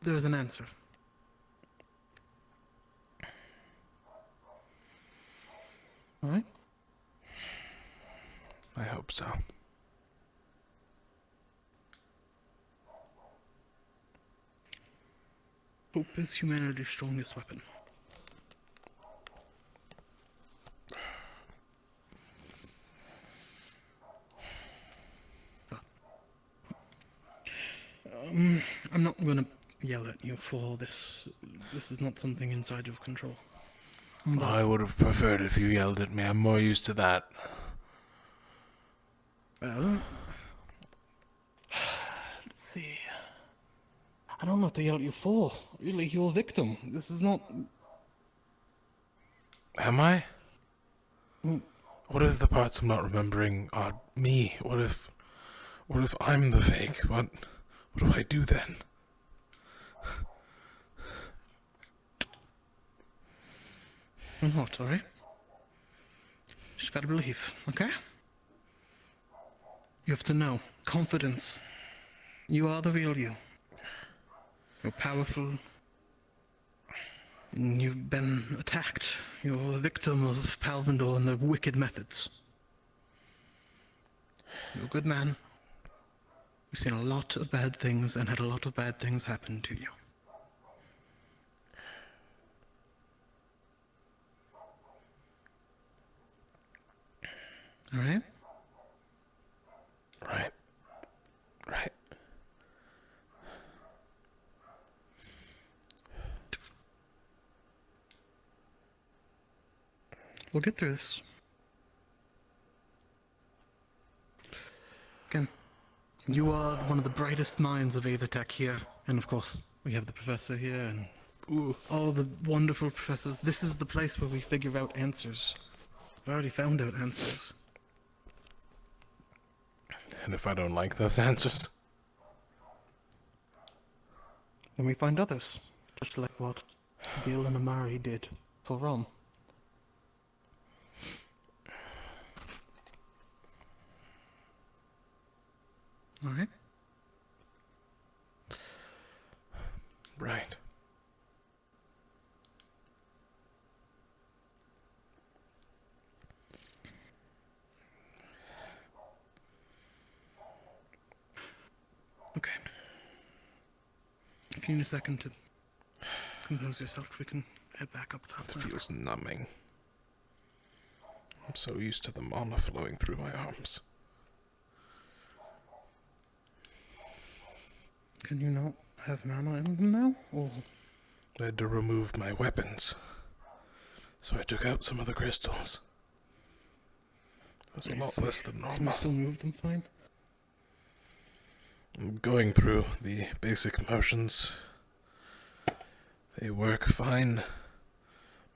there is an answer. All right? I hope so. Hope is humanity's strongest weapon. I'm not gonna yell at you for this. This is not something inside your control. But I would have preferred if you yelled at me. I'm more used to that. well, let's see. I don't know what to yell at you for. Really, you're a victim. This is not. Am I? What if the parts I'm not remembering are me? What if I'm the fake? What do I do then? I'm not, alright? Just gotta believe, okay? You have to know. Confidence. You are the real you. You're powerful. And you've been attacked. You're a victim of Palvindor and their wicked methods. You're a good man. You've seen a lot of bad things and had a lot of bad things happen to you. Alright? Right. Right. We'll get through this. Again, you are one of the brightest minds of Aethertech here. And of course, we have the professor here and all the wonderful professors. This is the place where we figure out answers. We've already found out answers. And if I don't like those answers? Then we find others. Just like what Bill and Amari did for Ron. Alright. Right. Okay. If you need a second to compose yourself, we can head back up that. It feels numbing. I'm so used to the mana flowing through my arms. Can you not have mana in them now? Or I had to remove my weapons. So I took out some of the crystals. That's a lot less than normal. can you still move them fine? I'm going through the basic motions. They work fine.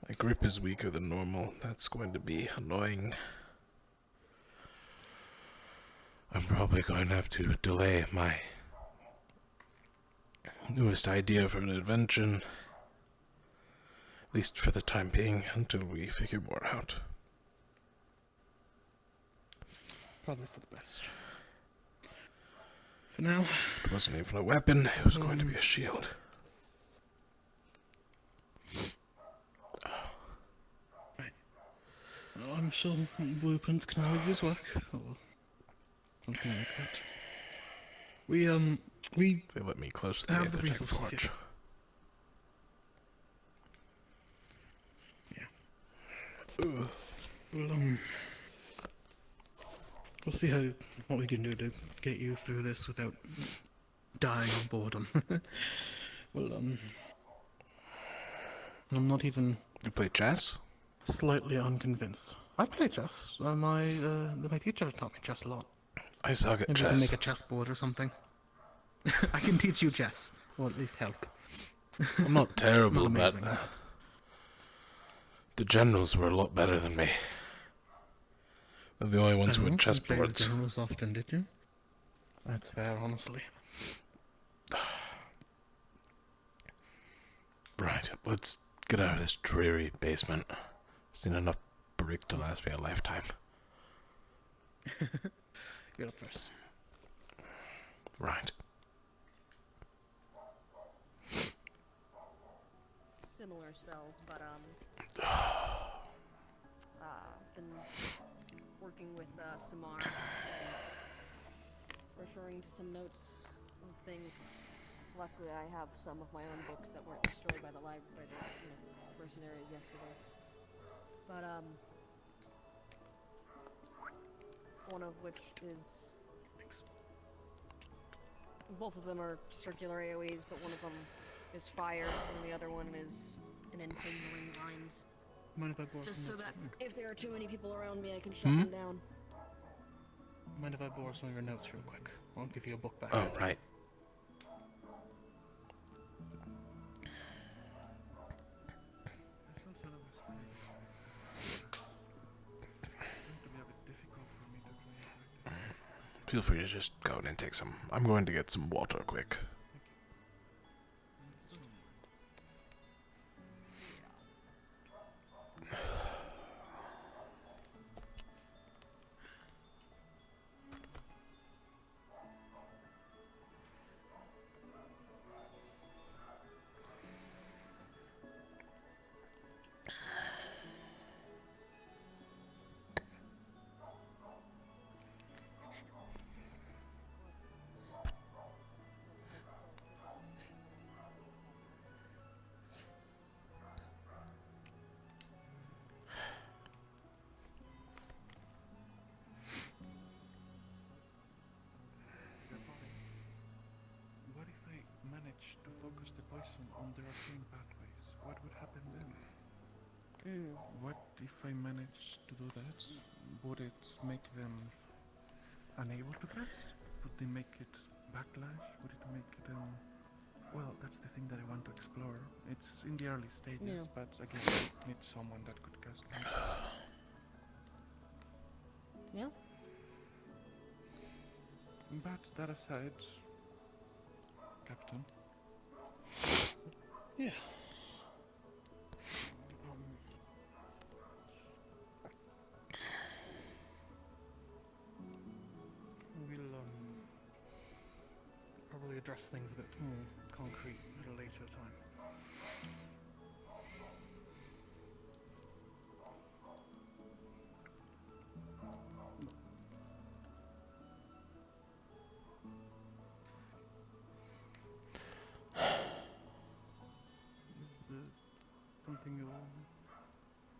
My grip is weaker than normal. That's going to be annoying. I'm probably going to have to delay my newest idea for an invention, at least for the time being, until we figure more out. Probably for the best. For now... It wasn't even a weapon, it was going to be a shield. Right. Well, I'm sure blueprints can always use work, or something like that. We They let me close to the have the Aethertech resources forge. here. Yeah. We'll see what we can do to get you through this without dying of boredom. I'm not even... You play chess? Slightly unconvinced. I play chess. My teacher taught me chess a lot. I suck at Maybe chess. we can make a chessboard or something. I can teach you chess, or at least help. I'm not terrible Not at amazing, that. The generals were a lot better than me. They're the only ones who had chessboards. Generals often, did you? That's fair, honestly. Right, let's get out of this dreary basement. I've seen enough brick to last me a lifetime. Get up first. Right. Similar spells, but been working with Samar and referring to some notes and things. Luckily, I have some of my own books that weren't destroyed by the library, mercenaries yesterday. But one of which is both of them are circular AoEs, but one of them is fire, and the other one is an entangling vines. Mind if I borrow Just so some of that your- if there are too many people around me, I can shut them down. Mind if I borrow some of your notes real quick? I'll give you a book back. Oh, right. Feel free to just go in and take some. I'm going to get some water quick. What if I manage to focus the poison on the arcane pathways? What would happen then? What if I manage to do that? Would it make them unable to cast? Would they make it backlash? Would it make them... Well, that's the thing that I want to explore. It's in the early stages, but again, I need someone that could cast magic. Yeah. But that aside, Captain. Yeah. We'll probably address things a bit more concrete at a later time. Is it something you're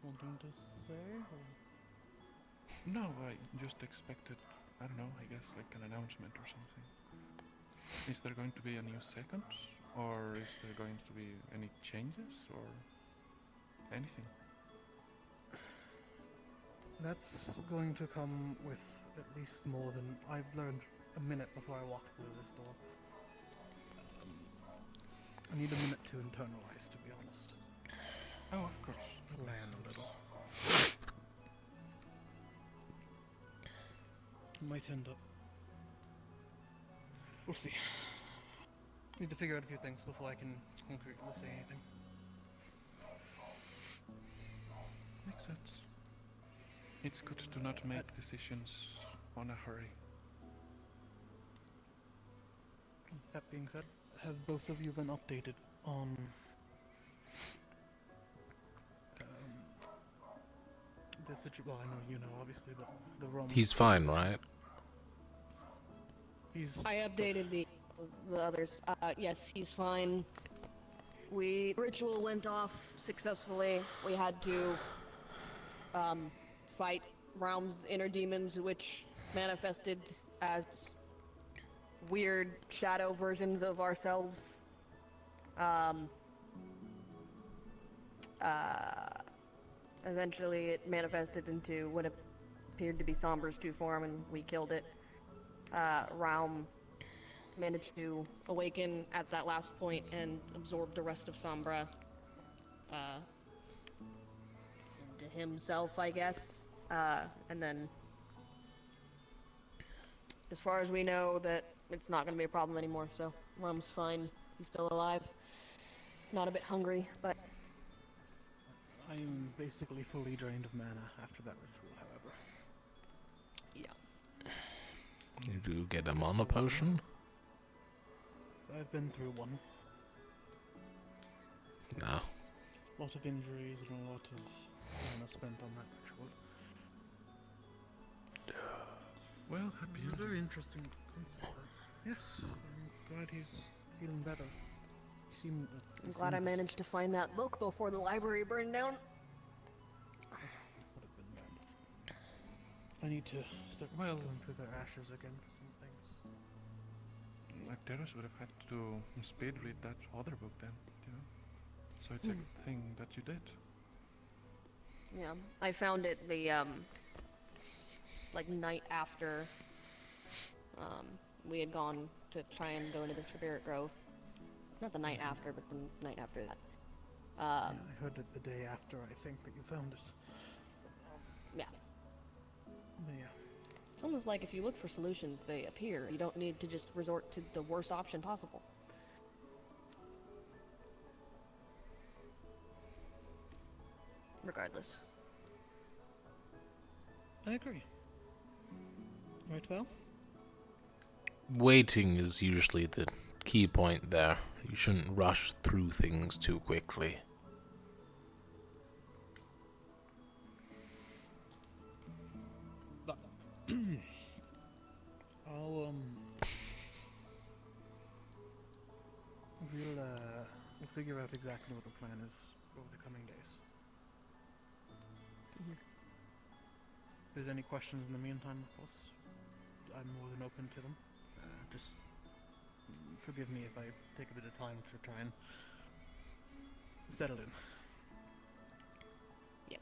wanting to say? Or? No, I just expected, I don't know, I guess like an announcement or something. Is there going to be a new second? Or is there going to be any changes or anything? That's going to come with at least more than I've learned a minute before I walked through this door. I need a minute to internalize, to be honest. Oh, of course. Land a little. Might end up. We'll see. Need to figure out a few things before I can concretely say anything. Makes sense. It's good to not make decisions on a hurry. That being said, have both of you been updated on the situation? Well, I know you know, obviously, but the Roman... He's fine, right? I updated the others. Yes, he's fine. Ritual went off successfully. We had to fight Realm's inner demons, which manifested as weird shadow versions of ourselves. Eventually it manifested into what appeared to be Sombra's true form, and we killed it. Realm managed to awaken at that last point and absorb the rest of Sombra into himself, I guess. And then, as far as we know, that it's not going to be a problem anymore, so Realm's fine. He's still alive. Not a bit hungry, but... I am basically fully drained of mana after that ritual, however. Yeah. You do get a mana potion? I've been through one. No. A lot of injuries and a lot of mana spent on that ritual. Well, happy. It's a very interesting concept. Yes, I'm glad he's feeling better. I'm glad I managed to find that book before the library burned down. Would have been bad. I need to start going through their ashes again for some things. Arteros would have had to speed read that other book then, you know? So it's a good thing that you did. Yeah, I found it the, like, night after, we had gone to try and go into the Triberic Grove. Not the night after, but the night after that. Yeah, I heard it the day after, I think, that you found it. Yeah. Yeah. It's almost like if you look for solutions, they appear. You don't need to just resort to the worst option possible. Regardless. I agree. Right, Val? Waiting is usually the key point there. You shouldn't rush through things too quickly. But I'll we'll figure out exactly what the plan is over the coming days. If there's any questions in the meantime, of course, I'm more than open to them. Just forgive me if I take a bit of time to try and settle in. Yep.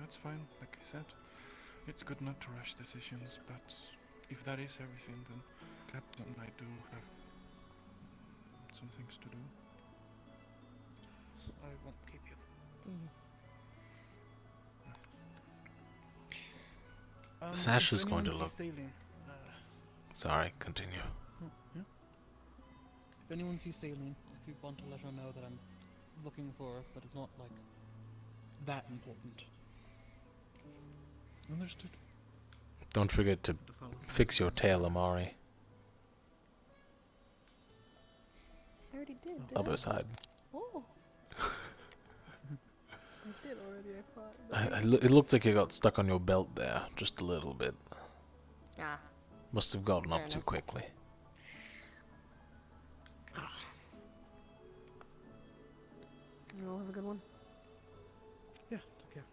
That's fine, like I said. It's good not to rush decisions, but if that is everything, then Captain and I do have some things to do. I won't keep you. Sash if is going to anyone look. sees Saline, Sorry, continue. yeah. If anyone sees Saline, if you want to let her know that I'm looking for her, but it's not like that important. Understood. Don't forget to fix your tail, Amari. I already did. Other side. Oh. I did already, I thought. It looked like it got stuck on your belt there, just a little bit. Ah. Must have gotten Fair up too enough. quickly. You all have a good one? Yeah, take care.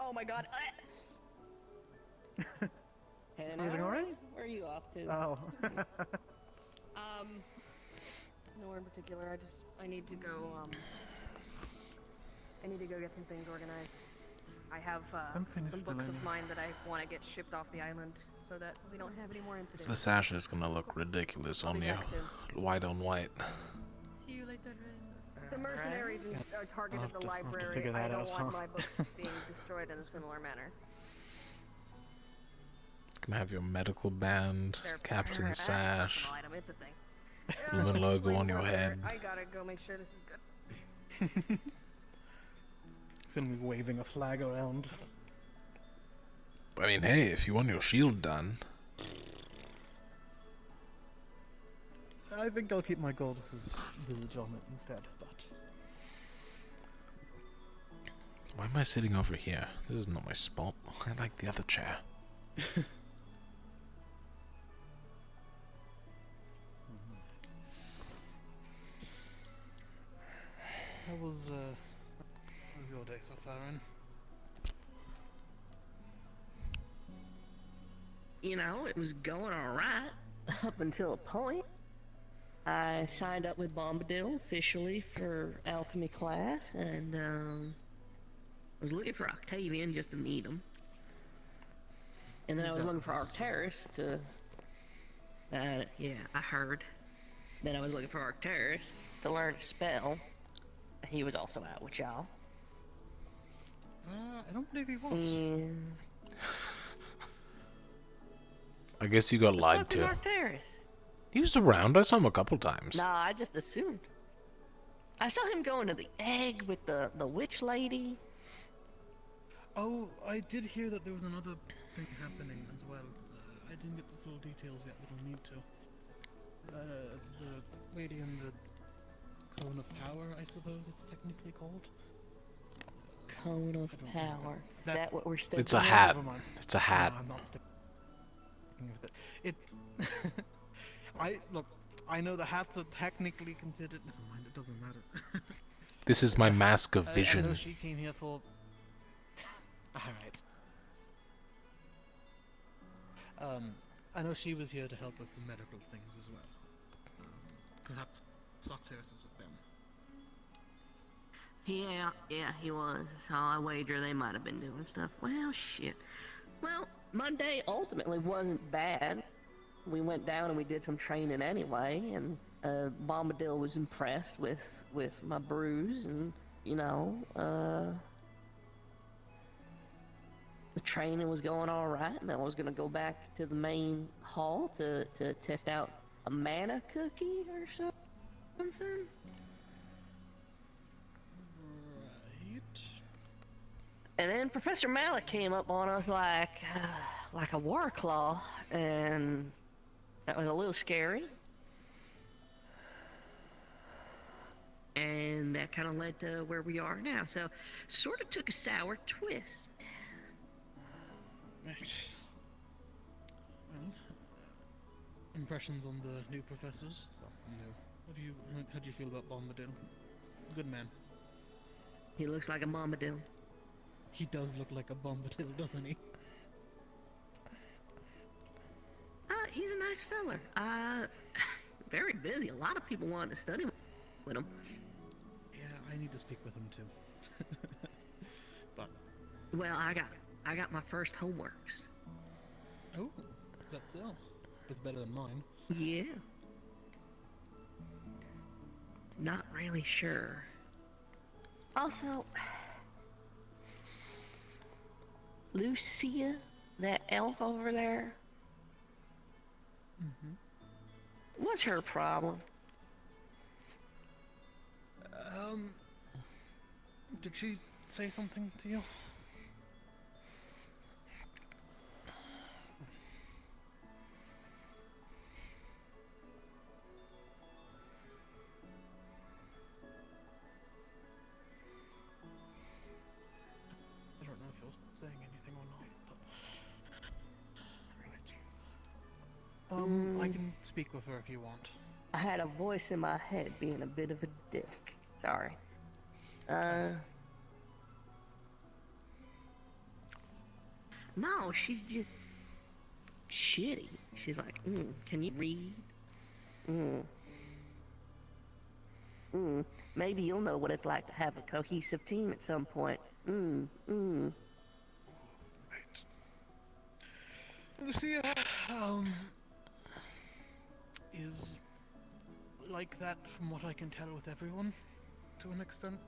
Oh my god. Hey, Everything alright? Where are you off to? Oh. Nowhere in particular. I need to go, I need to go get some things organized. I have, I'm finished some books filling. of mine that I want to get shipped off the island so that we don't have any more incidents. The sash is gonna look ridiculous I'll on be you. back soon. White on white. See you later, The mercenaries are targeted I'll have the to library. figure I that don't out, want huh? my books being destroyed in a similar manner. Gonna have your medical band, They're captain that's a sash, personal item, it's a thing. Lumen logo Way on your more head. there. I gotta go make sure this is good. He's gonna be waving a flag around. I mean, hey, if you want your shield done. I think I'll keep my goddess's village on it instead, but... Why am I sitting over here? This is not my spot. I like the other chair. How was your day so far, Ren? You know, it was going alright up until a point. I signed up with Bombadil officially for alchemy class, and I was looking for Octavian just to meet him. And then I was looking for Arcturus to... yeah, I heard. Then I was looking for Arcturus to learn a spell. He was also out with y'all. I don't believe he was. I guess you got lied Fuck is to. Arcturus? He was around. I saw him a couple times. Nah, I just assumed. I saw him going to the egg with the witch lady. Oh, I did hear that there was another thing happening as well. I didn't get the full details yet, but I'll need to. The lady in the Cone of Power, I suppose it's technically called. Cone of Power. That what we're still. It's a hat. Never mind. It's a hat. No, I'm not sticking with it. Look, I know the hats are technically considered. Never mind, it doesn't matter. This is my mask of I know vision. she came here for. Alright. I know she was here to help with some medical things as well. perhaps Sockterrace was with them. Yeah, he was. So I wager they might have been doing stuff. Well, shit. Well, my day ultimately wasn't bad. We went down and we did some training anyway, and Bombadil was impressed with my bruise, and the training was going all right, and I was gonna go back to the main hall to test out a mana cookie or something. Right. And then Professor Malik came up on us like a war claw, and that was a little scary. And that kind of led to where we are now. So, sort of took a sour twist. Right. Well, impressions on the new professors? Well, no. How do you feel about Bombadil? Good man. He looks like a Bombadil. He does look like a Bombadil, doesn't he? He's a nice feller. Very busy. A lot of people wanted to study with him. Yeah, I need to speak with him too. But well, I got my first homeworks. Oh, is that so? That's better than mine. Yeah. Not really sure. Also, Lucia, that elf over there, what's her problem? Did she say something to you? I don't know if you're saying anything or not, but... I can speak with her if you want. I had a voice in my head being a bit of a dick. Sorry. No, she's just shitty. She's like, can you read? Maybe you'll know what it's like to have a cohesive team at some point. Right. Lucia, is like that from what I can tell with everyone, to an extent.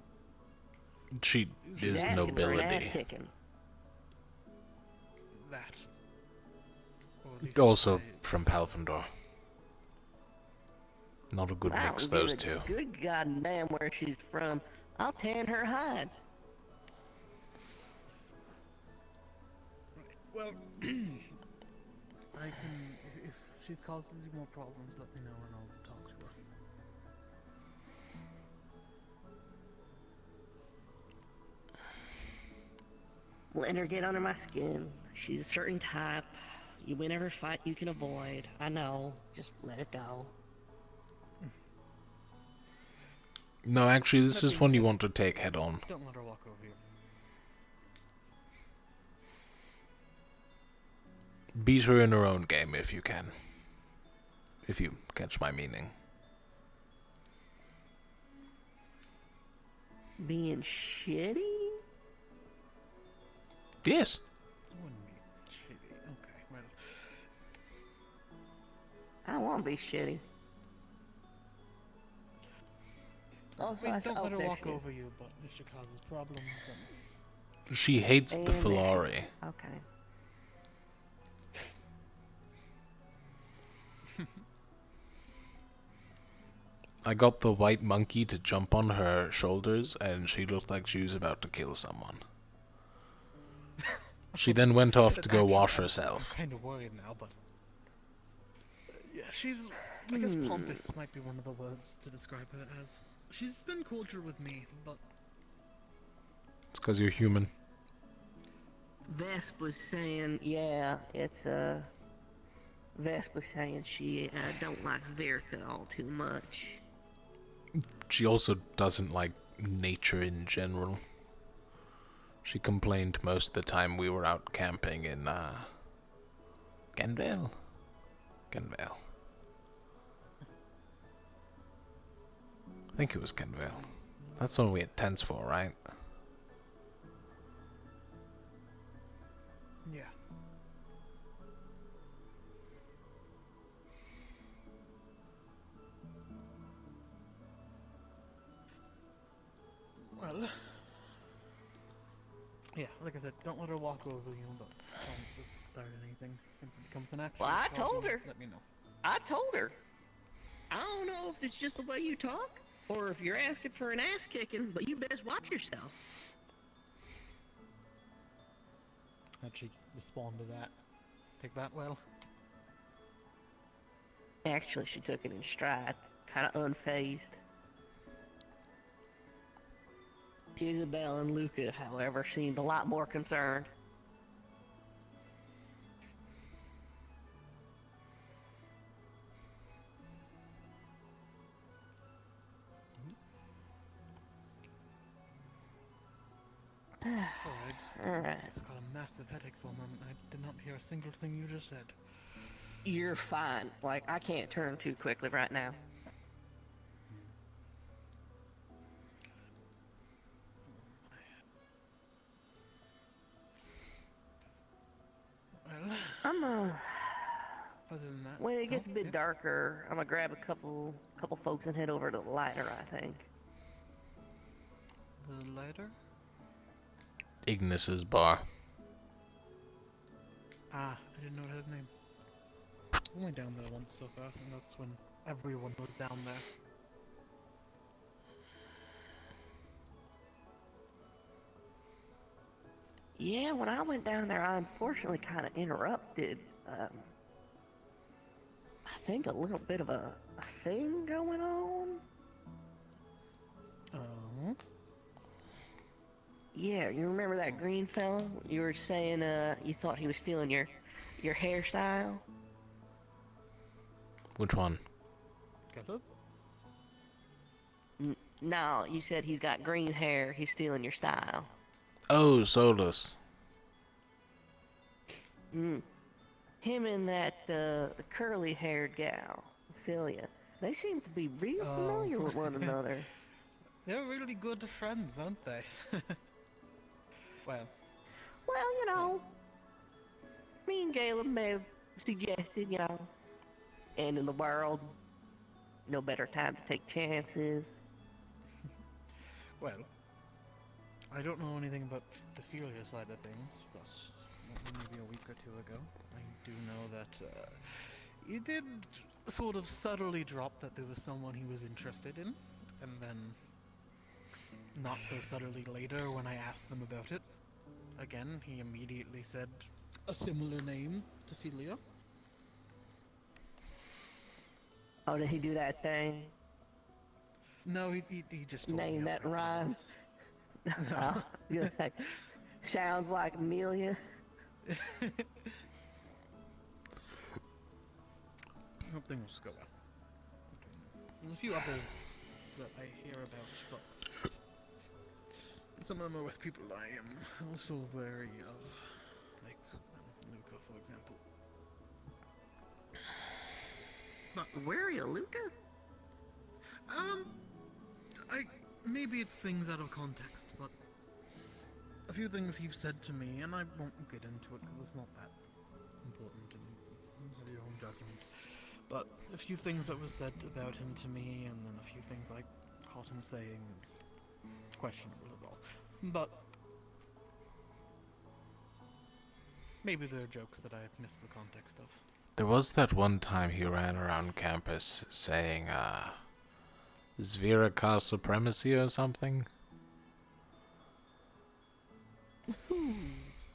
She is nobility. That. Or at least Also from Palfindor. Not a good mix, those two. Good goddamn where she's from. I'll tan her hide. Well, I can. If she causes you more problems, let me know and I'll talk to her. Let her get under my skin. She's a certain type. You win every fight you can avoid. I know. Just let it go. No, actually, this is one you want to take head on. Don't let her walk over you. Beat her in her own game if you can. If you catch my meaning. Being shitty? Yes. Wouldn't be shitty. Okay, well. I won't be shitty. Also, I mean, I don't let her walk over over you, but if she causes problems, then... She hates the Filari. Okay. I got the white monkey to jump on her shoulders, and she looked like she was about to kill someone. She then went off to go wash herself. I'm kind of worried now, but... yeah, she's... I guess pompous might be one of the words to describe her as. She's been cordial with me, but... It's because you're human. Vesp was saying, Vesp was saying she don't like Zverka all too much. She also doesn't like nature in general. She complained most of the time we were out camping in, Ganvale. think it was Kenvale. That's what we had tents for, right? Yeah. Well, yeah, like I said, don't let her walk over you, but don't start anything. If it becomes an actual Well, I problem, told her. let me know. I told her. I don't know if it's just the way you talk, or if you're asking for an ass kicking, but you best watch yourself. How'd she respond to that? Take that well? Actually, she took it in stride, kind of unfazed. Isabel and Luca, however, seemed a lot more concerned. Sorry. Alright. I just got a massive headache for a moment. I did not hear a single thing you just said. You're fine. Like, I can't turn too quickly right now. Well, I'm other than that, when it gets a bit darker, I'm gonna grab a couple folks and head over to the lighter, I think. the lighter? Ignis's bar. Ah, I didn't know it had a name. Only down there once so far, and that's when everyone was down there. Yeah, when I went down there, I unfortunately kind of interrupted, I think a little bit of a thing going on. Oh? Yeah, you remember that green fella? You were saying, you thought he was stealing your hairstyle? Which one? Caleb? No, you said he's got green hair, he's stealing your style. Oh, Solus. Him and that, curly-haired gal, Ophelia, they seem to be real familiar with one another. They're really good friends, aren't they? Well, you know, me and Caleb may have suggested, you know, end in the world, no better time to take chances. well, I don't know anything about the Ophelia side of things, but maybe a week or two ago, I do know that he did sort of subtly drop that there was someone he was interested in, and then not so subtly later when I asked them about it. Again, he immediately said a similar name to Ophelia. Oh, did he do that thing? No, he just told Name me that outright. rhyme? Oh, you gonna say, sounds like Amelia. I hope things go well. There's a few others that I hear about, but some of them are with people I am also wary of, like Luca, for example. But wary of Luca? Maybe it's things out of context, but a few things you've said to me, and I won't get into it because it's not that important and you have your own judgment. But a few things that was said about him to me, and then a few things I caught him saying is questionable is all. But maybe there are jokes that I missed the context of. There was that one time he ran around campus saying, Zvira supremacy or something?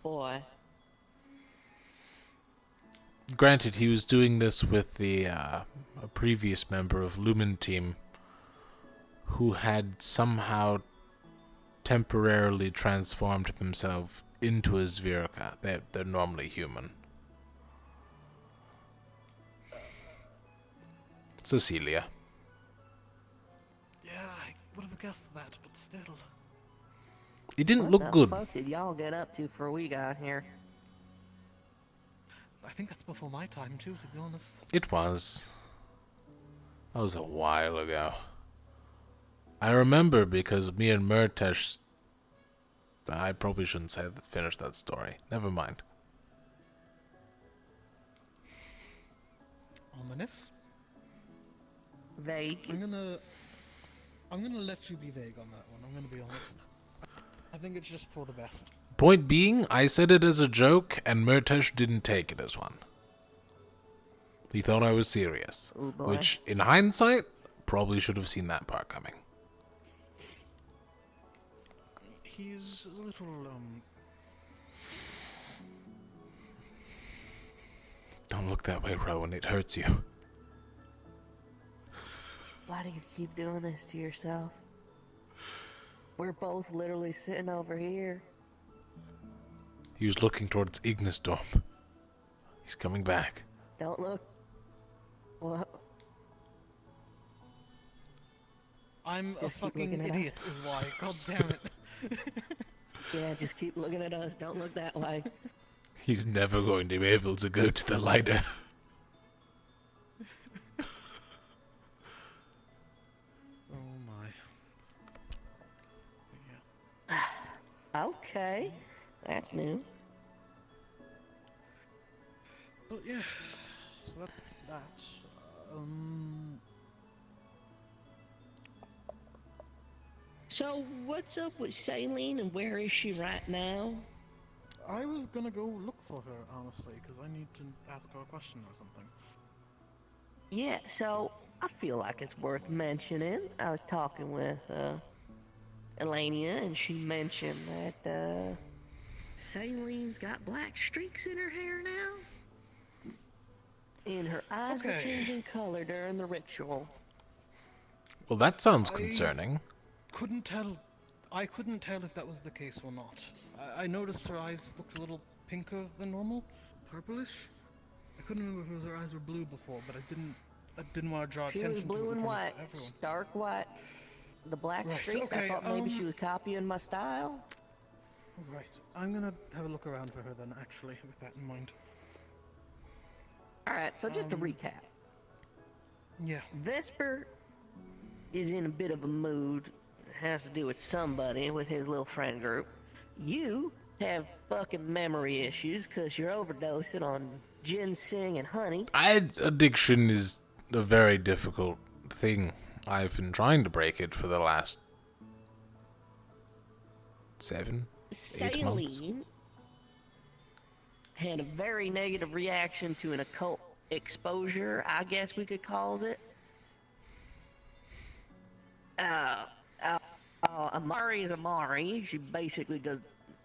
Boy. Granted, he was doing this with a previous member of Lumen Team who had somehow temporarily transformed themselves into a Zvira. They're normally human. Cecilia. Yeah, I would have guessed that, but still. It didn't What look the good. fuck did y'all get up to for a week out here? I think that's before my time too, to be honest. It was. That was a while ago. I remember because me and Murtesh... I probably shouldn't finish that story. Never mind. Ominous. Vague. I'm gonna let you be vague on that one. I'm gonna be honest. I think it's just for the best. Point being, I said it as a joke, and Murtesh didn't take it as one. He thought I was serious. Oh boy. Which, in hindsight, probably should have seen that part coming. He's a little, Don't look that way, Rowan. It hurts you. Why do you keep doing this to yourself? We're both literally sitting over here. He was looking towards Ignis Dorm. He's coming back. Don't look. What? I'm Just a keep fucking looking at idiot, us. is why. God damn it. Yeah, just keep looking at us. Don't look that way. He's never going to be able to go to the lighter. Oh my. Okay. That's new. But yeah, so that's that. So, what's up with Shailene and where is she right now? I was gonna go look for her, honestly, because I need to ask her a question or something. Yeah, so I feel like it's worth mentioning. I was talking with Elania, and she mentioned that Shailene's got black streaks in her hair now. And her eyes were changing color during the ritual. Well, that sounds concerning. I couldn't tell if that was the case or not. I noticed her eyes looked a little pinker than normal, purplish. I couldn't remember if it was her eyes were blue before, but I didn't want to draw She attention was to it blue in and front white, of everyone. stark white. The black Right, streaks, I okay, thought maybe she was copying my style. Right, I'm gonna have a look around for her then, actually, with that in mind. Alright, so just to recap. Yeah. Vesper is in a bit of a mood. It has to do with somebody with his little friend group. You have fucking memory issues because you're overdosing on ginseng and honey. Addiction is a very difficult thing. I've been trying to break it for the last 8 months. Shailene had a very negative reaction to an occult exposure, I guess we could call it. Amari is Amari. She basically does,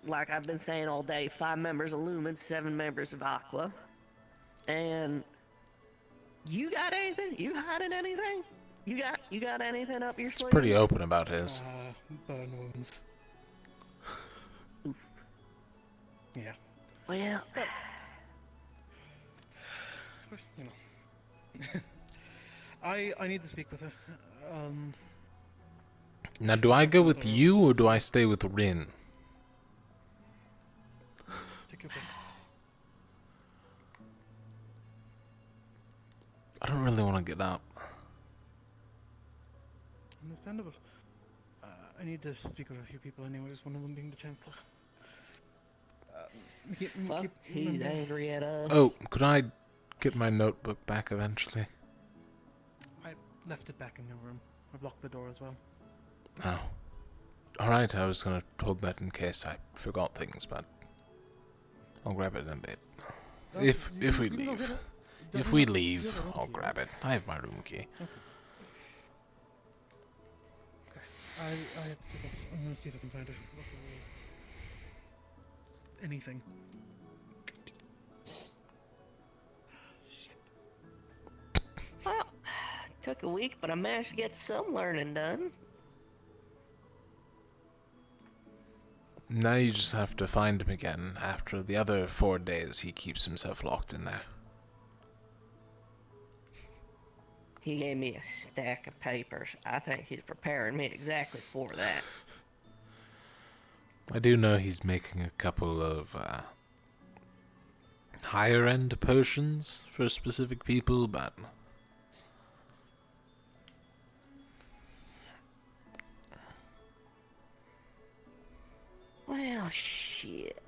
like I've been saying all day, 5 members of Lumen, 7 members of Aqua. And you got anything? You hiding anything? You got anything up your sleeve? He's pretty open about his. Burn wounds. Yeah. Well, you know. I need to speak with her. Now, do I go with you or do I stay with Rin? Take your pick. I don't really want to get up. Understandable. I need to speak with a few people anyways, one of them being the Chancellor. fuck, he's angry at us. Oh, could I get my notebook back eventually? I left it back in your room. I've locked the door as well. Oh. Alright, I was gonna hold that in case I forgot things, but I'll grab it in a bit. If we leave. If we leave, I'll grab it. I have my room key. I have to pick up. I'm gonna see if I can find it. Anything. Well, took a week, but I managed to get some learning done. Now you just have to find him again. After the other 4 days, he keeps himself locked in there. He gave me a stack of papers. I think he's preparing me exactly for that. I do know he's making a couple of higher end potions for specific people, but Well, shit.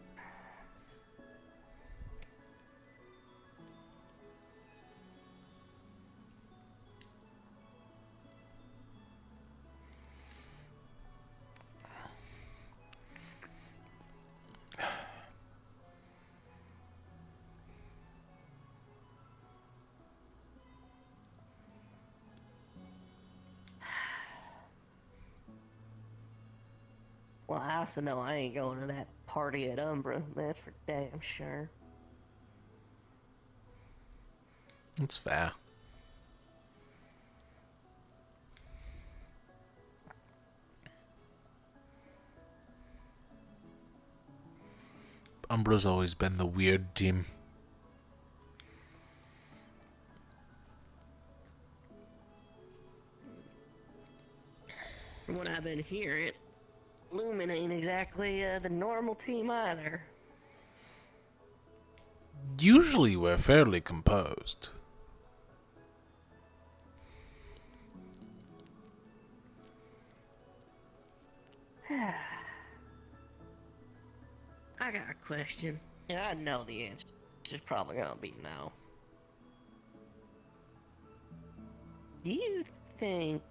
Well, I also know I ain't going to that party at Umbra. That's for damn sure. That's fair. Umbra's always been the weird team. From what I've been hearing, Lumen ain't exactly the normal team either. Usually we're fairly composed. I got a question, and I know the answer. It's probably gonna be no. Do you think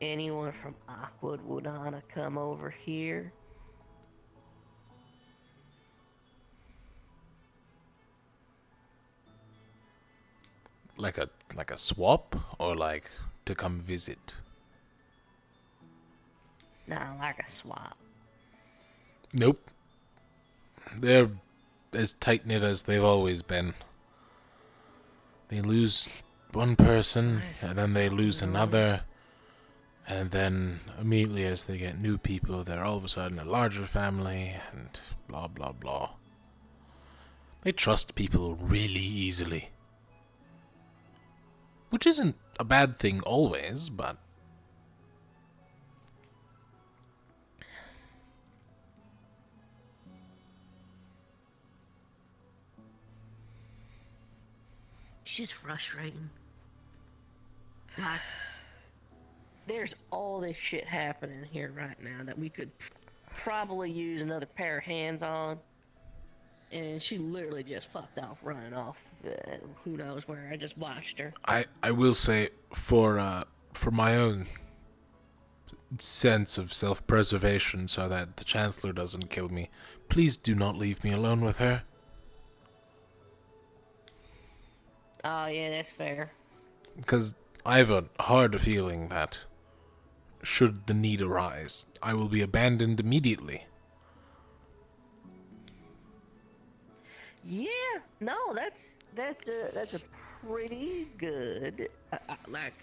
anyone from Aqua would wanna come over here? Like a swap, or like to come visit? Nah, like a swap. Nope. They're as tight-knit as they've always been. They lose one person, and then they lose another, and then immediately as they get new people, they're all of a sudden a larger family, and blah blah blah. They trust people really easily. Which isn't a bad thing always, but... It's just frustrating. Like, there's all this shit happening here right now that we could probably use another pair of hands on. And she literally just fucked off, running off. Who knows where? I just watched her. I will say, for my own sense of self-preservation, so that the Chancellor doesn't kill me, please do not leave me alone with her. Oh yeah, that's fair. Because I have a hard feeling that, should the need arise, I will be abandoned immediately. Yeah, no, that's a pretty good. Like,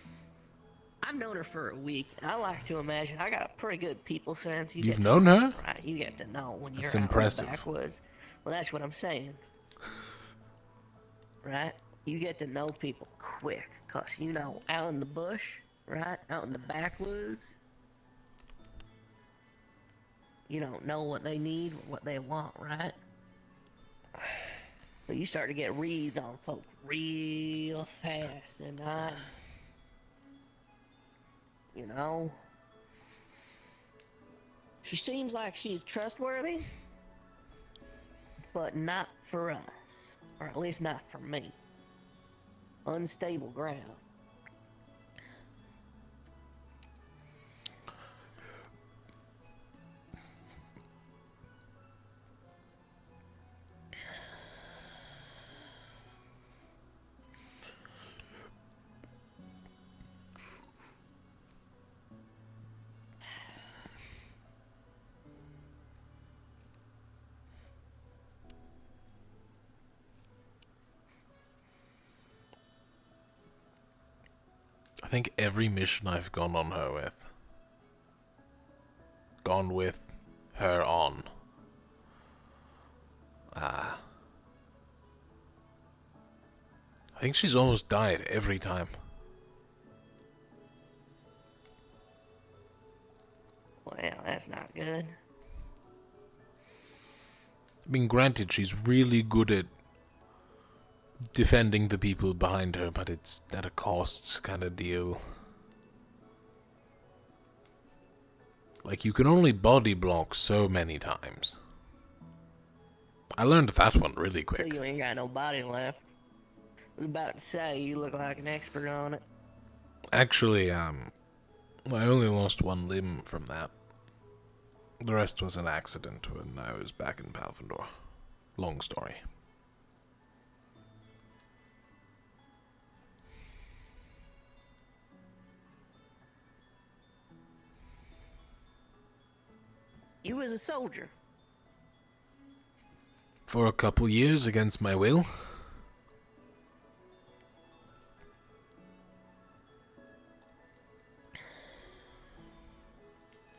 I've known her for a week, and I like to imagine I got a pretty good people sense. You've known her? Right, you get to know when That's you're impressive. out in the backwoods. Well, that's what I'm saying. Right? You get to know people quick, cause out in the bush, right, out in the backwoods, you don't know what they need or what they want, right? But you start to get reads on folk real fast, and she seems like she's trustworthy, but not for us, or at least not for me. Unstable ground. I think every mission I've gone with her on. I think she's almost died every time. Well, that's not good. I mean, granted, she's really good at defending the people behind her, but it's at a cost kind of deal. Like, you can only body block so many times. I learned that one really So quick. you ain't got no body left. I was about to say, you look like an expert on it. Actually, I only lost one limb from that. The rest was an accident when I was back in Palfandor. Long story. You was a soldier. For a couple years against my will.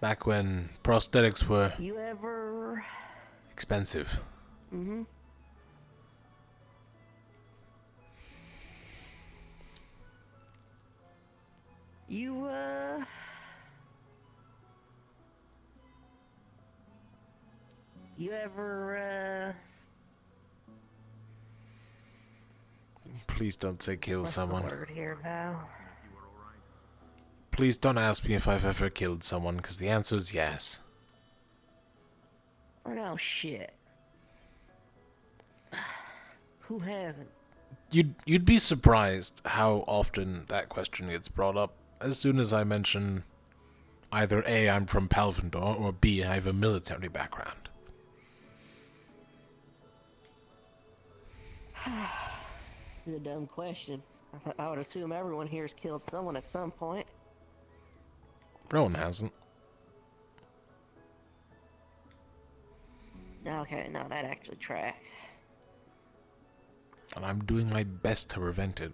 Back when prosthetics were You ever... expensive. Mm-hmm. You, You ever, Please don't say kill what's someone. the word here, Val? Please don't ask me if I've ever killed someone, because the answer is yes. Oh, no shit. Who hasn't? You'd be surprised how often that question gets brought up as soon as I mention either A, I'm from Palfandor, or B, I have a military background. It's a dumb question. I would assume everyone here's killed someone at some point. Rowan hasn't. Okay, no, that actually tracks. And I'm doing my best to prevent it.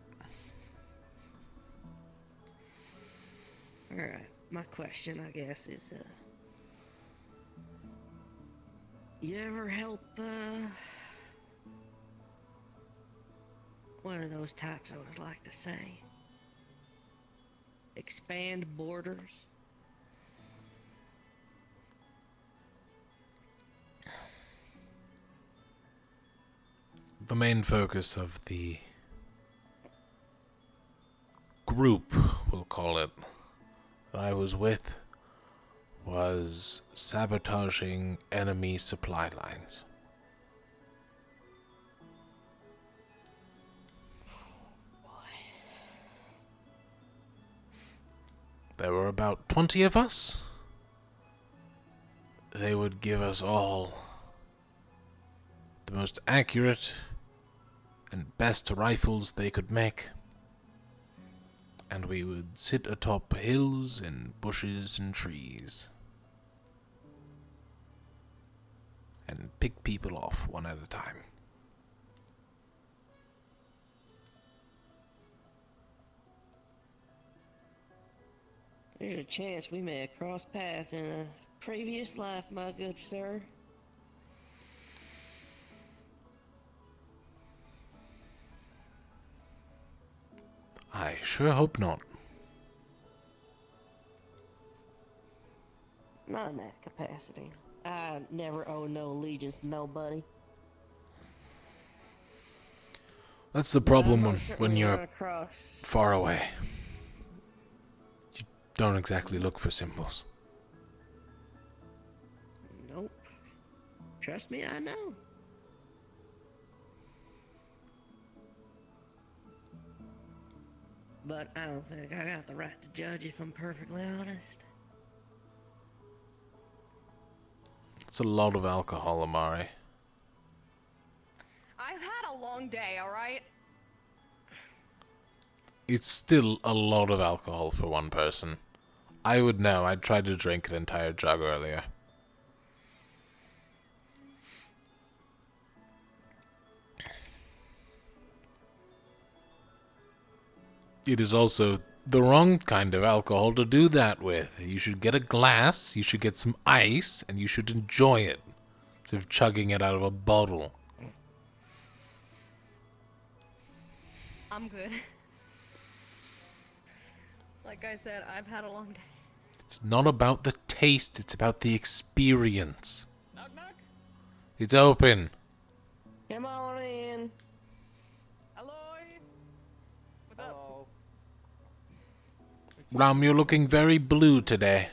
Alright, my question, I guess, is, you ever help, what are those types I always like to say? Expand borders? The main focus of the group, we'll call it, that I was with was sabotaging enemy supply lines. There were about 20 of us. They would give us all the most accurate and best rifles they could make. And we would sit atop hills and bushes and trees and pick people off one at a time. There's a chance we may have crossed paths in a previous life, my good sir. I sure hope not. Not in that capacity. I never owe no allegiance to nobody. That's the problem when certainly you're run across. far away. You don't exactly look for symbols. Nope. Trust me, I know. But I don't think I got the right to judge if I'm perfectly honest. It's a lot of alcohol, Amari. I've had a long day, alright? It's still a lot of alcohol for one person. I would know. I tried to drink an entire jug earlier. It is also the wrong kind of alcohol to do that with. You should get a glass, you should get some ice, and you should enjoy it. Instead of chugging it out of a bottle. I'm good. Like I said, I've had a long day. It's not about the taste, it's about the experience. Knock knock. It's open. Come on in. Hello. What's up? Ram, you're looking very blue today.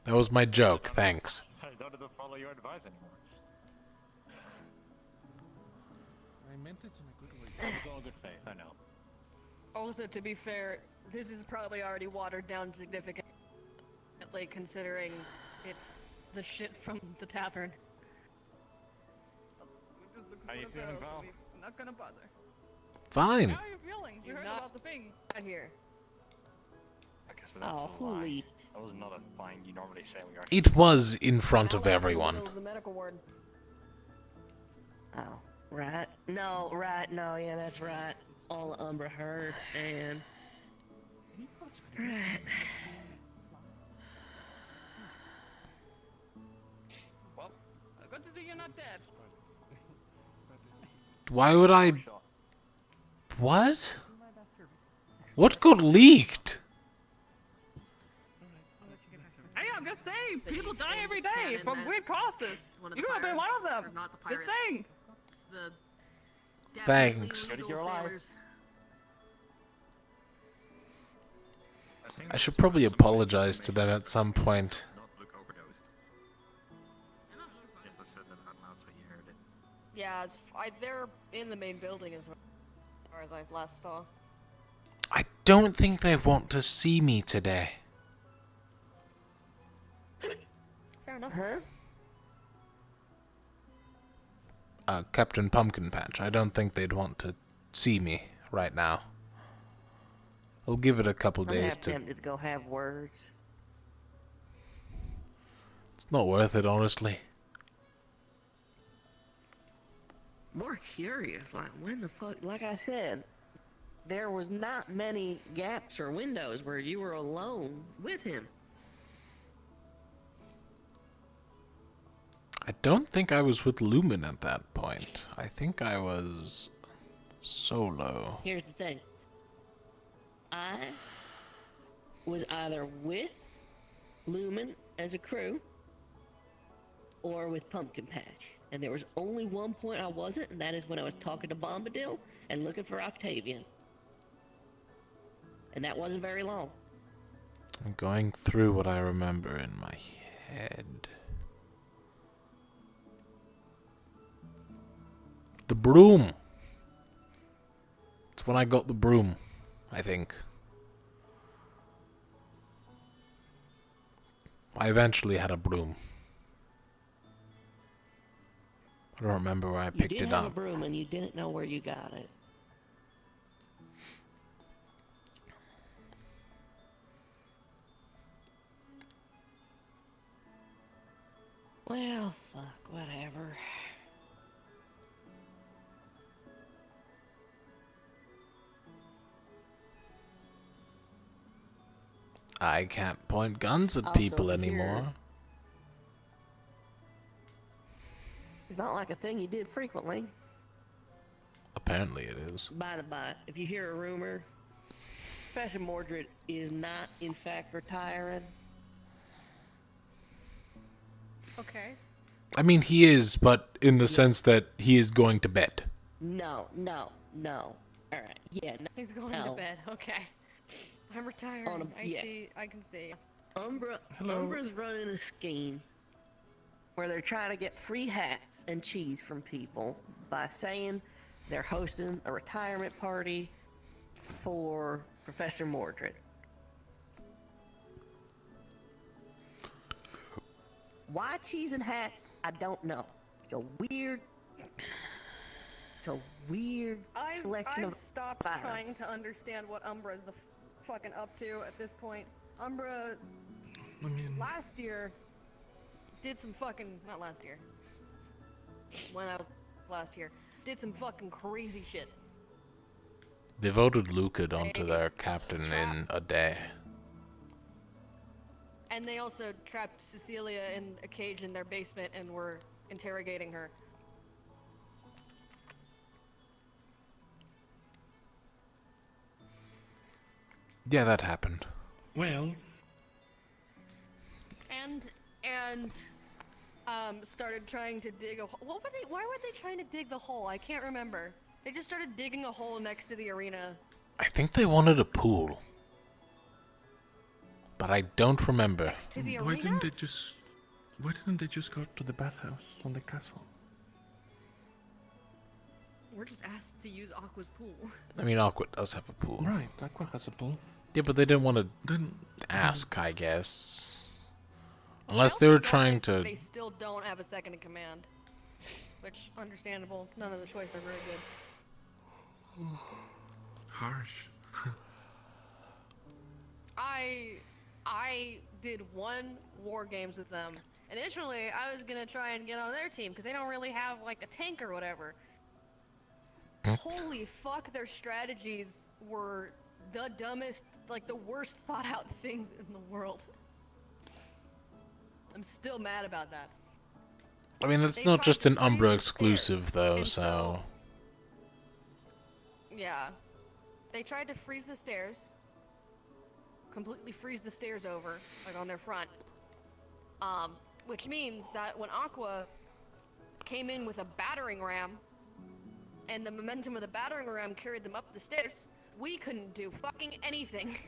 That was my joke, thanks. I don't have to follow your advice anymore. I meant it in a good way. It's all good faith, I know. Also, to be fair, this is probably already watered down significantly, considering it's the shit from the tavern. How you feeling, pal? I'm not gonna bother. Fine. How are you feeling? You You're heard not- about the thing. Not here. Okay, so that's Oh, a who lie. leaked? That was not a line you normally say when you're It was in front Now of we're in the everyone. middle of the medical ward. Oh, right. No, right. No, yeah, that's right. All of Umbra heard, and right. Well, good to see you're not dead. Why would I... What? What got leaked? Hey, I'm just saying, people die every day from weird causes. One of You the have been one of pirates, them. or not the Just pirate. saying. It's the Thanks. definitely legal sailors. I should probably apologize to them at some point. Yeah, they're in the main building as far as I last saw. I don't think they want to see me today. Fair enough. Huh? Captain Pumpkin Patch. I don't think they'd want to see me right now. I'll give it a couple I'm days half to... tempted to go have words. It's not worth it, honestly. More curious, like when the fuck? Like I said, there was not many gaps or windows where you were alone with him. I don't think I was with Lumen at that point. I think I was solo. Here's the thing. I was either with Lumen as a crew or with Pumpkin Patch. And there was only one point I wasn't, and that is when I was talking to Bombadil and looking for Octavian. And that wasn't very long. I'm going through what I remember in my head. The broom. It's when I got the broom, I think. I eventually had a broom. I don't remember where I You picked did it have a up. broom and you didn't know where you got it. Well, fuck, whatever. I can't point guns at Also, people here- anymore. It's not like a thing you did frequently. Apparently it is. By the by, if you hear a rumor, Professor Mordred is not, in fact, retiring. Okay. I mean, he is, but in the sense that he is going to bed. No. Alright, yeah, no. He's going no. to bed. Okay. I'm retiring. On a- yeah. I can see. Umbra's running a scheme where they're trying to get free hats and cheese from people by saying they're hosting a retirement party for Professor Mordred. Why cheese and hats? I don't know. It's a weird selection I've of stopped items. trying to understand what Umbra's fucking up to at this point. Umbra I mean, last year did some fucking not last year. When I was last year, did some fucking crazy shit. They voted Lucid onto their captain in a day. And they also trapped Cecilia in a cage in their basement and were interrogating her. Yeah, that happened. Well, And started trying to dig a hole. Why were they trying to dig the hole? I can't remember. They just started digging a hole next to the arena. I think they wanted a pool. but I don't remember. To the Why arena? didn't they just? Why didn't they just go to the bathhouse on the castle? We're just asked to use Aqua's pool. I mean, Aqua does have a pool. Right, Aqua has a pool. Yeah, but they didn't want to ask, I guess. Unless they were trying to... They still don't have a second in command. Which, understandable. None of the choices are very good. Harsh. I did one war games with them. Initially, I was gonna try and get on their team because they don't really have like a tank or whatever. Holy fuck, their strategies were the dumbest, like the worst thought out things in the world. I'm still mad about that. I mean, that's not just an Umbra exclusive, though, so... Yeah. They tried to freeze the stairs. Completely freeze the stairs over, like on their front. Which means that when Aqua came in with a battering ram, and the momentum of the battering ram carried them up the stairs, we couldn't do fucking anything.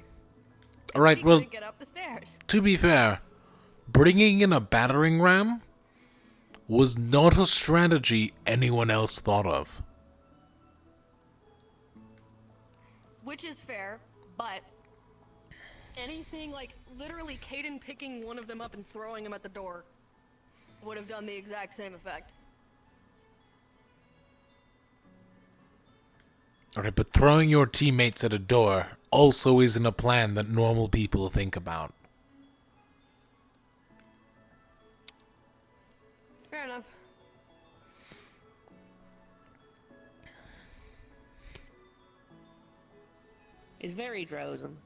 Alright, We well, couldn't get up the stairs. to be fair, bringing in a battering ram was not a strategy anyone else thought of. Which is fair, but anything like literally Caden picking one of them up and throwing them at the door would have done the exact same effect. Alright, but throwing your teammates at a door also isn't a plan that normal people think about. Fair enough. It's very Drozen.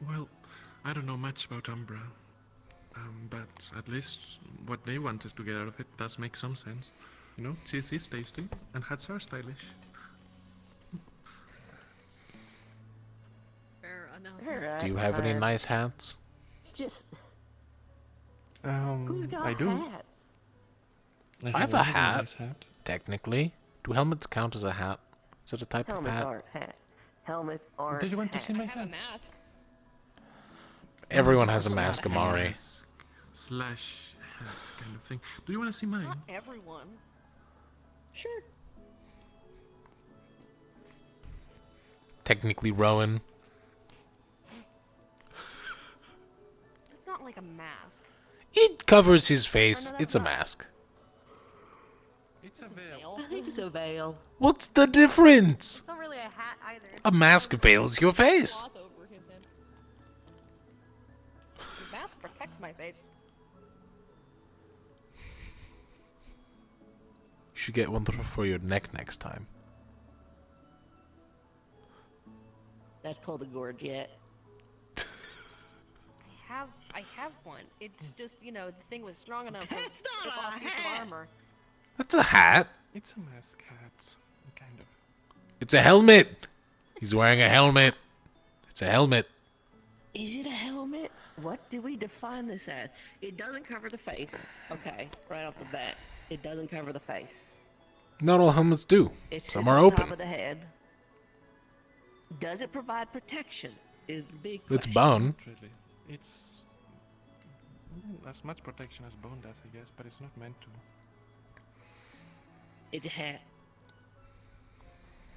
Well, I don't know much about Umbra. But at least what they wanted to get out of it does make some sense. You know, cheese is tasty, and hats are stylish. Fair enough. Alright, Do you have any fine. nice hats? It's just... Who's got I do. hats? I have a really hat, nice hat. technically. Do helmets count as a hat? Is it a type Helmets of hat? aren't hats. Helmets aren't Did you want to see hats. my I have a hat? mask. Everyone has a It's mask, not Amari. mask slash hat kind of thing. Do you want to see mine? Not everyone. Sure. Technically, Rowan. It's not like a mask. It covers his face. It's a mask. It's a veil. I think it's a veil. What's the difference? It's not really a hat either. A mask veils your face. Cloth over his head. The mask protects my face. You should get one for your neck next time. That's called a gorget. I have one. It's just, you know, the thing was strong enough to That's not strip a off a piece of hat. armor. That's a hat. It's a mask hat, kind of. It's a helmet. He's wearing a helmet. It's a helmet. Is it a helmet? What do we define this as? It doesn't cover the face. Okay, right off the bat. It doesn't cover the face. Not all helmets do. It Some sits are on top open. of the head. Does it provide protection? Is the big It's question. bone. Not really. It's as much protection as bone does, I guess, but it's not meant to. It's a hat.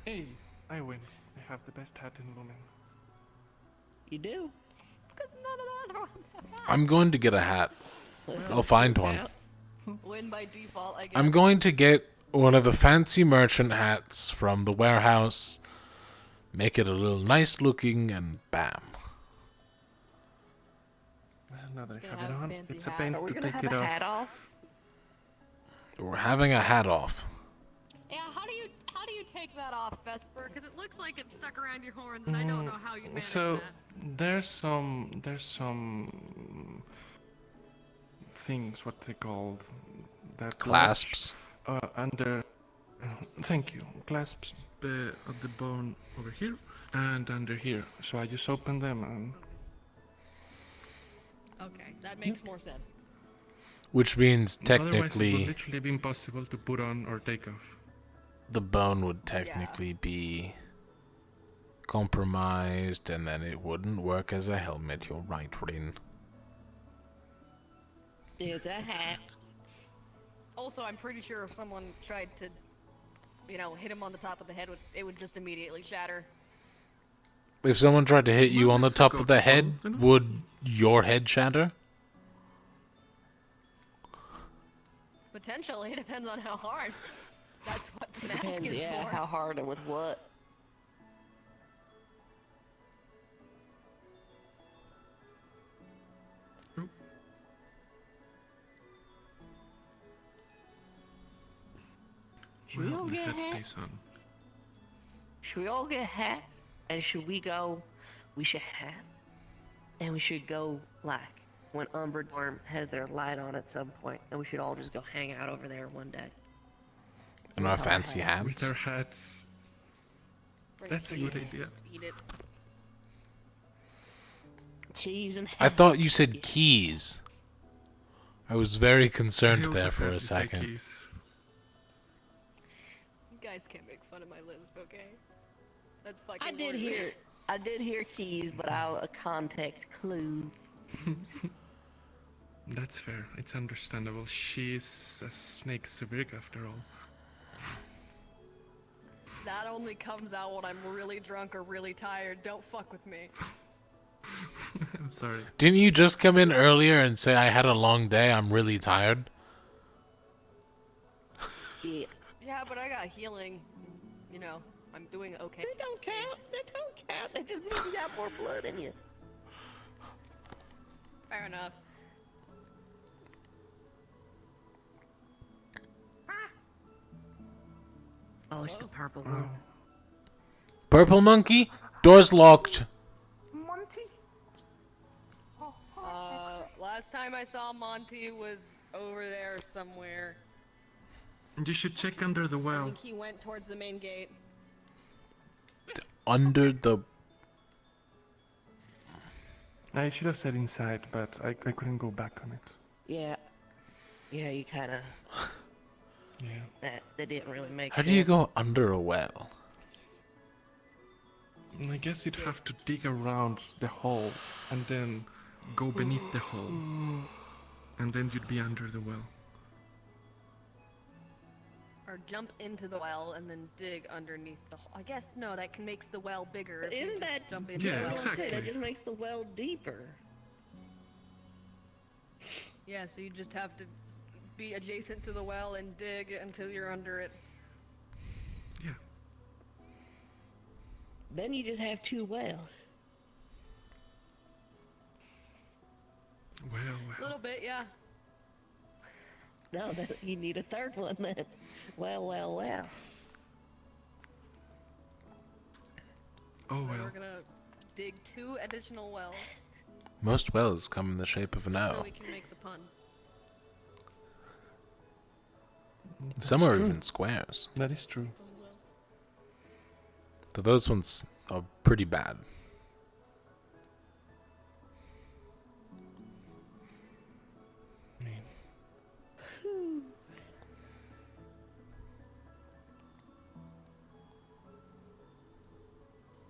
Hey, I win. I have the best hat in Lumen. You do? Because none of the other ones have hats. I'm going to get a hat. I'll find one. Win by default, I guess. I'm going to get one of the fancy merchant hats from the warehouse. Make it a little nice looking, and bam. Well, now that I Gonna have it have a on, fancy it's a hat. pain Are we to gonna take have it a off. hat off? We're having a hat off. Yeah, how do you take that off, Vesper? Because it looks like it's stuck around your horns, and I don't know how you manage So that. there's some things, what they called that Clasps. under. Thank you. Clasps of the bone over here and under here. So I just open them and. Okay, that makes more sense. Which means Otherwise, it technically. would literally be impossible to put on or take off. the bone would technically be compromised, and then it wouldn't work as a helmet. You're right, Rin. It's a hat. Also, I'm pretty sure if someone tried to, hit him on the top of the head, it would just immediately shatter. If someone tried to hit you on the top of the head, would your head shatter? Potentially, it depends on how hard. That's what the mask Depends, is yeah, for. how hard and with what. Should we all The get fed hats? stays on. Should we all get hats? And should we go? We should have. And we should go like when Umbra Dorm has their light on at some point, and we should all just go hang out over there one day. And our fancy hats. With our hats. That's a good idea. Eat it. Cheese and I thought you said keys. I was very concerned I also there for heard a you say second. keys. You guys can't make fun of my lisp, okay? That's fucking I did rude. hear keys, but a context clue. That's fair. It's understandable. She's a snake Sevig after all. That only comes out when I'm really drunk or really tired. Don't fuck with me. I'm sorry. Didn't you just come in earlier and say I had a long day, I'm really tired? Yeah. Yeah, but I got healing. I'm doing okay. That don't count. That don't count. That just means you got more blood in you. Fair enough. Oh, it's the purple one. Purple monkey? Door's locked. Last time I saw Monty was over there somewhere. You should check under the I well. think he went towards the main gate. Under the... I should have said inside, but I couldn't go back on it. Yeah. Yeah, you kind of. Yeah. That didn't really make How sense. do you go under a well? I guess you'd have to dig around the hole and then go beneath the hole. And then you'd be under the well. Or jump into the well and then dig underneath the hole. I guess, no, that makes the well bigger. if you Isn't just that jump into Yeah, the well. exactly. That just makes the well deeper. Yeah, so you just have to be adjacent to the well and dig until you're under it. Yeah. Then you just have two wells. Well, A little bit, yeah. No, you need a third one then. Well. Oh So well. we're gonna dig 2 additional wells Most wells come in the shape of an so O. we can make the pun. Some That's are true. even squares. That is true. Though those ones are pretty bad.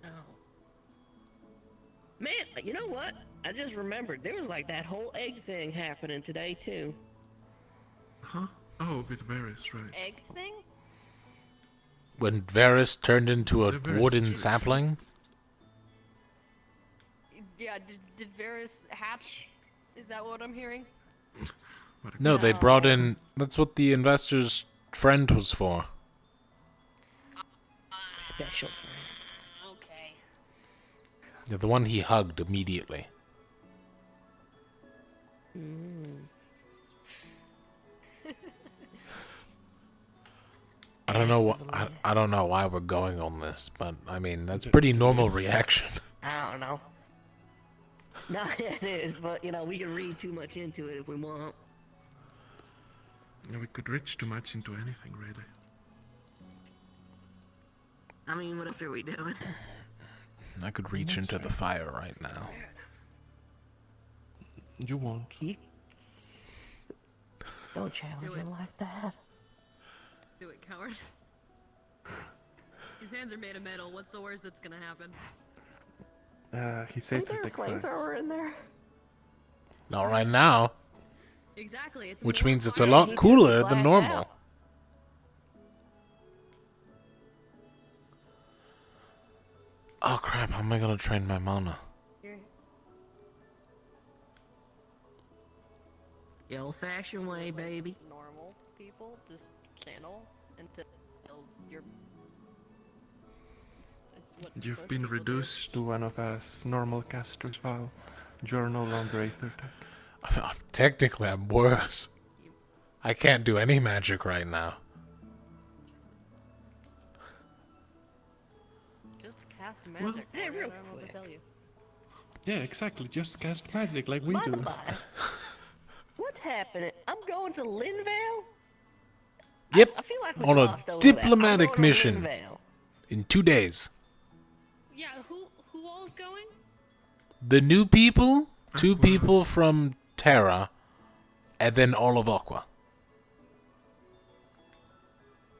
No. Man, you know what? I just remembered. There was like that whole egg thing happening today too. Huh? Oh, with Varys, right. Egg thing? When Varys turned into a The Varys wooden church. sapling? Yeah, did Varys hatch? Is that what I'm hearing? No, they brought in... That's what the investor's friend was for. Special friend. Okay. Yeah, the one he hugged immediately. I don't know I don't know why we're going on this, but I mean that's pretty normal reaction. I don't know. No, it is, but we can read too much into it if we want. Yeah, we could reach too much into anything, really. I mean, what else are we doing? I could reach into the fire right now. You won't. Don't challenge him like that. Do it, coward. His hands are made of metal. What's the worst that's gonna happen? He said to Isn't there a take first. flamethrower in there? Not right now. Exactly. It's Which more means it's a fire lot than cooler black than normal. out. Oh crap, how am I gonna train my mana? The old-fashioned way, baby. Normal people just channel until you're. It's what You've most been people do. reduced to one of us normal casters, Val. You're no longer Aethertech. Technically, I'm worse. I can't do any magic right now. Just cast Well- magic. Hey, real I don't know what to tell you. Yeah, exactly. Just cast magic like we do. Bye-bye. What's happening? I'm going to Linvale? Yep, I feel like we on a glossed over that. I'm diplomatic going to mission Linvale. in 2 days. Yeah, who all is going? The new people, 2 people from Terra, and then all of Aqua.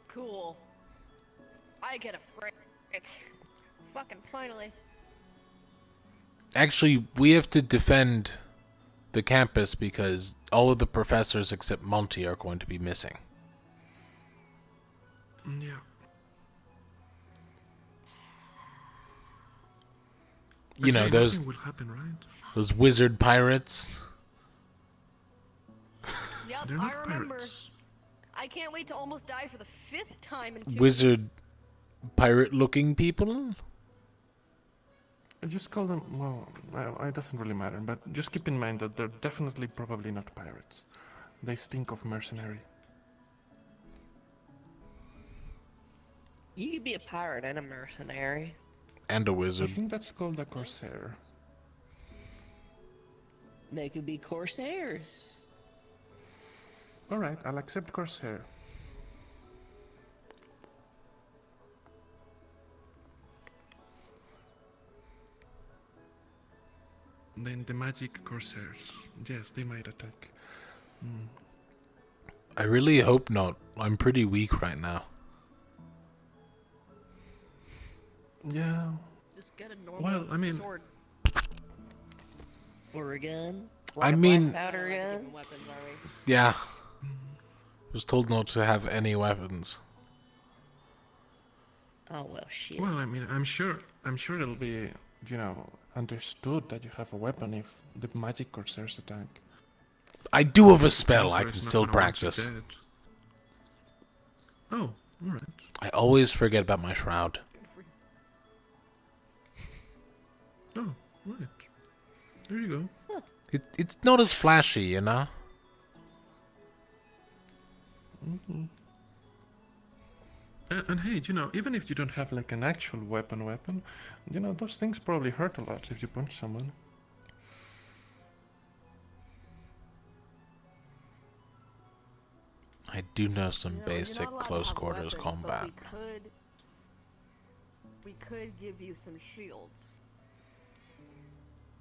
Cool. I get a break. Fucking finally. Actually, we have to defend the campus because all of the professors except Monty are going to be missing. Yeah. You know, Okay, those nothing will happen, right? those wizard pirates. Yep, They're I not remember. pirates. I can't wait to almost die for the 5th time in 2 Wizard weeks. pirate-looking people? I just call them, well, it doesn't really matter, but just keep in mind that they're definitely probably not pirates. They stink of mercenary. You could be a pirate and a mercenary. And a I wizard. think that's called a corsair. They could be corsairs. Alright, I'll accept corsair. Then the magic corsairs. Yes, they might attack. I really hope not. I'm pretty weak right now. Yeah. Just get a normal Well, I mean- sword. Or a gun. I Like a mean- black powder I don't like gun. giving weapons, are we? Yeah. Was told not to have any weapons. Oh well, shit. Well, I mean, I'm sure it'll be, you know, understood that you have a weapon if the magic corsairs attack. I do have a spell I Sorcerer's can not still gonna want you practice. dead. Oh, alright. I always forget about my shroud. Oh, right. There you go. It's not as flashy, you know? Mm-hmm. And hey, you know, even if you don't have like an actual weapon, you know, those things probably hurt a lot if you punch someone. I do know some You know, you're basic not allowed to close have quarters weapons, but combat. we could give you some shields.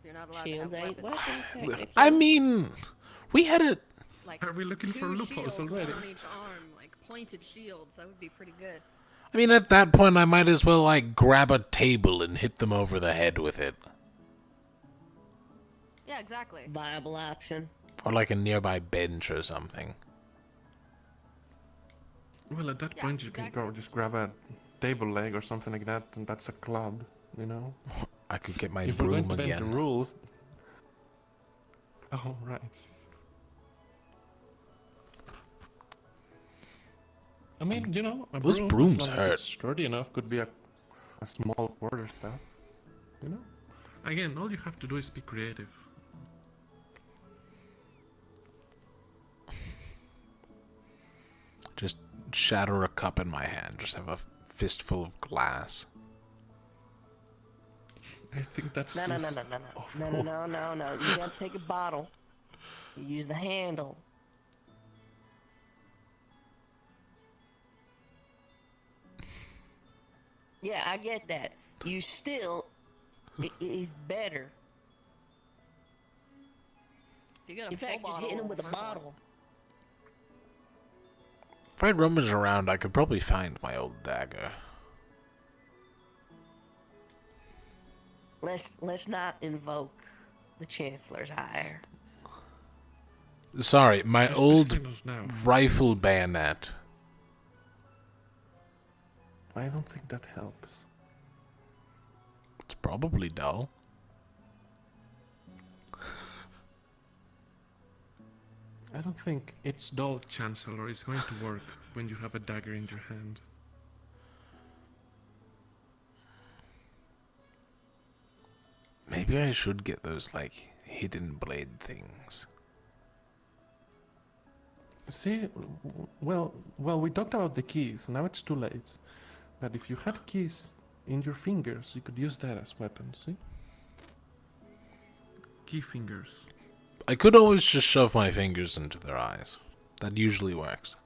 You're not allowed Shields to have ain't weapons. weapons, technically. I mean, we had it. Like Are we looking for 2 loopholes shields, already? one on each arm, like pointed shields. That would be pretty good. I mean, at that point, I might as well, like, grab a table and hit them over the head with it. Yeah, exactly. Viable option. Or, like, a nearby bench or something. Well, at that Yeah, point, you can go just grab a table leg or something like that, and that's a club, you know? I could get my If we're going broom to bend again. the rules. Oh, right. I mean, you know, a Those broom, brooms as long as hurt. it's sturdy enough, could be a small quarter staff. You know? Again, all you have to do is be creative. Just shatter a cup in my hand. Just have a fistful of glass. I think that's No. You gotta take a bottle. You use the handle. Yeah, I get that. You still is better. You got a In full fact, just bottle. hitting him with a first one. bottle. If I rummage around, I could probably find my old dagger. Let's not invoke the Chancellor's ire. Sorry, my Especially old those knives. rifle bayonet. I don't think that helps. It's probably dull. I don't think it's dull, Chancellor. It's going to work when you have a dagger in your hand. Maybe I should get those, like, hidden blade things. See, well, we talked about the keys. Now it's too late. But if you had keys in your fingers, you could use that as weapons. See? Key fingers. I could always just shove my fingers into their eyes. That usually works.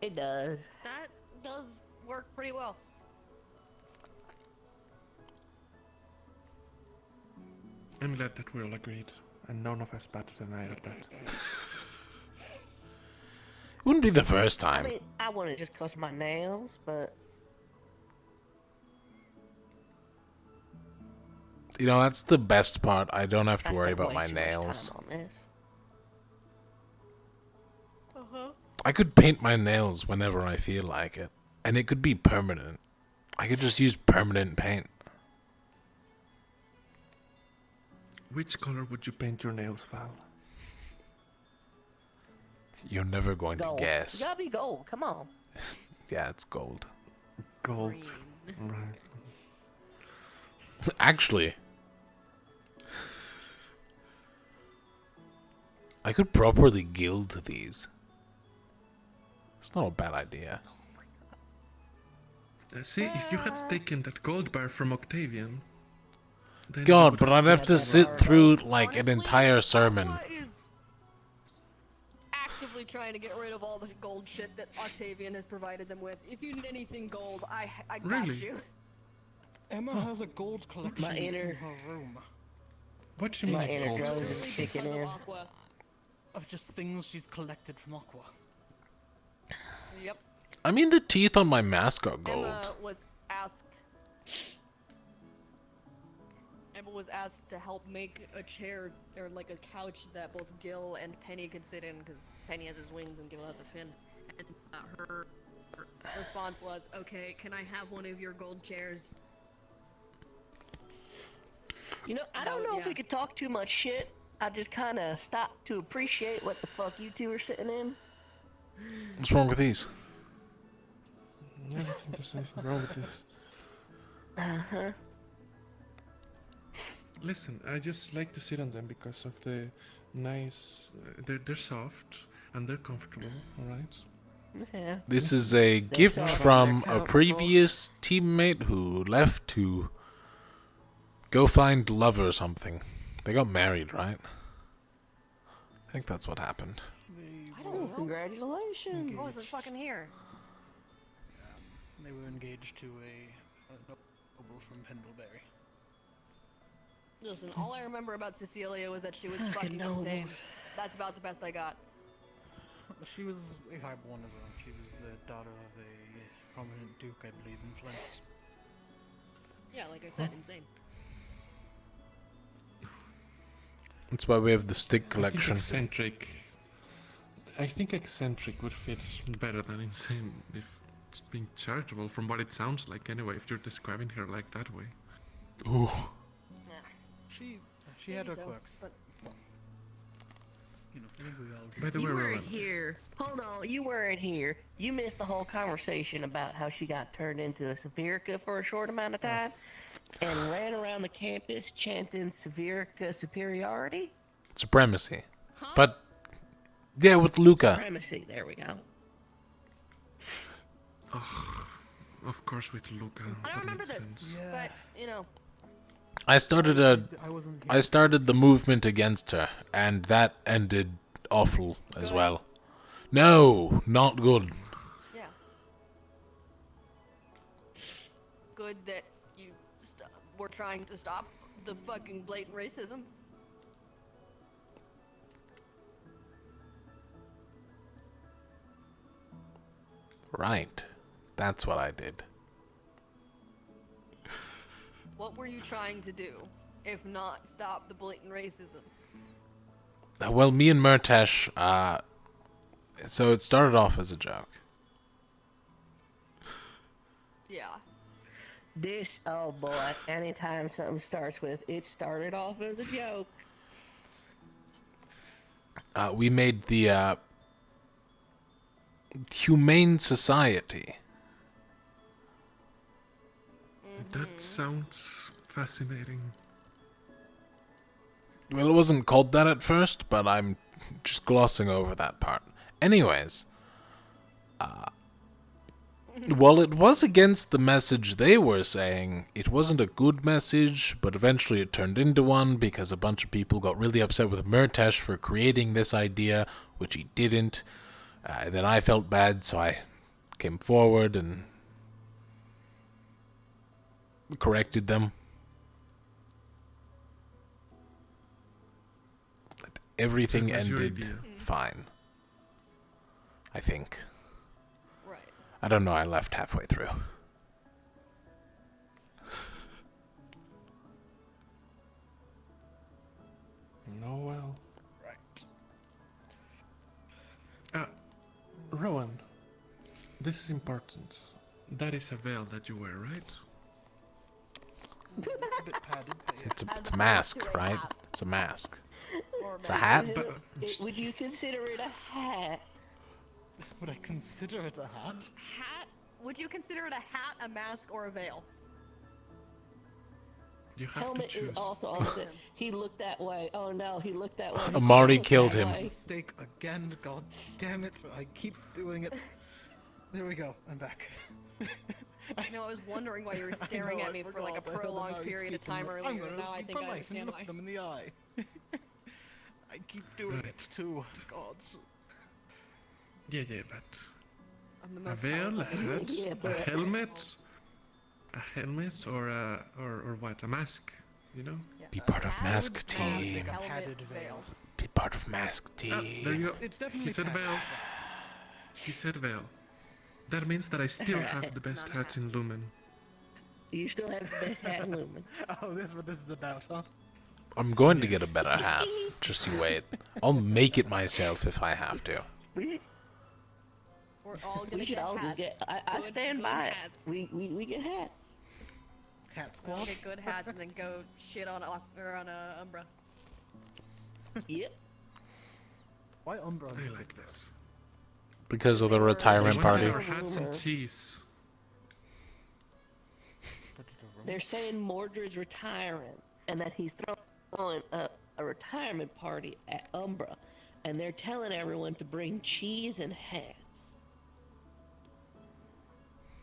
It does. That does work pretty well. I'm glad that we're all agreed, and none of us batted an eye at that. It wouldn't be the first time. I mean, I wouldn't just cuss my nails, but You know, that's the best part. I don't have to I worry spent about way my too much nails. time on this. I could paint my nails whenever I feel like it. And it could be permanent. I could just use permanent paint. Which color would you paint your nails, Val? You're never going Gold. to guess. You gotta be gold. Come on. Yeah, it's gold. Gold. Right. Actually, I could properly gild these. It's not a bad idea. See, if you had taken that gold bar from Octavian... then you God, would but I'd have to sit through, like, an entire sermon. Aqua is actively trying to get rid of all the gold shit that Octavian has provided them with. If you need anything gold, I got Really? you. Emma has a gold collection My inner- in her room. What do you My mean inner gold? drone is kicking Because of in. Aqua. Of just things she's collected from Aqua. Yep. I mean, the teeth on my mask are Emma gold. was asked. Emma was asked to help make a chair or like a couch that both Gil and Penny could sit in because Penny has his wings and Gil has a fin. And her response was, "Okay, can I have one of your gold chairs?" You know, I don't know if we could talk too much shit. I just kind of stopped to appreciate what the fuck you two are sitting in. What's wrong with these? I don't think there's anything wrong with this. Uh-huh. Listen, I just like to sit on them because of the nice... they're soft and they're comfortable, alright? Yeah. This is a gift from a previous teammate who left to go find love or something. They got married, right? I think that's what happened. I don't know. Congratulations. Oh, it's fucking here. They were engaged to a noble from Pendlebury. Listen, all I remember about Cecilia was that she was Fucking fucking noble. insane. That's about the best I got. She was a highborn as well. She was the daughter of a prominent duke, I believe, in Flint. Yeah, like I said, insane. That's why we have the stick collection. I think eccentric would fit better than insane if it's being charitable from what it sounds like anyway, if you're describing her like that way. Ooh. She had her so, quirks. but- You know, I think we all By the You way, weren't Roland, here. Hold on, you weren't here. You missed the whole conversation about how she got turned into a Severica for a short amount of time and ran around the campus chanting Severica superiority. Supremacy. But, yeah, with Luca. Supremacy, there we go. of course with Luca. I don't that remember makes this, sense. but, you know. I started the movement against her, and that ended awful as well. No, not good. Yeah. Good that you were trying to stop the fucking blatant racism. Right. That's what I did. What were you trying to do, if not stop the blatant racism? Well, me and Murtash, so it started off as a joke. Yeah. This, oh boy, anytime something starts with, it started off as a joke. We made the Humane Society. That sounds fascinating. Well, it wasn't called that at first, but I'm just glossing over that part. Anyways, while it was against the message they were saying, it wasn't a good message, but eventually it turned into one because a bunch of people got really upset with Murtash for creating this idea, which he didn't. Then I felt bad, so I came forward and corrected them. Everything That was your ended idea. fine. I think. Right. I don't know, I left halfway through. No, well. Right. Rowan, this is important. That is a veil that you wear, right? It's a mask, right? It's a mask. It's a hat. Would you consider it a hat? Would I consider it a hat? Hat? Would you consider it a hat, a mask, or a veil? You have Helmet to is choose. also on the. He looked that way. Oh no, he looked that way. He Amari looked killed that him. way. Mistake again. God damn it! I keep doing it. There we go. I'm back. I know, I was wondering why you were staring know, at I me for like a forgot. I heard prolonged Amari period of speaking. time I'm earlier, gonna and now I be think I polite and understand look why. them in the eye. I keep doing Right. it too. Gods. Yeah, but I'm the a most veil, a powerful. hat, Yeah, a but- helmet, or what? A mask, you know? Be part of Hat, Mask Team. helmet, veil. Be part of Mask There Team. you go. It's definitely He said hat. veil. He said veil. That means that I still have the best hat in Lumen. You still have the best hat in Lumen. Oh, this is what this is about, huh? I'm going to get a better hat. Just you wait. I'll make it myself if I have to. We're all We gonna should get all hats. just get. I Good- stand good by it. hats. We get hats. Hat We'll squad. get good hats and then go shit on Umbra. Yep. Why Umbra? I like this. Because of the I retirement want party. our hats and tees. They're saying Mordred's retiring, and that he's throwing a retirement party at Umbra, and they're telling everyone to bring cheese and hats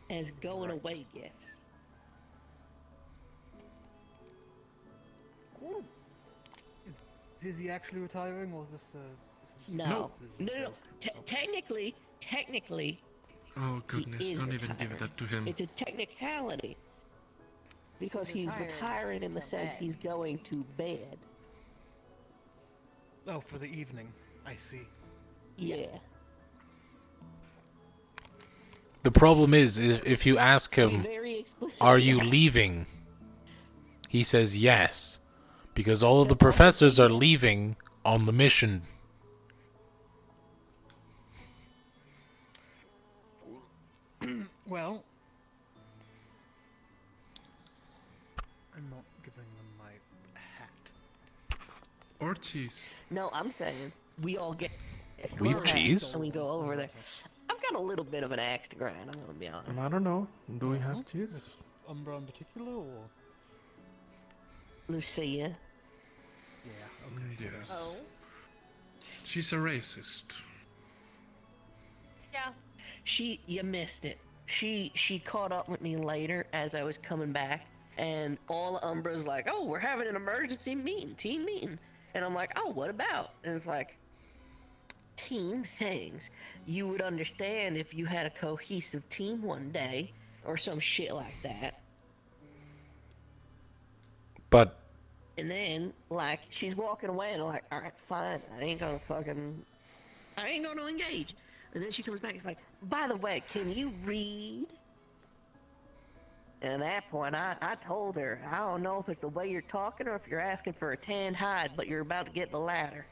as going away gifts. Cool. Is he actually retiring, or is this just No, this is no, just a no. joke? Technically, Oh he goodness! is Don't even give retiring. that to him. It's a technicality because he's Retired retiring in the to sense bed. he's going to bed. Oh, for the evening. I see. Yeah. The problem is, if you ask Be him, very explicit. are you leaving? He says yes. Because all of the professors are leaving on the mission. Well, I'm not giving them my hat. Or cheese. No, I'm saying we all get. We have hats cheese? And we go over there. I've got a little bit of an axe to grind. I'm gonna be honest. I don't know. Do we have cheese? Umbra in particular, or? Lucia. Yeah. Yes. Oh. She's a racist. Yeah. You missed it. She caught up with me later as I was coming back, and all Umbra's like, "Oh, we're having an emergency meeting, team meeting," and I'm like, "Oh, what about?" And it's like, team things. You would understand if you had a cohesive team one day, or some shit like that. But And then, like, she's walking away, and I'm like, all right, fine, I ain't gonna engage. And then she comes back, and it's like, by the way, can you read? And at that point, I told her, I don't know if it's the way you're talking or if you're asking for a tan hide, but you're about to get the latter.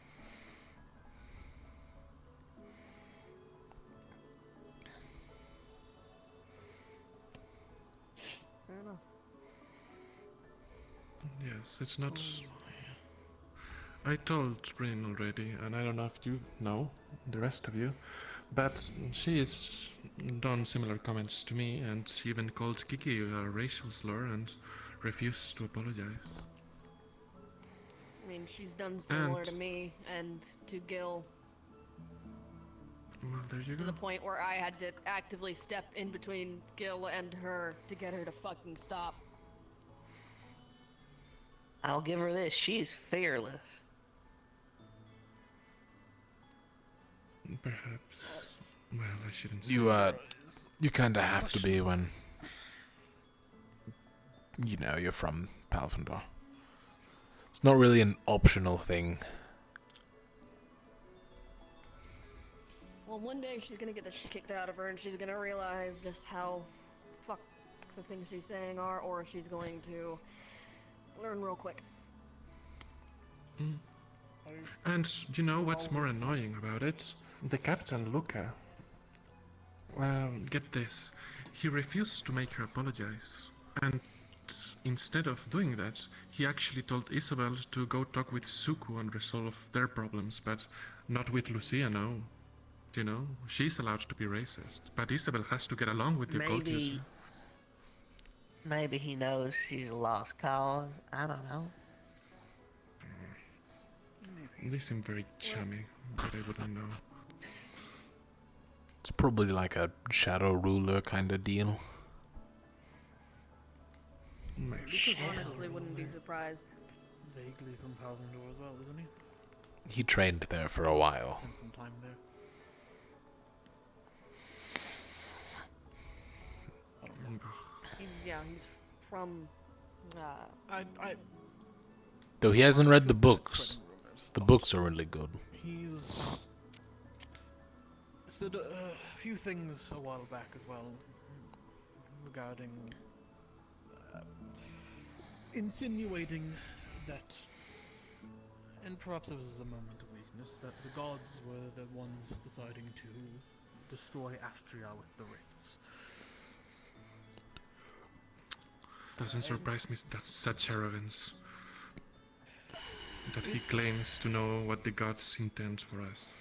Fair enough. Yes, it's not. I told Bryn already, and I don't know if you know, the rest of you, but she has done similar comments to me, and she even called Kiki a racial slur and refused to apologize. I mean, she's done similar And- to me and to Gil. Well, there you To go. the point where I had to actively step in between Gil and her to get her to fucking stop. I'll give her this, she's fearless. Perhaps. Well, I shouldn't say You kind of have to be when, you know, you're from Palfandor. It's not really an optional thing. Well, one day she's gonna get the shit kicked out of her and she's gonna realize just how fucked the things she's saying are, or she's going to learn real quick. And you know what's more annoying about it? The Captain Luca. Well, get this. He refused to make her apologize. And instead of doing that, he actually told Isabel to go talk with Suku and resolve their problems, but not with Luciano. You know, she's allowed to be racist, but Isabel has to get along with the occult user. Maybe he knows she's a lost cause. I don't know. They seem very chummy, but I wouldn't know. It's probably like a shadow ruler kind of deal. Honestly, wouldn't be surprised. Vaguely from Palvendor as well, isn't he? He trained there for a while. Spent some time there. He's from. Though he hasn't read the books. The books are really good. He's said a few things a while back as well regarding insinuating that, and perhaps it was a moment of weakness, that the gods were the ones deciding to destroy Astria with the rifts. Doesn't surprise me that such arrogance. That he claims to know what the gods intend for us.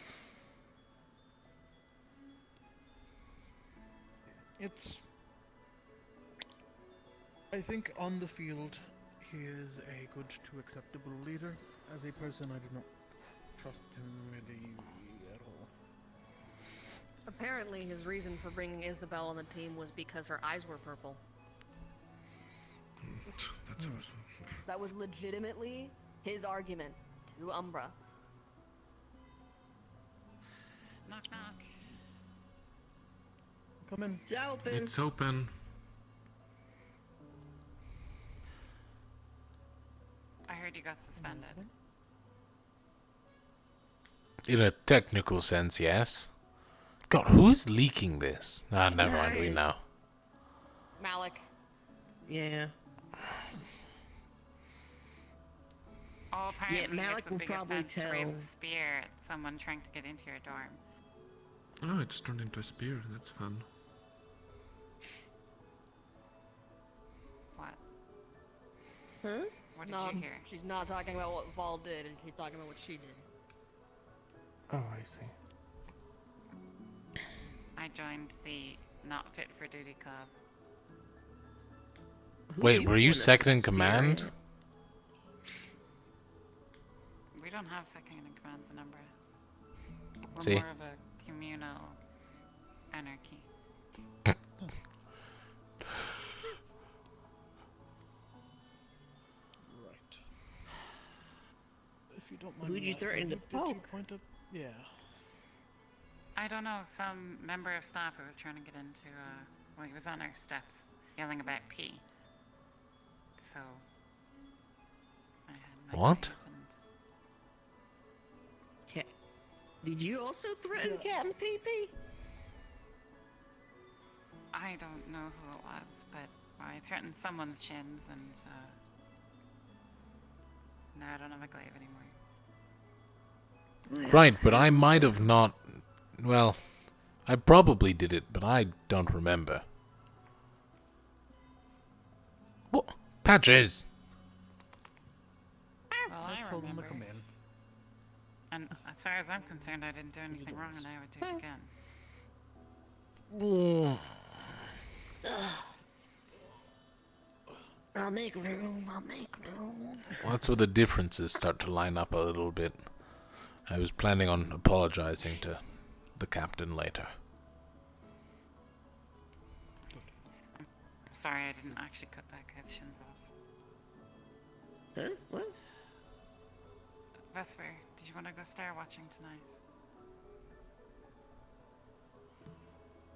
I think on the field, he is a good to acceptable leader. As a person, I do not trust him really at all. Apparently, his reason for bringing Isabel on the team was because her eyes were purple. That's awesome. That was legitimately his argument to Umbra. Knock knock. Come in. It's open. It's open. I heard you got suspended. In a technical sense, yes. God, who's leaking this? Ah, never mind, we know. Malik. Yeah. Oh, apparently Malik it's a will big probably offense to raise tell. a spear at someone trying to get into your dorm. Oh, it's turned into a spear. That's fun. What? Huh? What did No, you hear? she's not talking about what Vol did, and she's talking about what she did. Oh, I see. I joined the Not Fit for Duty Club. Wait, were you second in command? We don't have second in command, the number. We're See? more of a communal anarchy. Right. If you don't mind. Who'd me you asking, threaten to who did you poke? point up? Yeah. I don't know, some member of staff who was trying to get into, well, he was on our steps yelling about pee. So, I had my What? Did you also threaten Captain PP? I don't know who it was, but Well, I threatened someone's shins, and now I don't have a glaive anymore. Right, but I might have not... Well, I probably did it, but I don't remember. What? Patches! Well, I remember. And as far as I'm concerned, I didn't do anything wrong, and I would do it again. I'll make room, I'll make room. Well, that's where the differences start to line up a little bit. I was planning on apologizing to the captain later. Sorry, I didn't actually cut that guy's shins off. Huh? What? Vesper, did you want to go star watching tonight?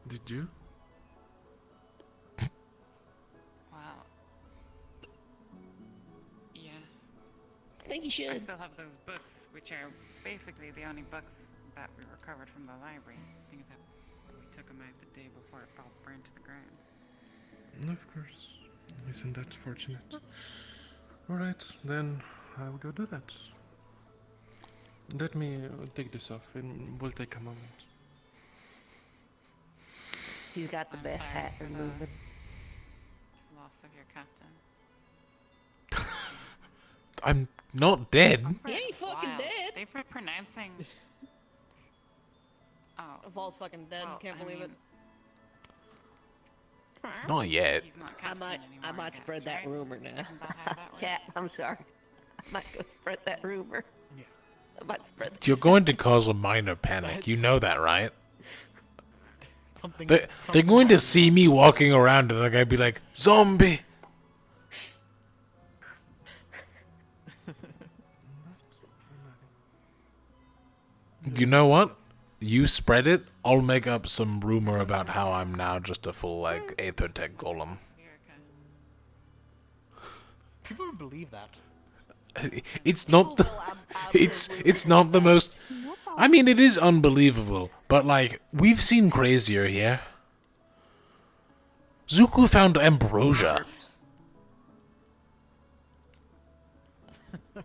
Did you? Well, yeah. I think you should. I still have those books, which are basically the only books that we recovered from the library. Things that we took them out the day before it all burned to the ground. Of course. Isn't that fortunate? Alright, then I'll go do that. Let me take this off. It will take a moment. He's got the best hat in the movie. Loss of your captain. I'm not dead. He ain't fucking Wow. dead. They've been pronouncing... Oh. Vol's fucking dead. Well, Can't I believe it. Not yet. I might spread that rumor now. Cat, I'm sorry. I might go spread that rumor. Yeah. I might spread that. You're going to cause a minor panic. You know that, right? They're going to see me walking around and they're going to be like, zombie! You know what? You spread it, I'll make up some rumor about how I'm now just a full, like, Aethertech golem. People would believe that. It's not the... It's not the most... I mean, it is unbelievable, but, like, we've seen crazier here. Zuko found ambrosia.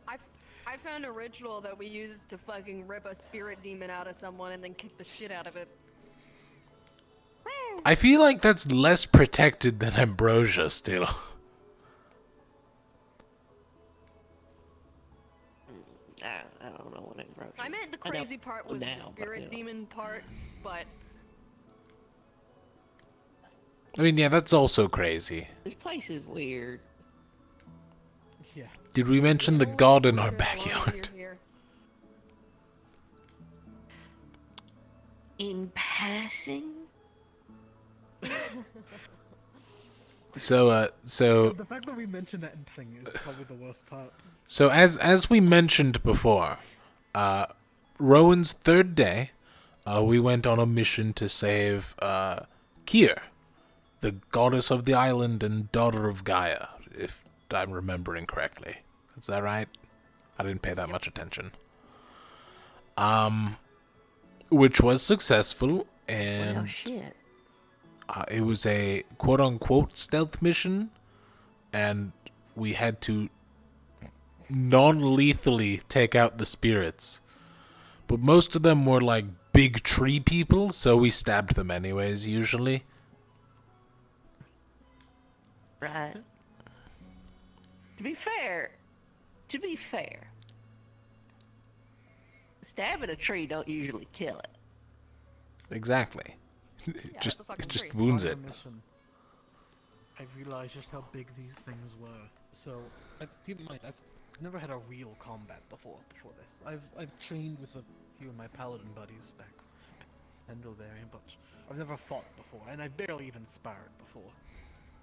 I found a ritual that we used to fucking rip a spirit demon out of someone and then kick the shit out of it. I feel like that's less protected than ambrosia still. I don't know what it broke. I meant the crazy part was the spirit demon part, but... I mean, yeah, that's also crazy. This place is weird. Yeah. Did we mention the god in our backyard? In passing? So, The fact that we mentioned that in thing is probably the worst part. So as we mentioned before, Rowan's third day, we went on a mission to save Kier, the goddess of the island and daughter of Gaia, if I'm remembering correctly. Is that right? I didn't pay that much attention. Which was successful, and Well, shit. It was a quote-unquote stealth mission, and we had to non-lethally take out the spirits. But most of them were like big tree people, so we stabbed them anyways, usually. Right. To be fair, stabbing a tree don't usually kill it. Exactly. It just wounds it. I realized just how big these things were. So, keep in mind, I've never had a real combat before this. I've trained with a few of my paladin buddies back in Endilvarian, but I've never fought before, and I've barely even sparred before.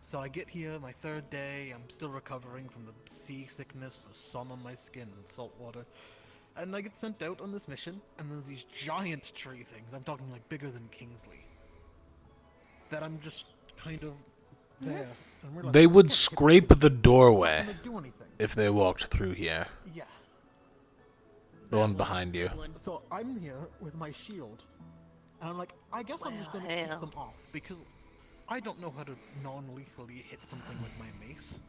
So I get here, my third day, I'm still recovering from the seasickness, the sun on my skin, and salt water. And I get sent out on this mission, and there's these giant tree things, I'm talking like bigger than Kingsley, that I'm just kind of there. And we're like, They would "Yeah, scrape the doorway It's not gonna do anything." if they walked through here. Yeah. The one behind you. So I'm here with my shield, and I'm like, I guess I'm just gonna keep them off, because I don't know how to non-lethally hit something with my mace.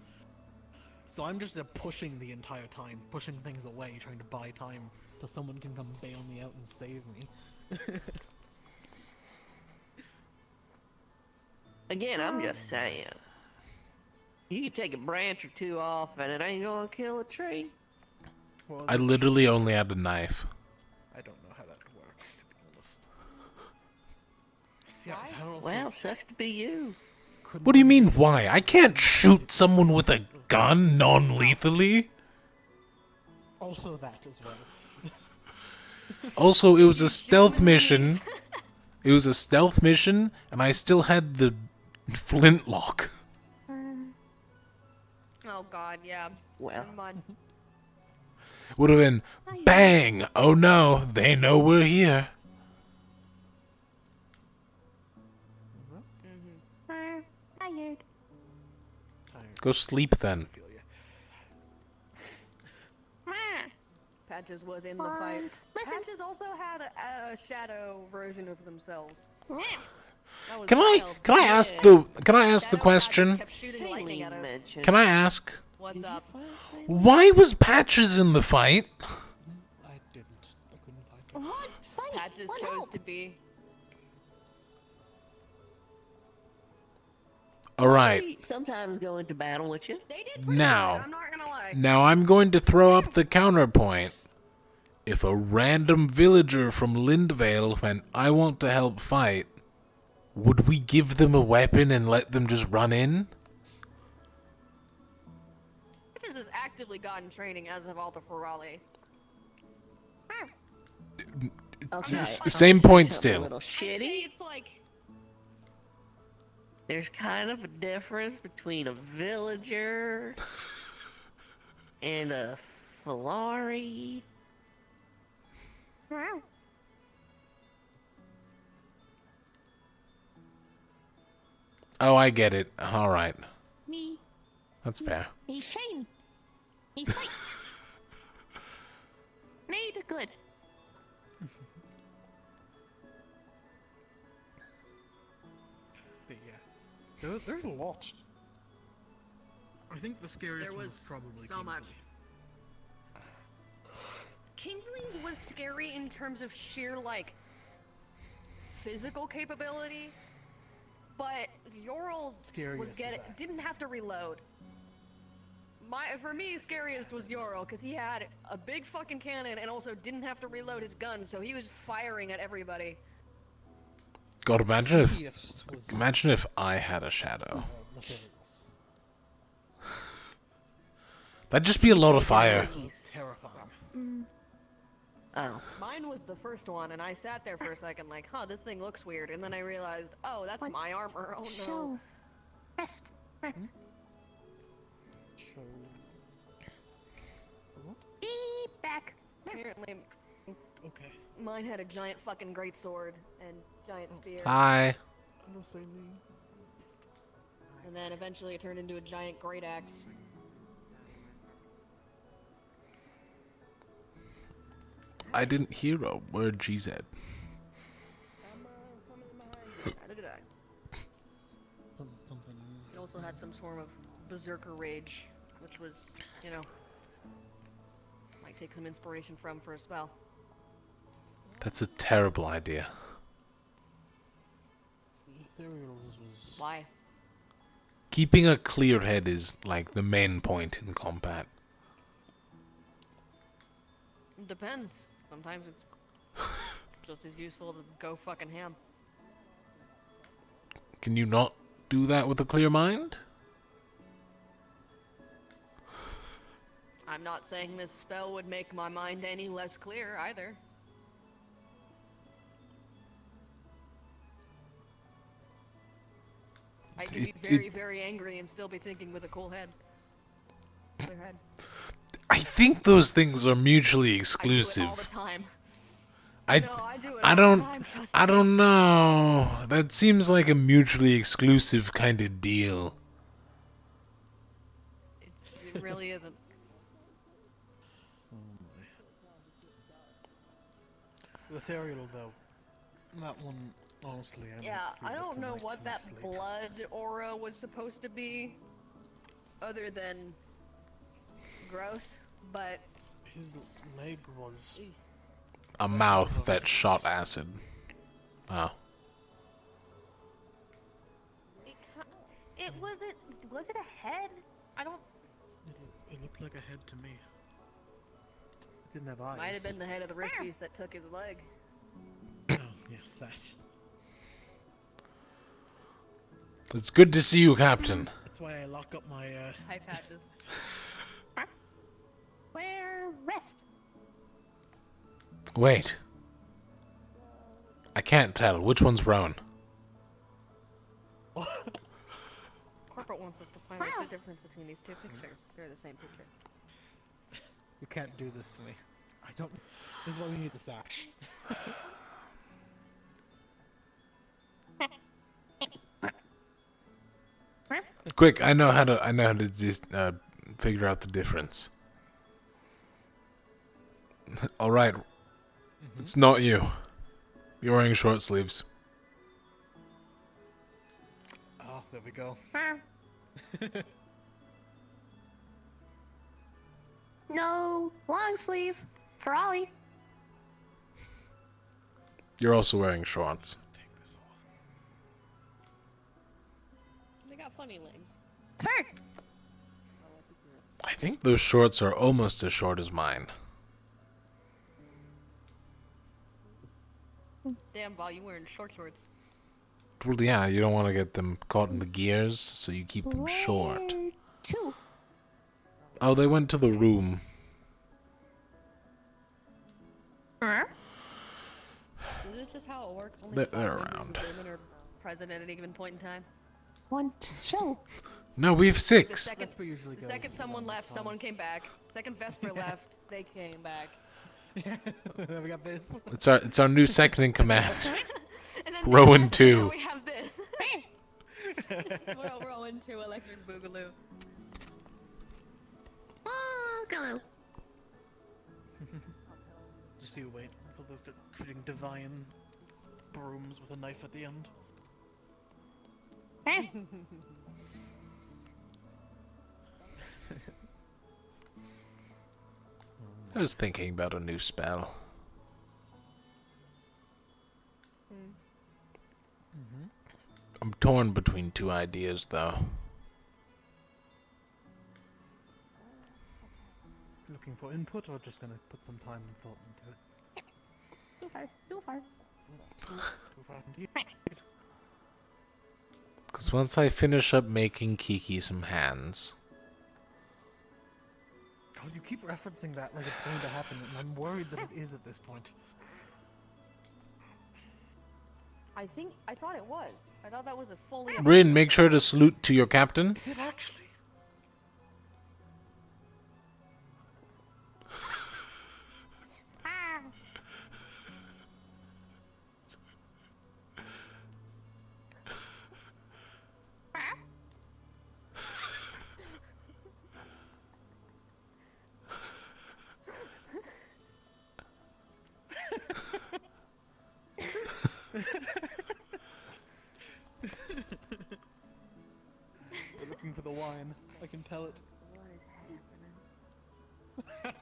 So I'm just pushing the entire time, pushing things away, trying to buy time till someone can come bail me out and save me. Again, I'm just saying. You can take a branch or two off and it ain't gonna kill a tree. Well, I literally only had a knife. I don't know how that works, to be honest. Yeah, Well, sucks to be you. What do you mean, why? I can't shoot someone with a gun non-lethally. Also that as well. Also, it was a stealth mission. It was a stealth mission, and I still had the flintlock. Oh god, yeah. Well. Never mind. Would have been bang! Oh no, they know we're here. Tired. Go sleep then. Patches was in the fight. Patches also had a shadow version of themselves. That was Can I wild. ask the question? Kept shooting lightning at us. Can I ask? What's up? Why was Patches in the fight? I didn't. I couldn't find him. What? Fight? Patches chose to be. Alright. Sometimes go into battle with you. They did Now. I'm not gonna lie. Now I'm going to throw up the counterpoint. If a random villager from Lindvale went, I want to help fight, would we give them a weapon and let them just run in? Patches has actively gotten training as of all the Ferali. Okay, Same I'll say point something still. A little shitty. It's like There's kind of a difference between a villager and a Falari. Oh, I get it. Alright. Me. That's fair. He's shame. He fight. Made good. But yeah. There's a lot. I think the scariest there one was probably so much. Kingsley's was scary in terms of sheer, like, physical capability, but Yorl's Scariest is that. didn't have to reload. For me, scariest was Yorl, because he had a big fucking cannon and also didn't have to reload his gun, so he was firing at everybody. God, imagine Scariest was if I had a shadow. That'd just be a lot of fire. Terrifying. Oh. Mine was the first one, and I sat there for a second like, huh, this thing looks weird, and then I realized, oh, that's my armor, oh no. Rest. Show. Be back. Apparently, Okay. mine had a giant fucking greatsword and giant spear. Hi. No, say me. And then eventually it turned into a giant great axe. I didn't hear a word she said. Something. It also had some sort of berserker rage, which was, you know, might take some inspiration from for a spell. That's a terrible idea. Ethereals was. Why? Keeping a clear head is like the main point in combat. It depends. Sometimes it's just as useful to go fucking ham. Can you not do that with a clear mind? I'm not saying this spell would make my mind any less clear either. I could be very, very angry and still be thinking with a cool head. Clear head. I think those things are mutually exclusive. I do it all the time. I No, I do it I all the don't time, trust I me. don't know. That seems like a mutually exclusive kind of deal. It really isn't. Ethereal though. That one, honestly, I Yeah, might see I the don't know tonight what in that sleep. blood aura was supposed to be, other than gross, but His leg was... A mouth that shot acid. Oh. it wasn't. Was it a head? I don't. It looked like a head to me. It didn't have eyes. Might have been the head of the Riskies that took his leg. Oh, yes, that. It's good to see you, Captain. That's why I lock up my, High patches. Where rest? Wait. I can't tell. Which one's Rowan? Corporate wants us to find out the difference between these two pictures. They're the same picture. You can't do this to me. I don't... This is why we need the sash. Quick, I know how to just figure out the difference. All right. It's not you. You're wearing short sleeves. Oh, there we go. No, long sleeve for Ollie. You're also wearing shorts. They got funny legs. Sure. I think those shorts are almost as short as mine. Damn, Val, you wearing shorts. Well, yeah, you don't want to get them caught in the gears, so you keep them short. Two. Oh, they went to the room. Is this just how it works? Only They're 5 members around. of women are present at any given point in time. One, two. No, we have The 6. second, the second someone left, someone came back. Second Vesper left, they came back. We got this. It's our new second in command. And then Rowan now 2. we have this. We're Rowan 2 Electric Boogaloo. Oh, go. Just you wait until they start shooting divine brooms with a knife at the end. I was thinking about a new spell. I'm torn between 2 ideas, though. Looking for input, or just gonna put some time and thought into it? Too far. Too far indeed. Because once I finish up making Kiki some hands... God, you keep referencing that like it's going to happen, and I'm worried that it is at this point. I thought it was. I thought that was a fully. Bryn, make sure to salute to your captain. Is it actually? They're looking for the wine. I can tell it. I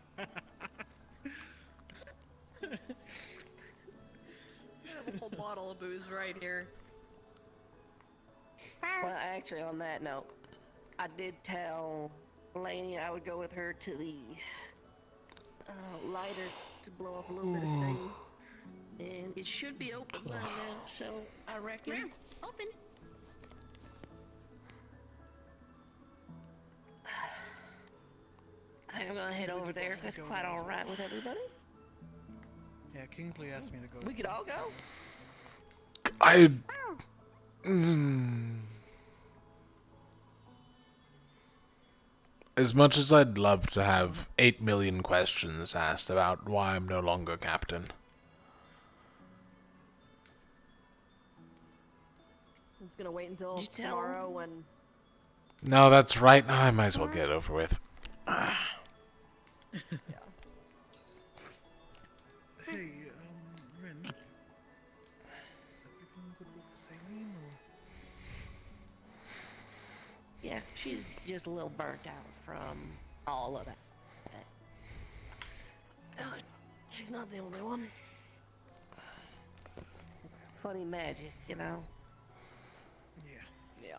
have a whole bottle of booze right here. Well, actually, on that note, I did tell Lainey I would go with her to the lighter to blow off a little bit of steam. And it should be open by now, so I reckon. Open. I think I'm gonna head over there if that's quite alright with everybody. Yeah, Kingsley asked me to go. We could all go. As much as I'd love to have 8 million questions asked about why I'm no longer captain. I'm just gonna wait until Just tell tomorrow when. No, that's right. I might as well get it over with. Hey, Rin. she's just a little burnt out from all of that. She's not the only one. Funny magic, you know? Yeah.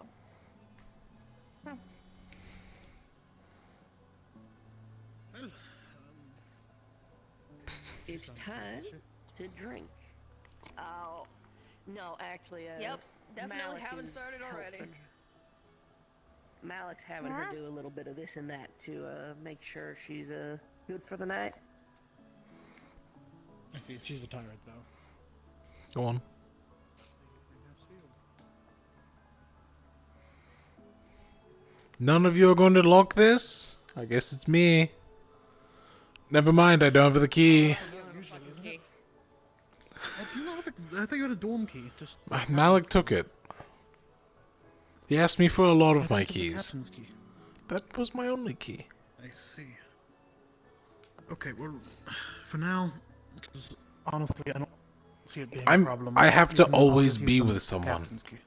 Well, It's time to drink. Oh, no, actually, Yep, definitely Malik haven't is started already. helping. Malik's having her do a little bit of this and that to make sure she's good for the night. I see. She's retired though. Go on. None of you are going to lock this? I guess it's me. Never mind, I don't have the key. Usually, isn't it? Do you not have a, I thought you had a dorm key. Just Malik took it. He asked me for a lot of my the keys. captain's key. That was my only key. I see. Okay, well, for now, because honestly, I don't see it being a problem. I have to You can always use be the with someone. captain's key.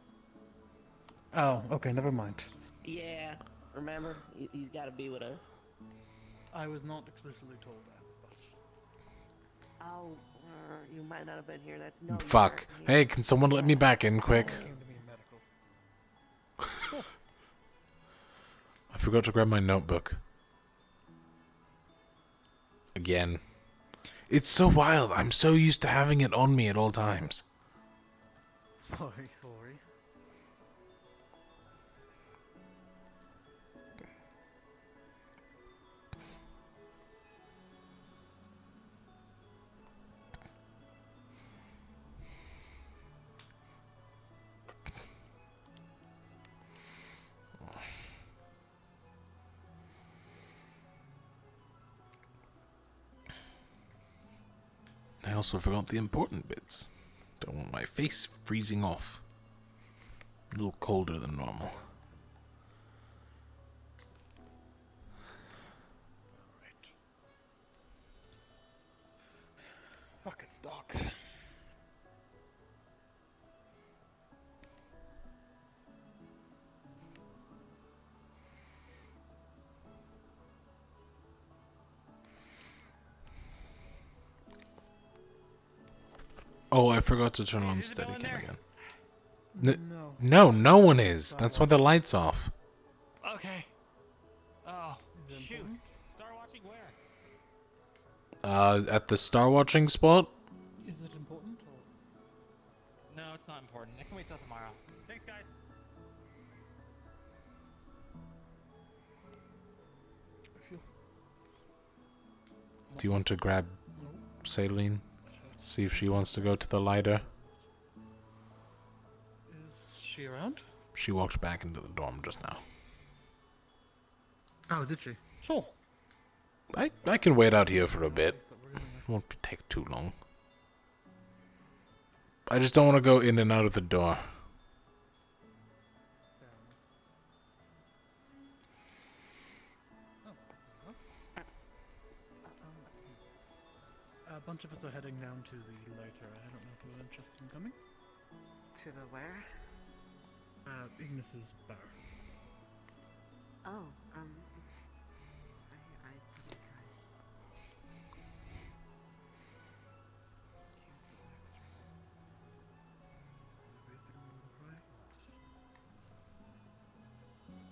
Oh, okay, never mind. Yeah, remember? He's got to be with us. I was not explicitly told that, but... Oh, you might not have been here. That no, you Fuck. weren't here. Hey, can someone let me back in quick? Came to me medical. I forgot to grab my notebook. Again. It's so wild. I'm so used to having it on me at all times. Sorry. I also forgot the important bits. Don't want my face freezing off. A little colder than normal. Fuck, it's dark. Oh, I forgot to turn on Steadicam again. No. No one is. That's why the light's off. Okay. Oh, shoot. Star watching where? At the star watching spot? Is it important? Or... No, it's not important. It can wait till tomorrow. Thanks, guys. Do you want to grab Saline? See if she wants to go to the lighter? Is she around? She walked back into the dorm just now. Oh, did she? Sure. I can wait out here for a bit. Won't take too long. I just don't want to go in and out of the door. A bunch of us are heading down to the lighter. I don't know if you're interested in coming. To the where? Ignis's bar. Oh,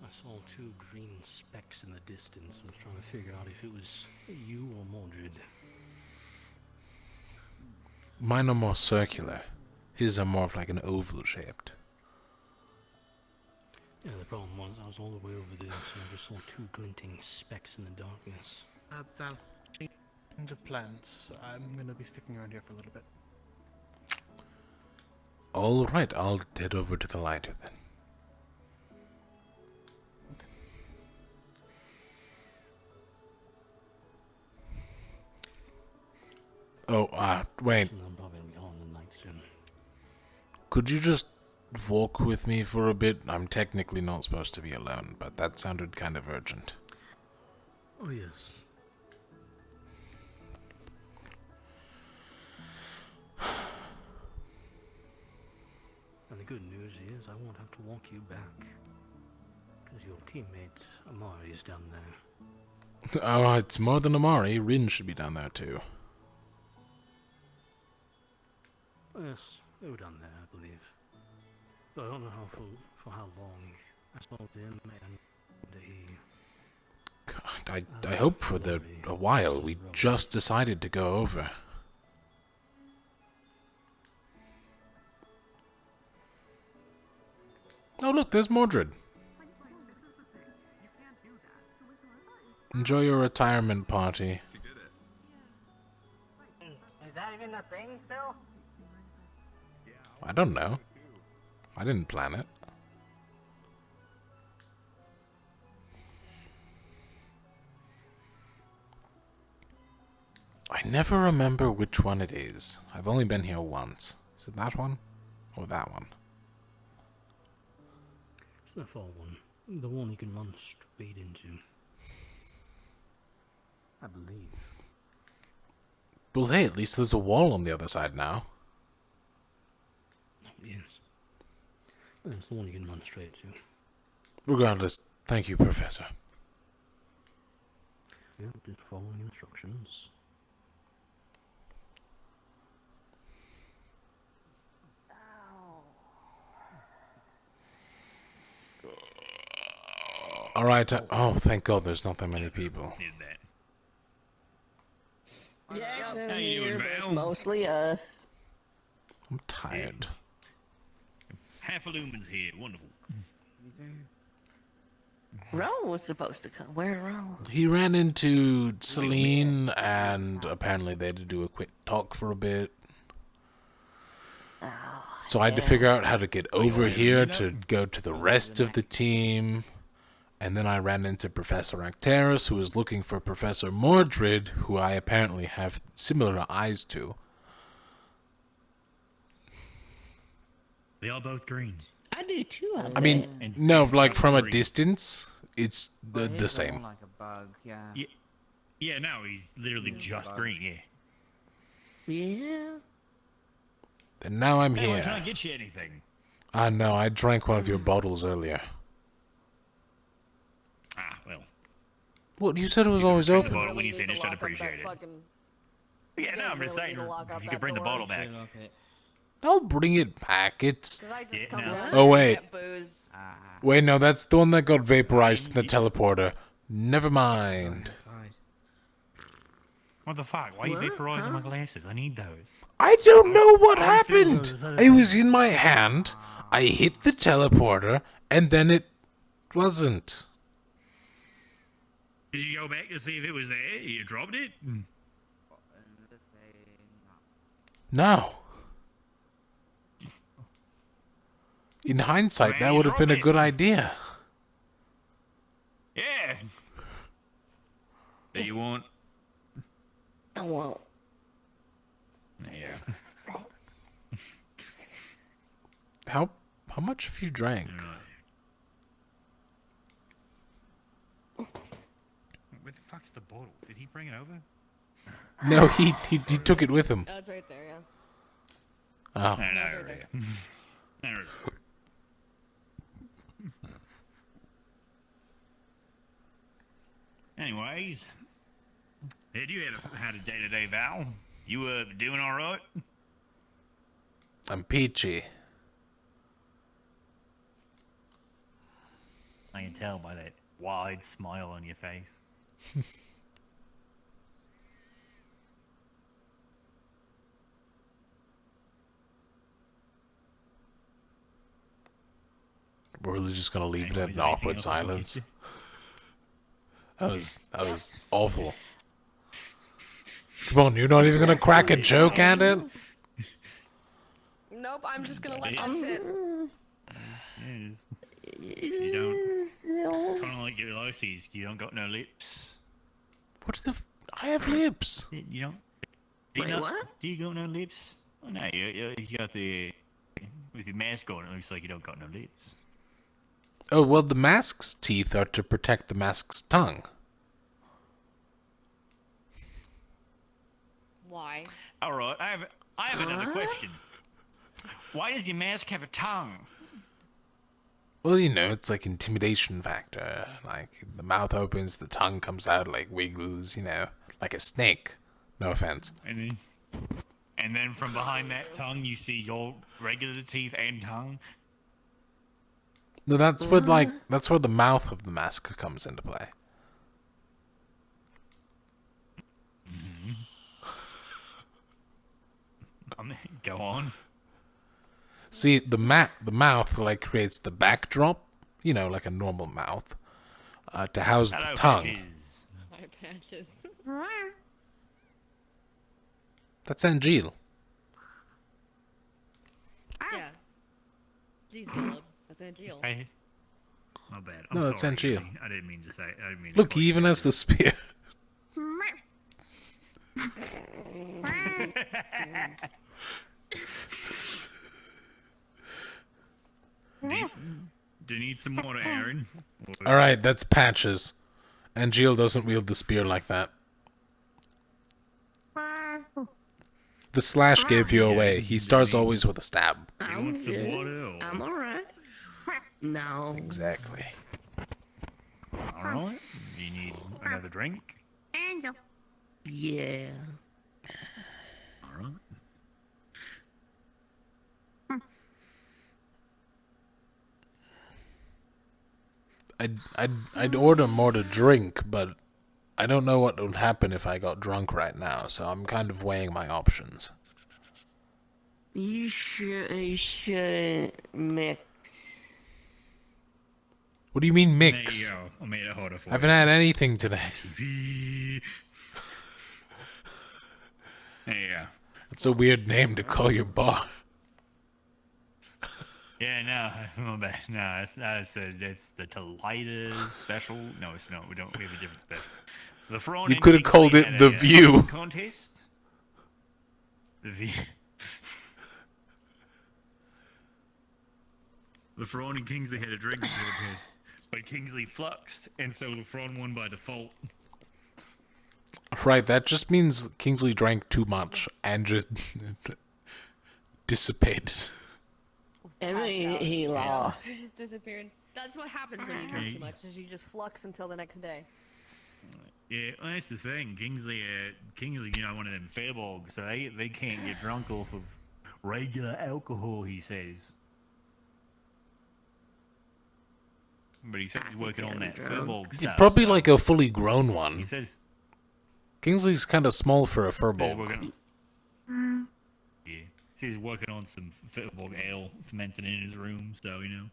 I saw two green specks in the distance. I was trying to figure out if it was you or Mordred. Mine are more circular. His are more of like an oval shaped. Yeah, the problem was I was all the way over there, so I just saw two glinting specks in the darkness. Val, change of plans. I'm gonna be sticking around here for a little bit. Alright, I'll head over to the lighter then. Oh, wait. I'm probably gonna be home tonight soon. Could you just walk with me for a bit? I'm technically not supposed to be alone, but that sounded kind of urgent. Oh, yes. And the good news is I won't have to walk you back. Because your teammate Amari is down there. Oh, it's more than Amari. Rin should be down there too. Yes, they were down there, I believe. But I don't know for how long. I saw him and he... God, I hope for a while. We just decided to go over. Oh look, there's Mordred. Enjoy your retirement party. Is that even a thing still? I don't know. I didn't plan it. I never remember which one it is. I've only been here once. Is it that one? Or that one? It's the fall one. The one you can run straight into. I believe. Well, hey, at least there's a wall on the other side now. Yes. But it's the one you can run straight to. Regardless, thank you, Professor. Yeah, just following instructions. Alright, oh, thank God there's not that many people. Jackson How you here, doing, but it's Val? mostly us. I'm tired. Half a lumen's here. Wonderful. Ron was supposed to come. Where's Ron? He ran into Celine, and apparently they had to do a quick talk for a bit. So I had to figure out how to get over here to go to the rest of the team. And then I ran into Professor Acteris, who was looking for Professor Mordred, who I apparently have similar eyes to. They are both green. I do too. I mean, no, like from a distance, it's the same. Like a bug, yeah. Yeah, no, he's literally just green, yeah. Yeah. And now I'm Hey, here. I'm trying to get you anything. No, I drank one of your bottles earlier. Ah, well. Well, you said it was always Bring the open. bottle when you finished, I'd appreciate it. Yeah, no, I'm just saying, if you could bring the bottle back. I'll bring it back. It's... no. Oh, wait. Wait, no, that's the one that got vaporized in the teleporter. Never mind. What the fuck? Why are you vaporizing my glasses? I need those. I don't know what happened. It was in my hand. I hit the teleporter, and then it wasn't. Did you go back to see if it was there? You dropped it? No. In hindsight, that would have been a good idea. Yeah. Do you want? I won't. Yeah. How much have you drank? Where the fuck's the bottle? Did he bring it over? No, he took it with him. Oh, it's right there, yeah. Oh. No, No, it's right there. Anyways, had you had a day-to-day, Val? You doing all right? I'm peachy. I can tell by that wide smile on your face. We're really just gonna leave it at an awkward silence. That was awful. Come on, you're not even gonna crack a joke at it? Nope, I'm just gonna let that sit. Yes. You don't. Kind of like your Lucy's. You don't got no lips. What the? I have lips. You don't. Wait, what? Do you got no lips? Oh, no, you got the. With your mask on, it looks like you don't got no lips. Oh, well, the mask's teeth are to protect the mask's tongue. Why? All right, I have another question. Why does your mask have a tongue? Well, you know, it's like intimidation factor. Like, the mouth opens, the tongue comes out, like, wiggles, you know, like a snake. No offense. And then from behind that tongue, you see your regular teeth and tongue. No, that's where the mouth of the mask comes into play. Go on. See, the mouth, like, creates the backdrop, you know, like a normal mouth, to house the tongue. Hi, Patches. That's Angel. Yeah. Jeez, Caleb. That's Angel. Hey. My bad. I'm No, that's sorry, Angel. Izzy. I didn't mean to say. I didn't mean. Look, he even has the spear. Do you need some water, Aaron? Alright, that's Patches. Angel doesn't wield the spear like that. The slash gave you away. He starts always with a stab. You want some water? Or... I'm alright. No. Exactly. Alright. Do you need another drink? Angel. Yeah. Alright. I'd order more to drink, but I don't know what would happen if I got drunk right now, so I'm kind of weighing my options. You should mix. What do you mean mix? There you go. I made it harder for I haven't had anything today. Yeah. That's a weird name to call your bar. Yeah, no, my bad. No, it's the Tolitas special. No, it's not. We have a different special. The Thrawn You and could have Kingsley called it had The a View. Contest. The View. The Thrawn and Kingsley had a drinking contest, but Kingsley fluxed, and so the Thrawn won by default. Right, that just means Kingsley drank too much and just dissipated. I mean, he lost. He just disappeared. That's what happens when you drink too much, is you just flux until the next day. Yeah, well, that's the thing. Kingsley, you know, one of them fairbolgs, so they can't get drunk off of regular alcohol, he says. But he said he's working on that fairbolg stuff. Probably like a fully grown one. He says Kingsley's kind of small for a furbolg. yeah, he's working on some fairbolg ale fermenting in his room, so you know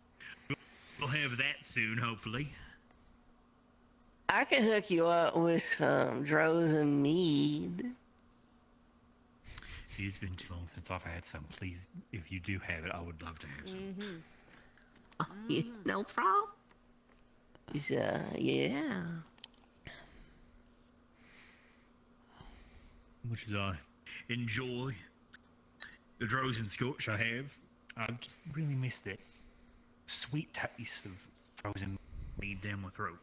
we'll have that soon, hopefully. I could hook you up with some Drozen mead. It's been too long since I've had some. Please, if you do have it, I would love to have some. Yeah, no problem. Yeah. Much as I enjoy the Drozen Scotch I have, I just really missed it. Sweet taste of frozen mead down my throat.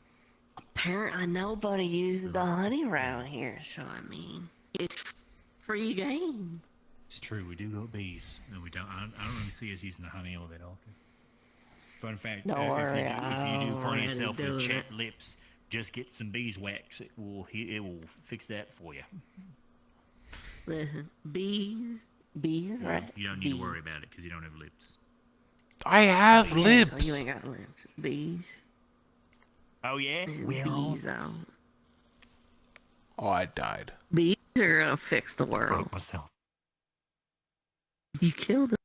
Apparently nobody uses the honey around here, so I mean, it's free game. It's true, we do got bees. No, we don't. I don't really see us using the honey all that often. Fun fact: Don't worry, if you do find already yourself with doing chapped lips, just get some beeswax. It will fix that for you. Listen, bees, right? You don't need to worry about it because you don't have lips. I have Yeah, lips. So you ain't got lips. Bees. Oh yeah, Bees though. Oh, I died. Bees are gonna fix the world. Broke myself. You killed him.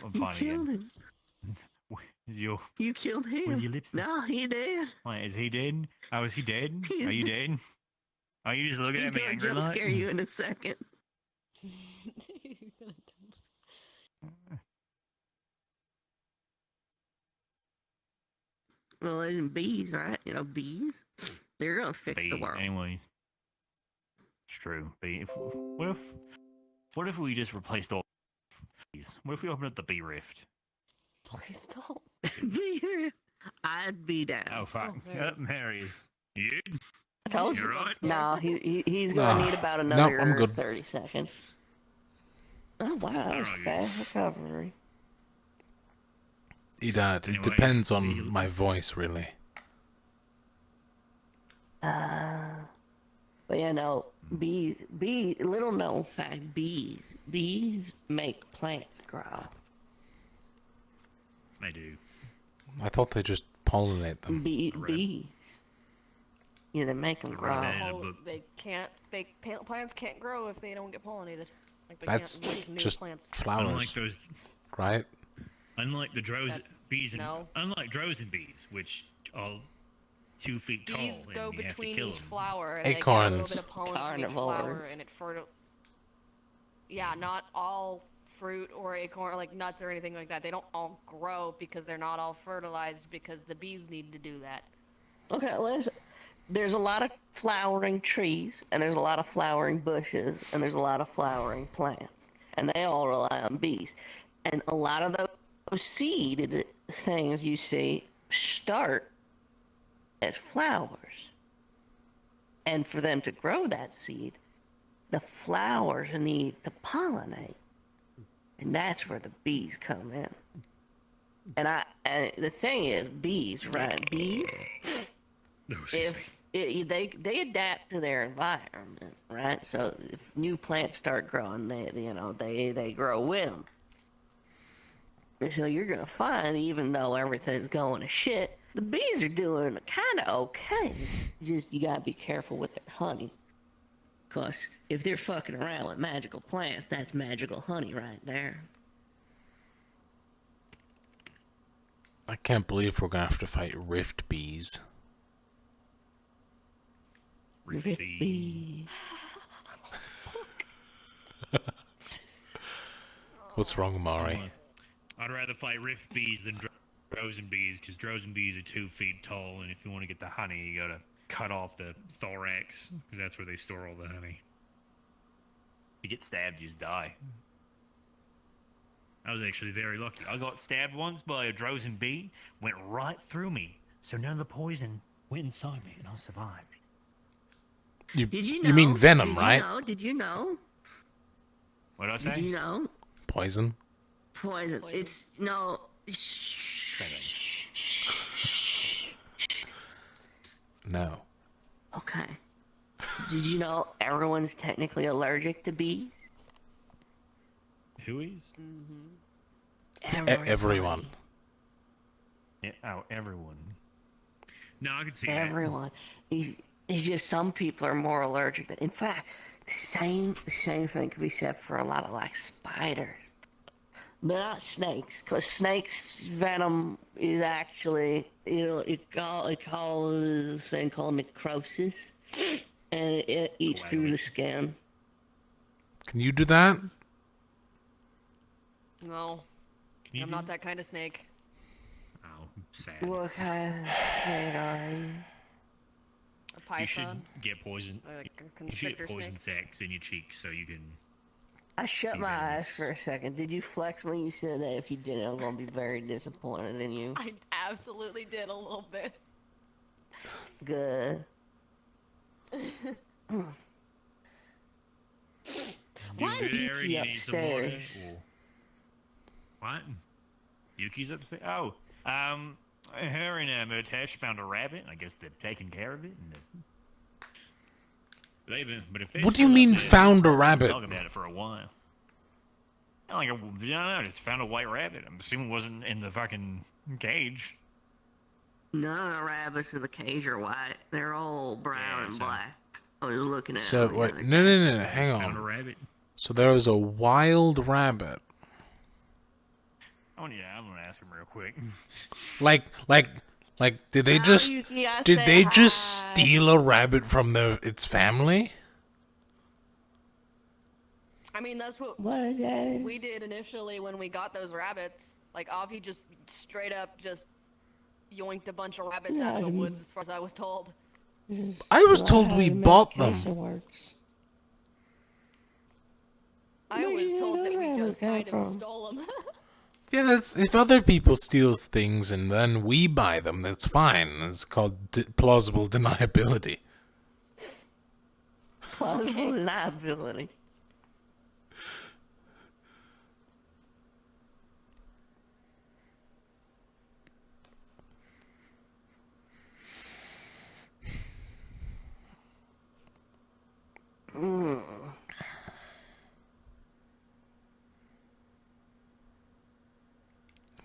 I'm You fine killed again. him. You killed him. Was your lips? No, he did. Wait, is he dead? Oh, is he dead? He's Are you dead. dead? Are you just looking He's at me gonna angry jump like? scare you in a second. Well, there's bees, right? You know, bees. They're gonna fix the Bee, world. anyways. It's true. Bee. What if we just replaced all bees? What if we opened up the bee rift? Please don't. I'd be down. Oh fuck! There he is. You? I told you. You're right. No, he's gonna need about No, another I'm good. 30 seconds. Oh wow, that was Alright, fast recovery. It Anyways, depends the- on my voice, really. But you know, little known fact, bees make plants grow. They do. I thought they just pollinate them. Bees. Yeah, they make them grow. Plants can't grow if they don't get pollinated. Like they That's can't make new just plants. flowers, Unlike those, right? unlike the bees, no. unlike drozen bees, which are 2 feet tall, Bees go and you have to between kill each them. flower, and they get a little Acorns. bit of pollen from each flower, Carnivores. and it Yeah, not all fruit or acorn, like nuts or anything like that. They don't all grow because they're not all fertilized because the bees need to do that. Okay, there's a lot of flowering trees, and there's a lot of flowering bushes, and there's a lot of flowering plants, and they all rely on bees. And a lot of those seed things you see start as flowers. And for them to grow that seed, the flowers need to pollinate. And that's where the bees come in. And the thing is, bees, right? Bees, they adapt to their environment, right? So if new plants start growing, they grow with them. And so you're gonna find, even though everything's going to shit, the bees are doing kind of okay. Just you gotta be careful with their honey. Cause if they're fucking around with magical plants, that's magical honey right there. I can't believe we're gonna have to fight rift bees. Rift bees. What's wrong, Mari? I'd rather fight rift bees than drozen bees, because drozen bees are 2 feet tall, and if you want to get the honey, you gotta cut off the thorax, because that's where they store all the honey. If you get stabbed, you just die. I was actually very lucky. I got stabbed once by a drozen bee, went right through me, so none of the poison went inside me, and I survived. Did you know? You mean venom, right? Did you know? What did I say? Did you know? Poison. Poison. It's no. No. Okay. Did you know everyone's technically allergic to bees? Who is? Everyone. Yeah, everyone. No, I can see Everyone. It's just some people are more allergic. In fact, the same thing can be said for a lot of like spiders. But not snakes, because snakes' venom is actually, it causes a thing called necrosis, and it eats through the skin. Can you do that? No, I'm not that kind of snake. Oh, sad. What kind of snake are you? A python. You should get poison. Like a You should get constrictor poison snake. sacs in your cheeks so you can. I shut my eyes for a second. Did you flex when you said that? If you didn't, I'm gonna be very disappointed in you. I absolutely did a little bit. Good. Why is Yuki upstairs? What? Yuki's upstairs? Oh, her and Murtash found a rabbit. I guess they're taking care of it. But if What do you mean found a rabbit? Talk about it for a while. I don't know. Just found a white rabbit. I'm assuming it wasn't in the fucking cage. None of the rabbits in the cage are white. They're all brown and black. I was looking at So them the wait, other no, day. hang Found a on. rabbit. So there was a wild rabbit. Oh yeah, I'm gonna ask him real quick. Like, did they just Yuki, I did say they just hi. steal a rabbit from its family? I mean, that's what is that? we did initially when we got those rabbits. Like, Avi just straight up just yoinked a bunch of rabbits out of the woods, as far as I was told. I was told we bought them. I was told that we just kind of stole them. Yeah, that's if other people steal things and then we buy them, that's fine. It's called plausible deniability. Plausible deniability.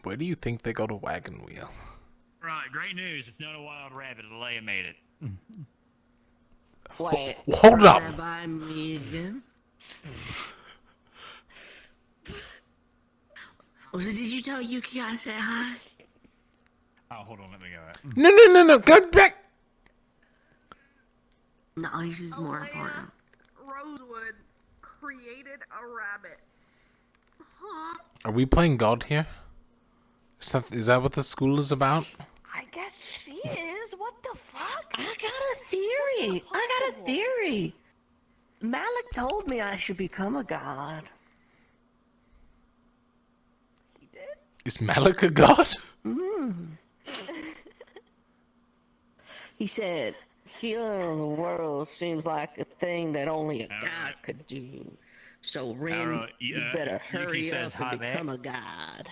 Where do you think they got a wagon wheel? Right, great news. It's not a wild rabbit. Leia made it. Wait. Hold up. Rabbi Megan. Oh, so did you tell Yuki I said hi? Oh, hold on. Let me go. No. Go back. No, this is more important. Rosewood created a rabbit. Huh? Are we playing God here? Is that what the school is about? I guess she is. What the fuck? I got a theory. Malik told me I should become a god. He did? Is Malik a god? He said, healing the world seems like a thing that only a god could do. So, Ren, you better hurry up and become a god.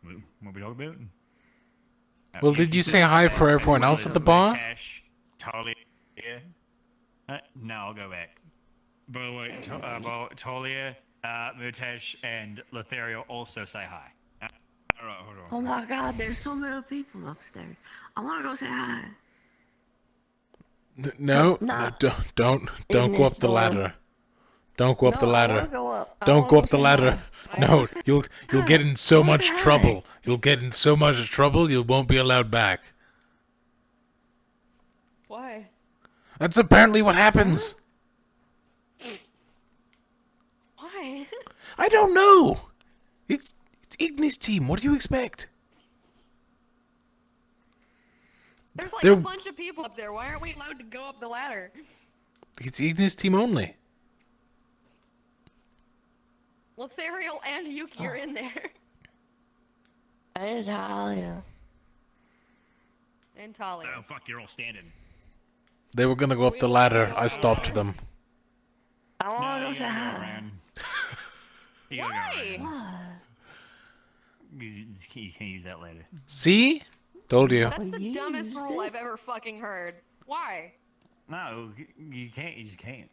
What we talking about? Well, did you say hi for everyone else at the bar? Talia. No, I'll go back. By the way, Talia, Mutesh, and Lothario also say hi. Alright, hold on. Oh my god, there's so many people upstairs. I want to go say hi. No, don't go up the ladder. Don't go up the ladder. Don't go up the ladder. No, you'll get in so much trouble. You'll get in so much trouble you won't be allowed back. Why? That's apparently what happens. Why? I don't know. It's Ignis team. What do you expect? There's like a bunch of people up there. Why aren't we allowed to go up the ladder? It's Ignis team only. Lothario and Yuki are in there. And Talia. And Talia. Oh, fuck, you're all standing. They were gonna go up the ladder. I stopped them. I want to go say hi. Why? You can't use that later. See? Told you. That's the dumbest rule I've ever fucking heard. Why? No, you can't. You just can't.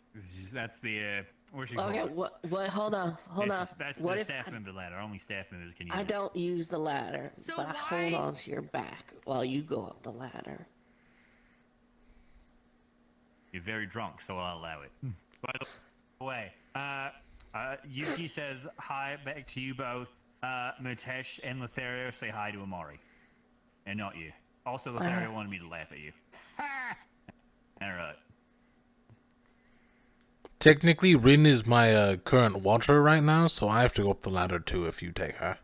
That's the what's Okay, what? Hold on. That's what the if staff member ladder. Only staff members can use I it. don't use the ladder, So but I hold on to your back while you go up the ladder. You're very drunk, so I'll allow it. By the way, Yuki says hi back to you both. Mutesh and Lothario say hi to Amari. And not you. Also, Lothario wanted me to laugh at you. Alright. Technically, Rin is my current watcher right now, so I have to go up the ladder too if you take her.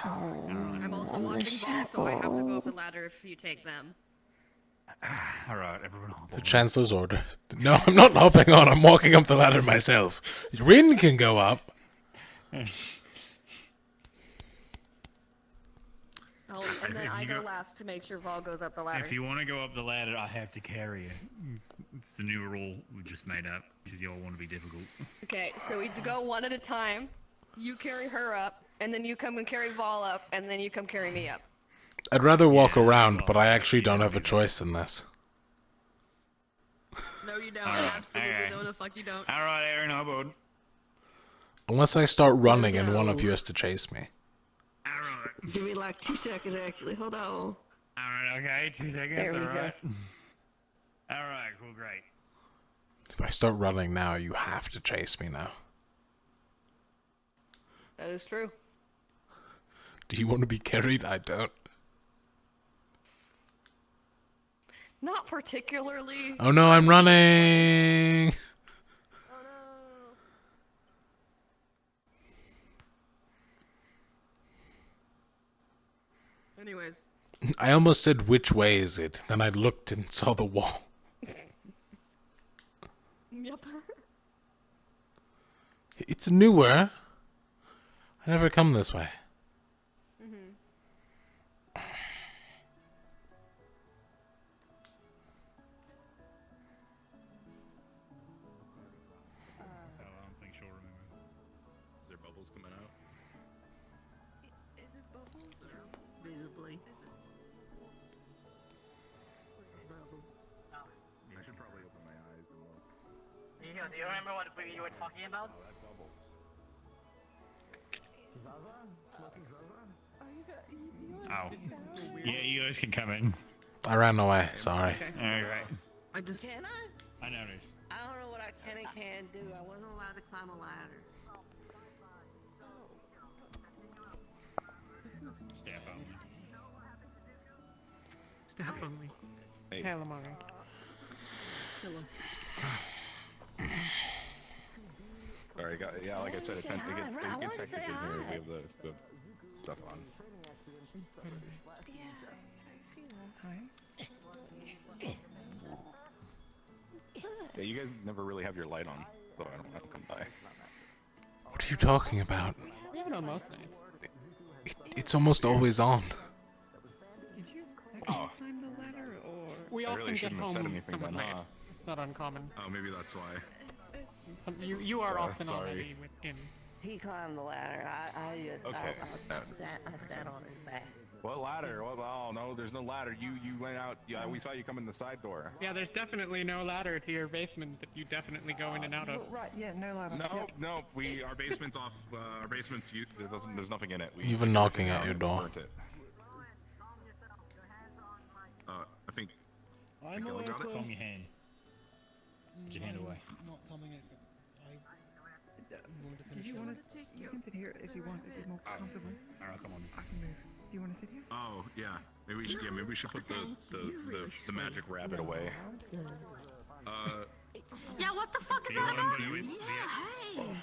I'm also watching Vol, so I have to go up the ladder if you take them. Alright, everyone. The Chancellor's order. No, I'm not hopping on. I'm walking up the ladder myself. Rin can go up. And then I go last to make sure Vol goes up the ladder. If you want to go up the ladder, I have to carry you. It's the new rule we just made up because y'all want to be difficult. Okay, so we go one at a time. You carry her up, and then you come and carry Vol up, and then you come carry me up. I'd rather walk around, but I actually don't have a choice in this. No, you don't. Alright, Absolutely, alright. no, the fuck you don't. Alright, Aaron, how about? Unless I start running and one of you has to chase me. Give me like 2 seconds, actually. Hold on. Alright, okay, 2 seconds, There we go. alright. Alright, cool, great. If I start running now, you have to chase me now. That is true. Do you want to be carried? I don't. Not particularly. Oh no, I'm running! Anyways. I almost said, which way is it? Then I looked and saw the wall. Yep. It's newer. I never come this way. I don't think she'll remember. Is there bubbles coming out? Is it bubbles or visibly? I should probably open my eyes and look. Do you remember what you were talking about? Oh, that's bubbles. Oh. Yeah, you guys can come in. I ran away. Sorry. Alright. I just. Can I? I noticed. I don't know what I can and can't do. I wasn't allowed to climb a ladder. This is Staff only. staff only. Hey. Hey, Lamar. Kill him. Sorry, yeah, like I said, it gets hectic in here. We have the stuff on. Yeah, you guys never really have your light on, so I don't come by. What are you talking about? We have it on most nights. It's almost always on. Did you Oh. climb the ladder, or we I often really get shouldn't have said home anything somewhat then, late. huh? It's not uncommon. Oh, maybe that's why. You are often sorry. already with him. He climbed the ladder. Okay. I sat on his back. What ladder? Oh no, there's no ladder. You went out. Yeah, we saw you come in the side door. Yeah, there's definitely no ladder to your basement that you definitely go in and out of. Right, yeah, no ladder. No, our basement's off. Our basement's there's nothing in it. Even knocking at your door. burnt it. I think. I'm Kelly aware, got it? sir. Calm your hand. Put your hand away. Not coming in. Did you want to take? You can sit here if you want, if you're more comfortable. Alright, come on. I can move. Do you want to sit here? Oh yeah, maybe we should put the magic rabbit away. Yeah, what the fuck is You that wanna about? do it? Yeah, hey.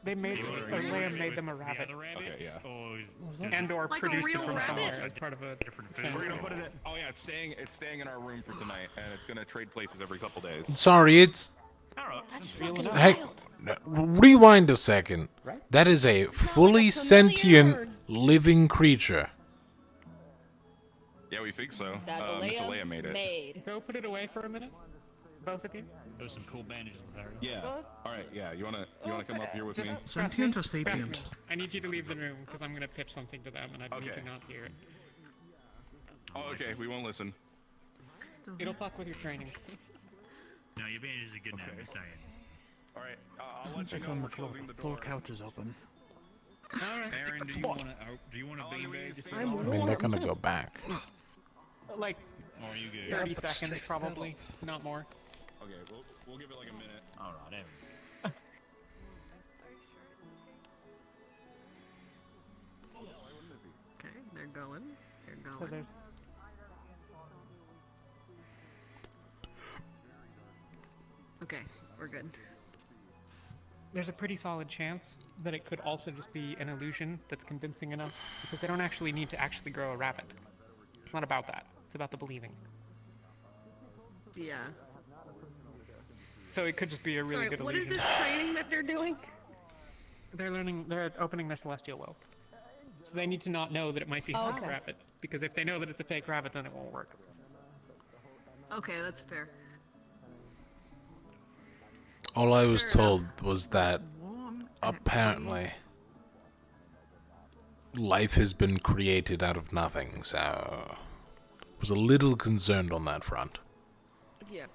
They made You wanna or do it Liam with made them a the rabbit. other rabbits? Okay, yeah. Or is And or Like a produced it real from rabbit? somewhere as part of a different food? We're gonna put it. Oh yeah, it's staying in our room for tonight, and it's gonna trade places every couple days. Sorry, it's. That's Hey, rewind a second. That is a fully sentient living creature. Yeah, we think so. That Miss Alea made it. Go put it away for a minute, both of you. There's some cool bandages there. Yeah. All right. Yeah. You wanna come up here with Just me? trust Sentient me, or sapient? trust me. I need you to leave the room because I'm gonna pitch something to them and I need Okay. to not hear it. Oh, okay. We won't listen. It'll fuck with your training. No, your bandages are good now, I'm just saying. All right. I'll let you It's know on when the we're floor. closing the The full door. couch is open. Alright. Aaron, do you want a beanbag to sit I on? mean, they're gonna go back. Like Or are you good? 30 seconds probably, not more. Okay. We'll give it like a minute. Alright, there Okay, they're going. They're going. So there's. Okay, we're good. There's a pretty solid chance that it could also just be an illusion that's convincing enough because they don't actually need to actually grow a rabbit. It's not about that. It's about the believing. Yeah. So it could just be a really Sorry, good what is illusion. this training that they're doing? They're opening their celestial wells. So they need to not know that it might be a Oh, fake okay. rabbit. Because if they know that it's a fake rabbit, then it won't work. Okay, that's fair. All I was told was that apparently life has been created out of nothing, so I was a little concerned on that front. Yeah.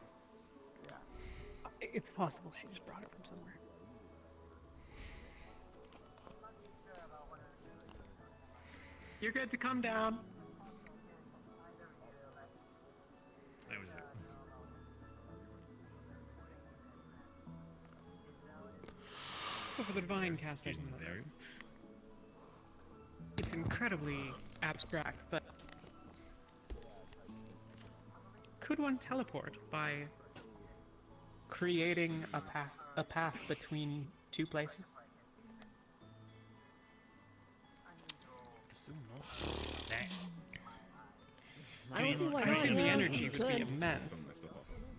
It's possible she just brought it from somewhere. You're good to come down. That was it. For the divine casters in the room. It's incredibly abstract, but could one teleport by creating a path between two places? I don't see why I not. assume the Yeah, energy you would be could. immense.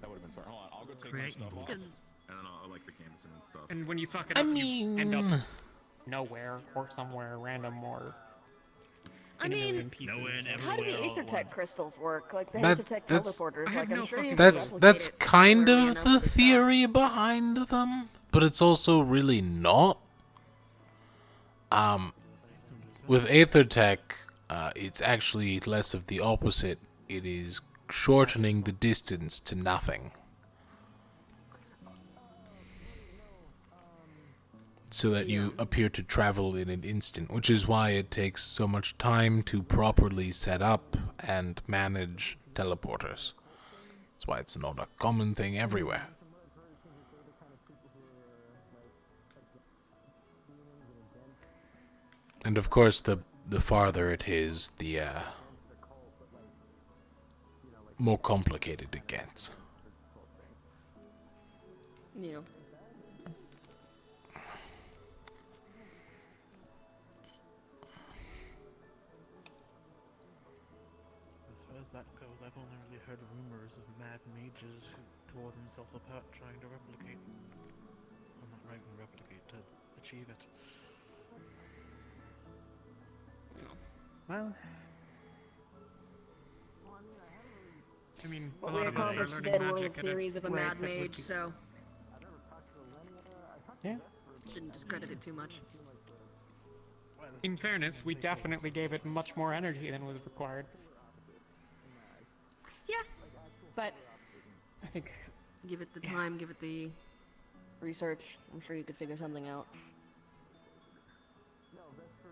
That would have been smart. Hold on. I'll go take my Create stuff more. off, and then I'll like the canvas and stuff. And when you fuck it I up, mean- you end up nowhere or somewhere random or I in a mean, million pieces. how do the Aethertech crystals work? Like the That- Aethertech that's- teleporters? I have Like I'm no sure you fucking can That's replicate it kind similarly of enough the to stop. theory behind them, but it's also really not. With Aethertech, it's actually less of the opposite. It is shortening the distance to nothing. so that you appear to travel in an instant, which is why it takes so much time to properly set up and manage teleporters. That's why it's not a common thing everywhere. And of course, the farther it is, the more complicated it gets. Yeah. As far as that goes, I've only really heard rumors of mad mages who tore themselves apart trying to replicate. Well, not right and replicate, to achieve it. Well, I mean, What a we lot of us are accomplished learning today were magic at a theories of a rate mad that would mage, be- so Yeah. shouldn't discredit it too much. In fairness, we definitely gave it much more energy than was required. Yeah, but I think give it the time, give it the research. I'm sure you could figure something out.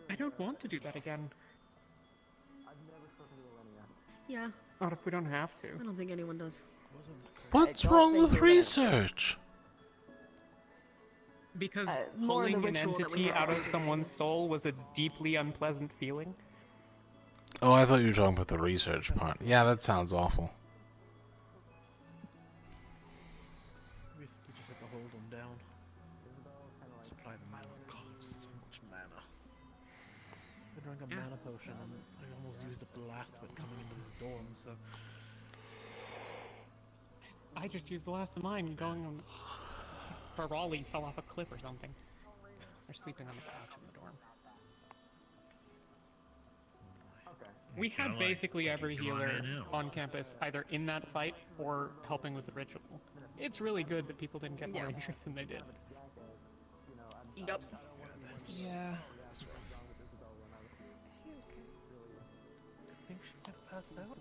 I don't want to do that again. Yeah, Not if we don't have to. I don't think anyone does. What's don't wrong think with you're gonna- research? Because more the pulling an ritual that we entity had. out of someone's soul was a deeply unpleasant feeling. Oh, I thought you were talking about the research part. Yeah, that sounds awful. We just have to hold them down. Supply the mana. God, so much mana. I drank a mana potion and I almost used up the last of it coming into this dorm, so... I just used the last of mine going on... Barali fell off a cliff or something. Or sleeping on the couch in the dorm. We had basically every healer on campus either in that fight or helping with the ritual. It's really good that people didn't get more injured than they did. Yep. Yeah. I think she might have passed out.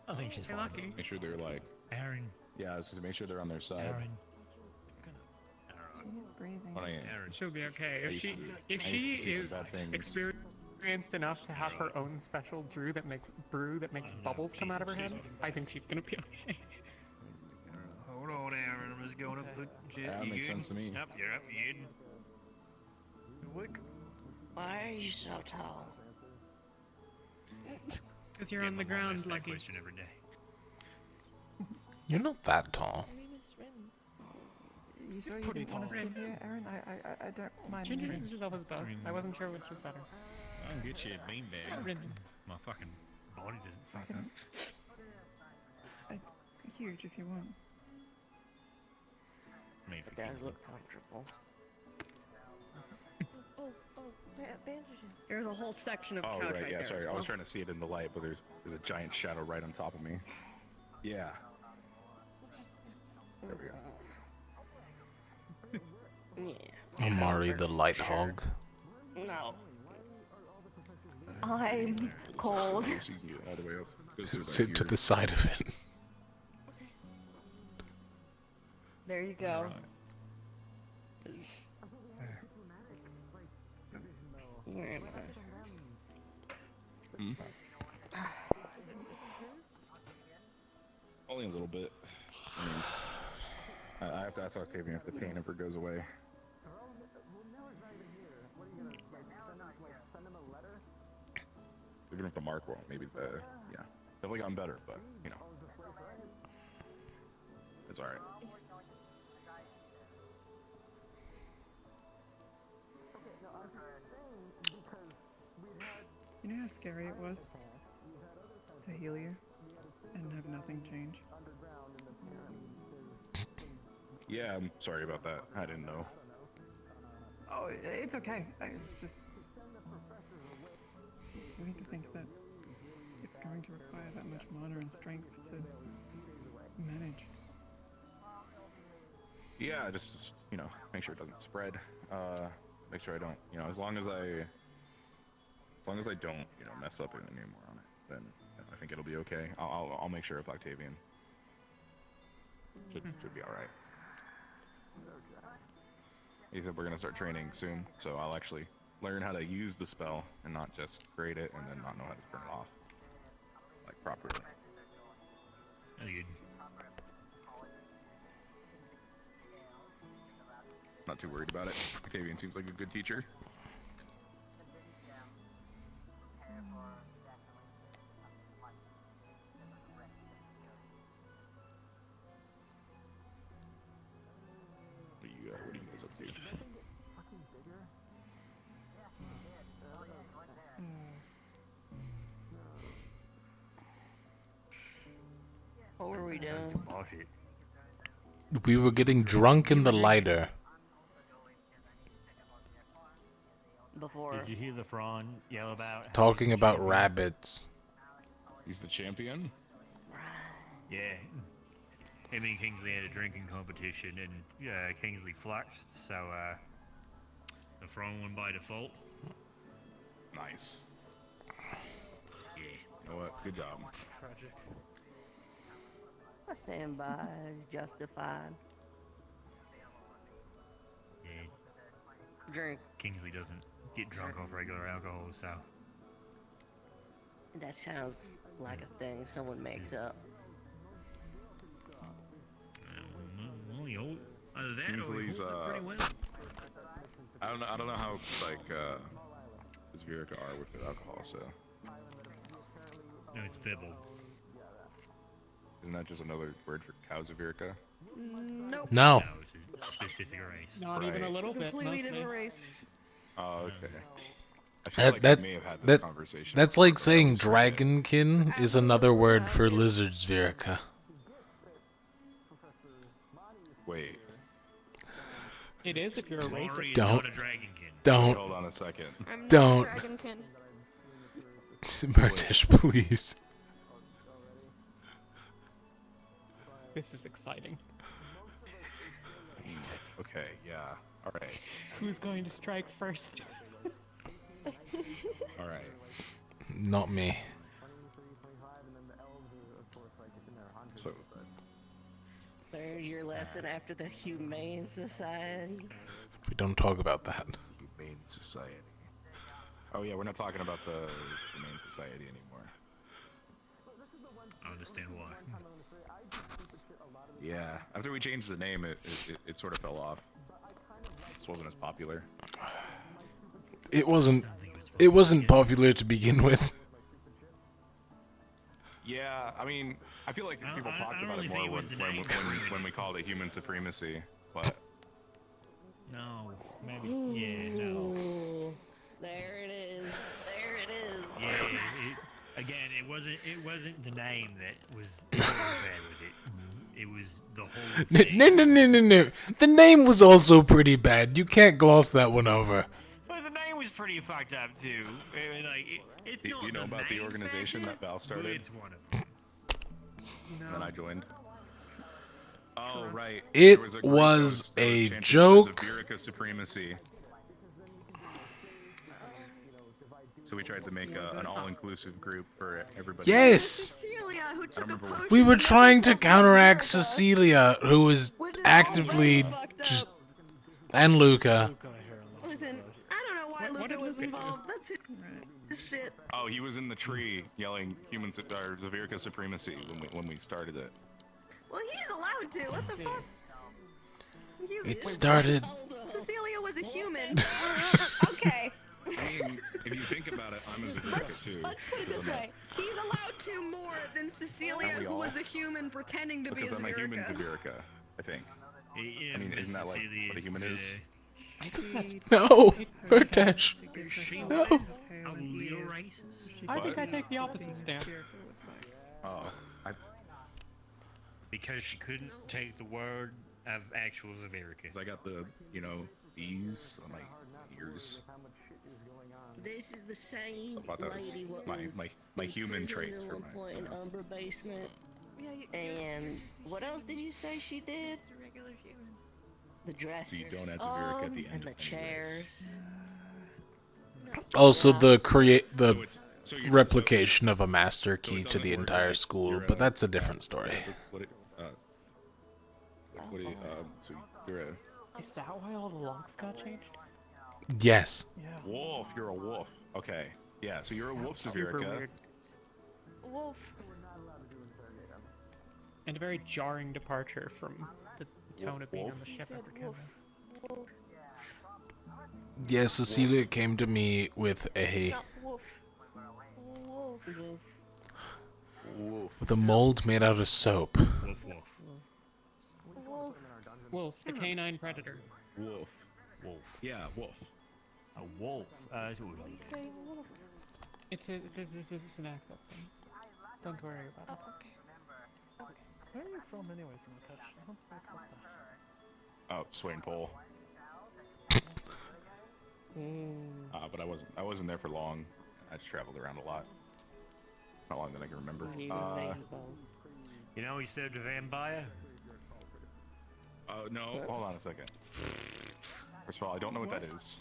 I think she's You're fine. lucky. Make sure they're like. Aaron. Yeah, I was just make sure they're on their side. Aaron. She's breathing. When I, She'll be okay. I If used she to- if I she used to see some is bad things. experienced enough to have her own special brew that makes bubbles come out of her head, I think she's gonna be okay. Hold on, Aaron. I'm just going up the jet. That You makes good? sense to me. Yep, you're up. You good? Why are you so tall? Because you're on the ground, lucky. Question every day. You're not that tall. You sure you pretty didn't want to tall. sit here, Aaron? I don't mind. Ginger leaving. is always both. I wasn't sure which was better. I can get you a beanbag. Really? My fucking body doesn't fuck up. It's huge if you want. I mean, It does look comfortable. Bandages. There's a whole section of Oh couch right, right yeah. there. Sorry, as I was well. trying to see it in the light, but there's a giant shadow right on top of me. Yeah. There we go. Yeah. Amari the light hog. No. I'm cold. So you can get all the way up. Goes through Sit back to here. the side of it. There you go. Where am I? Hmm? Only a little bit. I mean, I have to ask Octavian if the pain ever goes away. Even if the mark won't, maybe yeah. Definitely gotten better, but, you know. It's alright. You know how scary it was to heal you and have nothing change? Yeah, I'm sorry about that. I didn't know. Oh, it's okay. It's just... You need to think that it's going to require that much mana and strength to manage. Yeah, just you know, make sure it doesn't spread. Make sure I don't, you know, as long as I don't, you know, mess up anymore on it, then I think it'll be okay. I'll make sure if Octavian should be all right. he said we're gonna start training soon, so I'll actually learn how to use the spell and not just create it and then not know how to turn it off, like properly. That's good. Not too worried about it. Octavian seems like a good teacher. What are you guys up to? What were we doing? Bullshit. We were getting drunk in the lighter. Before. Did you hear the Thrawn yell about? how Talking he's the about champion? rabbits. He's the champion? Yeah. Him and Kingsley had a drinking competition, and Kingsley flexed, so the Thrawn won by default. Nice. Yeah. You know what? Good job. Tragic. I stand by. It's justified. Yeah. Drink. Kingsley doesn't get drunk off regular alcohol, so. That sounds like a thing someone makes up. Well, you know, either that or he Kingsley's, holds it pretty well. I don't know how like Zvyrka are with alcohol, so. No, it's Fibble. Isn't that just another word for cow Zvyrka? Nope. No. No, it's a specific race. Not even a Right. little bit. Completely Mostly. different race. Oh, okay. I feel like we may have had this conversation. That's like saying dragonkin is another word for lizard Zvyrka. Wait. It is if you're a Tori racist. is Don't. not a dragonkin. Don't. Hold on a second. I'm Don't. not a dragonkin. Murtish, please. This is exciting. Okay, yeah. Alright. Who's going to strike first? Alright. Not me. So, There's your lesson after the Humane Society. We don't talk about that. Humane Society. Oh yeah, we're not talking about the Humane Society anymore. I understand why. Yeah, after we changed the name, it sort of fell off. This wasn't as popular. It wasn't popular to begin with. Yeah, I mean, I feel like people talked about it more when we called it human supremacy, but No, maybe. Yeah, no. Ooh, there it is. There it is. Yeah, again, it wasn't the name that was bad with it. It was the whole thing. No. The name was also pretty bad. You can't gloss that one over. But the name was pretty fucked up too. I mean, like, it's not do you know the about the main organization factor, that Val started? But it's one of them. And then I joined. Oh right. It There a group was that a chanted joke. Zvyrka supremacy. So we tried to make an all-inclusive group for everybody. Yes! Cecilia, who took a potion. We were trying to counteract Cecilia, who was actively just... And Luca. Listen, I don't know why Luca was involved. That's his shit. Oh, he was in the tree yelling Zvyrka supremacy when we started it. Well, he's allowed to. What the fuck? It started... Cecilia was a human. Okay. I mean, if you think about it, I'm a Zvyrka too. Let's put it this way. He's allowed to more than Cecilia, Aren't we who all? was a human pretending to be a Because I'm a human Zvyrka. Zvyrka, I think. Yeah, I mean, isn't that like what a human is? I think that's No! Murtash! She No! was a little racist. I think I take the opposite stance. Oh, Because she couldn't take the word of actual Zvyrka. I got the, bees on my ears. This is the same I thought that was lady what my was human in traits prison for at my. one point in Umber basement. And what else did you say she did? Just a regular human. The dresser. So you don't add Zvyrka at the end and the of chairs. Also, the So you're- replication of a master so key it's to on the this word, entire like, school, you're but that's a different story. So you're Is that why all the locks got changed? Yes. Wolf, you're a wolf. Okay. Yeah, so you're a wolf, Super Severica. weird. Wolf. And a very jarring departure from the tone of being on the ship every time. Yes, Cecilia came to me with a Wolf. mold made out of soap. Wolf, wolf. Wolf. Wolf, the canine predator. Wolf. Wolf. Yeah, wolf. A wolf. That's what we need. Say wolf. It's an accent thing. Don't worry about it. Where are you from, anyways, Montouch? I don't quite get that. Oh, Swain Pole. But I wasn't there for long. I just traveled around a lot. Not long that I can remember. You know he served a vampire? No, hold on a second. First of all, I don't know what that is.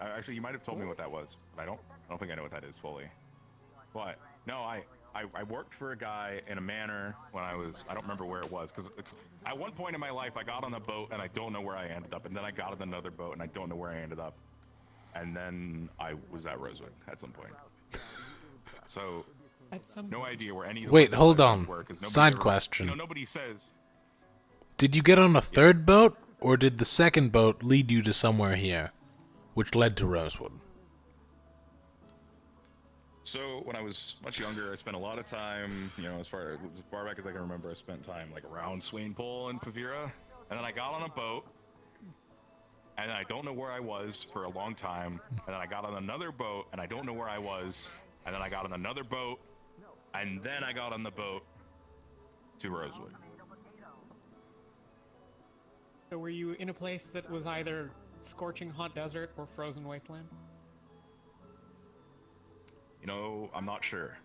Actually, you might have told me what that was, but I don't think I know what that is fully. What? No, I worked for a guy in a manor when I don't remember where it was, because at one point in my life I got on a boat and I don't know where I ended up, and then I got on another boat and I don't know where I ended up, and then I was at Rosewood at some point. So, no idea where any of the Wait, hold places on. were, 'cause nobody Side ever- question. You know, nobody says. Did you get on a third boat, or did the second boat lead you to somewhere here, which led to Rosewood? So when I was much younger, I spent a lot of time, as far back as I can remember, I spent time like around Swain Pole and Favira, and then I got on a boat, and I don't know where I was for a long time, and then I got on another boat, and I don't know where I was, and then I got on another boat, and then I got on the boat to Rosewood. So were you in a place that was either scorching hot desert or frozen wasteland? I'm not sure.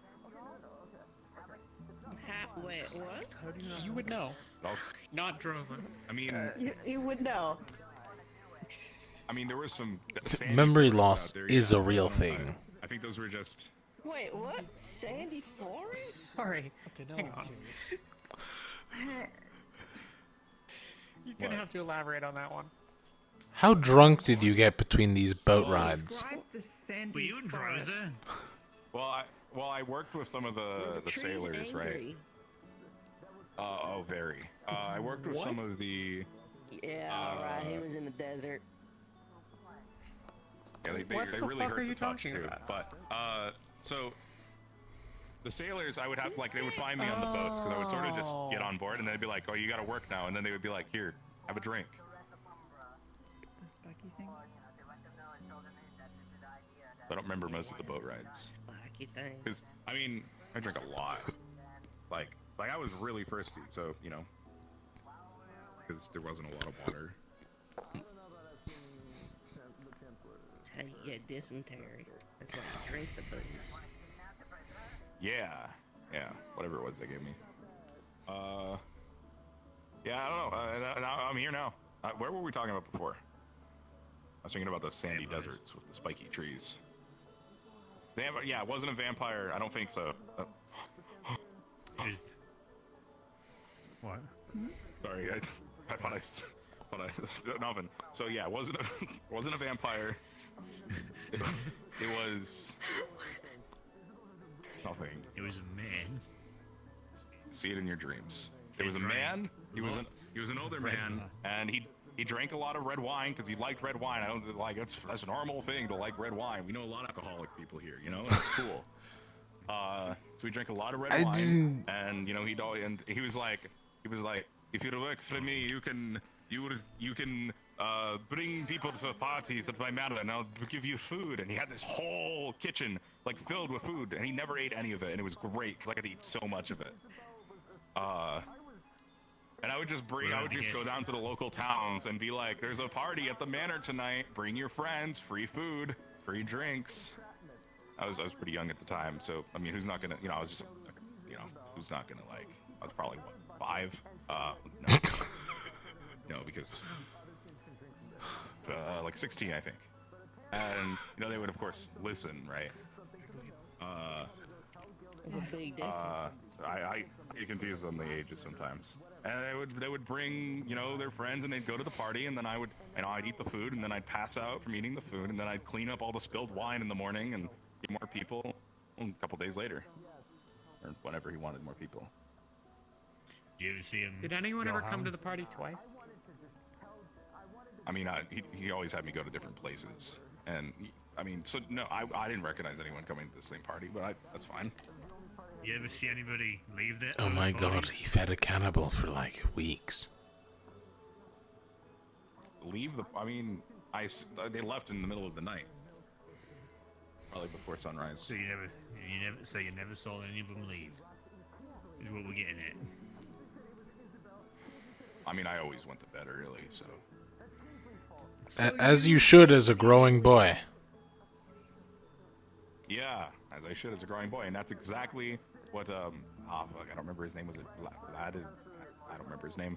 Wait, what? How do you You would know. Oh, Not Drozen. I mean, You would know. there was some sandy Memory forests loss out there, is yeah. a real thing. I think those were just. Wait, what? Sandy Forest? Sorry. Okay, now Hang I'm on. curious. You're gonna have to elaborate on that one. How drunk did you get between these boat rides? Describe the sandy Were you in forest. Droza? Well, I worked with some of the tree's sailors, right? angry. Very. I worked with some of the. Yeah, alright, he was in the desert. Yeah, they What the really fuck hurt are you the touch talking too. about? But so the sailors, I would have they would find me on the boats because I would sort of just get on board and they'd be like, "Oh, you got to work now," and then they would be like, "Here, have a drink." The spiky things? I don't remember most of the boat rides. Spiky thing. Because I drink a lot. Like I was really thirsty, so because there wasn't a lot of water. That's how you get dysentery. That's why you drink the booze. Yeah, whatever it was they gave me. Yeah, I don't know. I'm here now. Where were we talking about before? I was thinking about the sandy deserts with the spiky trees. Yeah, it wasn't a vampire. I don't think so. Just... What? Sorry, I thought I nothing. So yeah, it wasn't a vampire. It was nothing. It was a man. See it in your dreams. It was a man. He was an older man, and he drank a lot of red wine because he liked red wine. I don't like that's a normal thing to like red wine. We know a lot of alcoholic people here, That's cool. So he drank a lot of red wine, and he was like, if you work for me, you can bring people to parties at my manor, and I'll give you food. And he had this whole kitchen filled with food, and he never ate any of it, and it was great because I could eat so much of it. And I would just go down to the local towns and be like, "There's a party at the manor tonight. Bring your friends. Free food, free drinks." I was pretty young at the time, so who's not gonna? I was just, who's not gonna I was probably 5. No, no, because 16, I think. And they would of course listen, right? There's a big difference. I get confused on the ages sometimes. And they would bring, you know, their friends, and they'd go to the party, and then I'd eat the food, and then I'd pass out from eating the food, and then I'd clean up all the spilled wine in the morning and get more people a couple days later, or whenever he wanted more people. Do you ever see him? Did anyone go ever come home? to the party twice? I mean, he always had me go to different places, and I mean, so no, I didn't recognize anyone coming to the same party, but that's fine. You ever see anybody leave there? Oh my god, he fed a cannibal for like weeks. Leave the? I mean, they left in the middle of the night, probably before sunrise. So you never saw any of them leave. Is what we're getting at. I mean, I always went to bed early, so. As you should as a growing boy. Yeah, as I should as a growing boy, and that's exactly what fuck, I don't remember his name. Was it Vlad? I don't remember his name.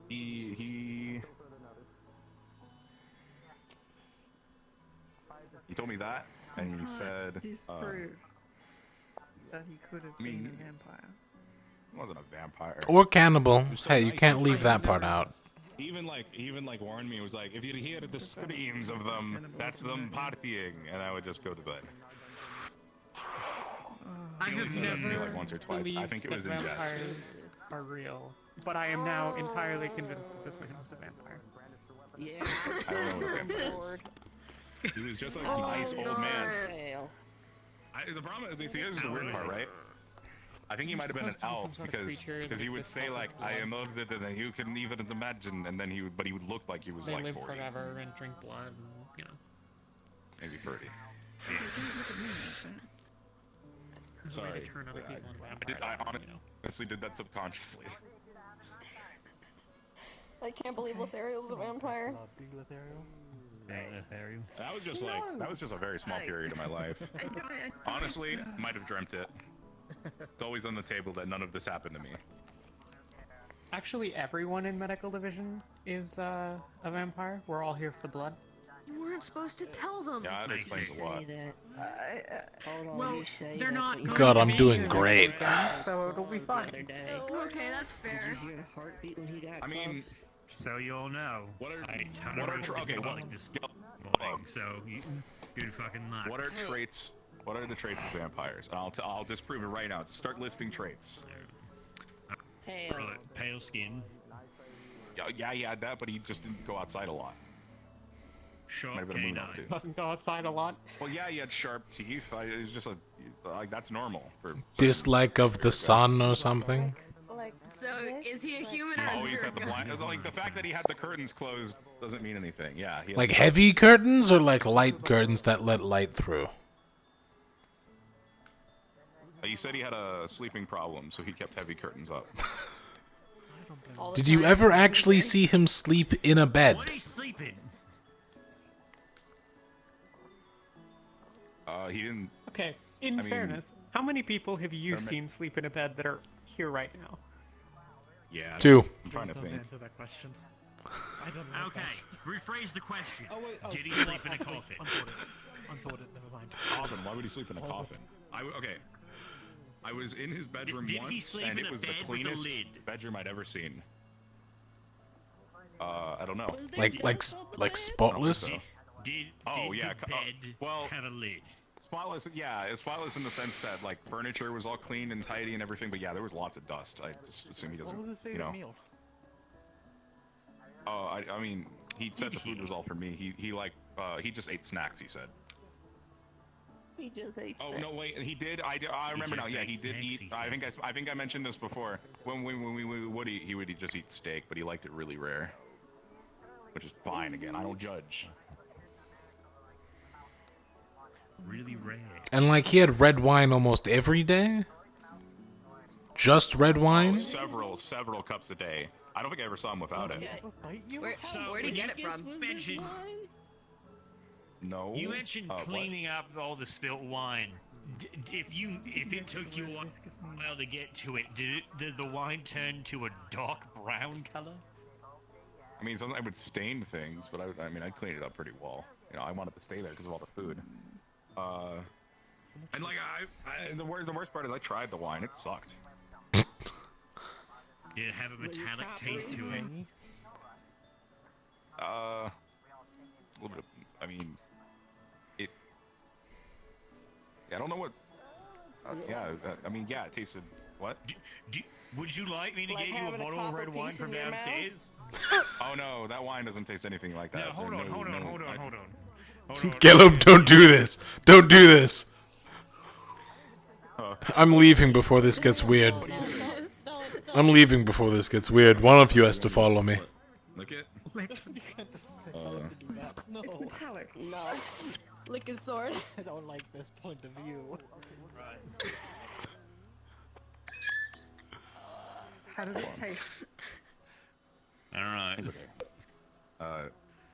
He told me that, and he said Disprove that he could have been a vampire. He wasn't a vampire. Or cannibal. So Hey, you nice. can't leave that part out. He even warned me. It was like, if you hear the screams of them, that's them partying, and I would just go to bed. I He only have said that to me, never like, once or twice. I think it was believed in that jest. vampires are real, but I am now entirely convinced that this man was a vampire. Yeah. I don't know what a vampire is. He was just like a nice old man. The problem is, here's the weird part, right? I think he might have been an elf because he would say like, "I am of it," and then you can even imagine, and then he would look like he was They like live 40. forever and drink blood, and, you know. Maybe 30. Sorry. They turn other people into I vampires, honestly did that subconsciously. I can't believe Lothariel's a vampire. That was just a very small period of my life. Honestly, might have dreamt it. It's always on the table that none of this happened to me. Actually, everyone in medical division is a vampire. We're all here for blood. You weren't supposed to tell them. Yeah, that explains a lot. Well, they're not. Going God, to I'm be doing here great. next weekend, So it'll be fine. Okay, that's fair. I mean, so you all know. What are like this morning, so good fucking luck. What are traits? What are the traits of vampires? I'll disprove it right now. Just start listing traits. Pale skin. Yeah, he had that, but he just didn't go outside a lot. Sharp canines. Doesn't go outside a lot. Well, yeah, he had sharp teeth. It's just like that's normal for. Dislike of the sun or something? So, is he a human or is Always he had the blind. It's like the fact that he had the curtains closed doesn't mean anything. Yeah. He had Like heavy curtains or like light curtains that let light through? He said he had a sleeping problem, so he kept heavy curtains up. Did you ever actually see him sleep in a bed? What is sleeping? He didn't. Okay, in fairness, how many people have you seen sleep in a bed that are here right now? Yeah. 2. I'm trying to think. Answer that question. I don't know. Okay, rephrase the question. Oh, wait, Did he sleep in a coffin? Unsorted, never mind. Coffin? Why would he sleep in a coffin? Okay. I was in his bedroom Did he once, sleep and in it a was the bed with a cleanest lid? bedroom I'd ever seen. I don't know. Like spotless? Did Oh, yeah. the bed well, have a lid? spotless. Yeah, it's spotless in the sense that like furniture was all clean and tidy and everything. But yeah, there was lots of dust. I just assume he doesn't. What was his favorite meal? Oh, I mean, he said the food was all for me. He just ate snacks. He said. He just ate. Oh no, wait, he did. I remember now. Yeah, he did eat. I think I mentioned this before. When we would eat, he would just eat steak, but he liked it really rare, which is fine. Again, I don't judge. Really rare. And like he had red wine almost every day? Just red wine? Several cups a day. I don't think I ever saw him without it. Where'd he get it from? No. You mentioned cleaning up all the spilt wine. If it took you a while to get to it, did the wine turn to a dark brown color? I mean, sometimes I would stain things, but I mean, I cleaned it up pretty well. You know, I wanted to stay there because of all the food. And like the worst part is I tried the wine. It sucked. Did it have a metallic taste to it? A little bit of, I mean, it. Yeah, I don't know what. I mean, yeah, it tasted. What? Would you like me to get you a bottle of red wine from downstairs? Oh no, that wine doesn't taste anything like that. No, hold on. Caleb, don't do this. Don't do this. I'm leaving before this gets weird. I'm leaving before this gets weird. One of you has to follow me. Lick it. No. It's metallic. No. Lick his sword. I don't like this point of view. Right. How does it taste? All right. It's okay. All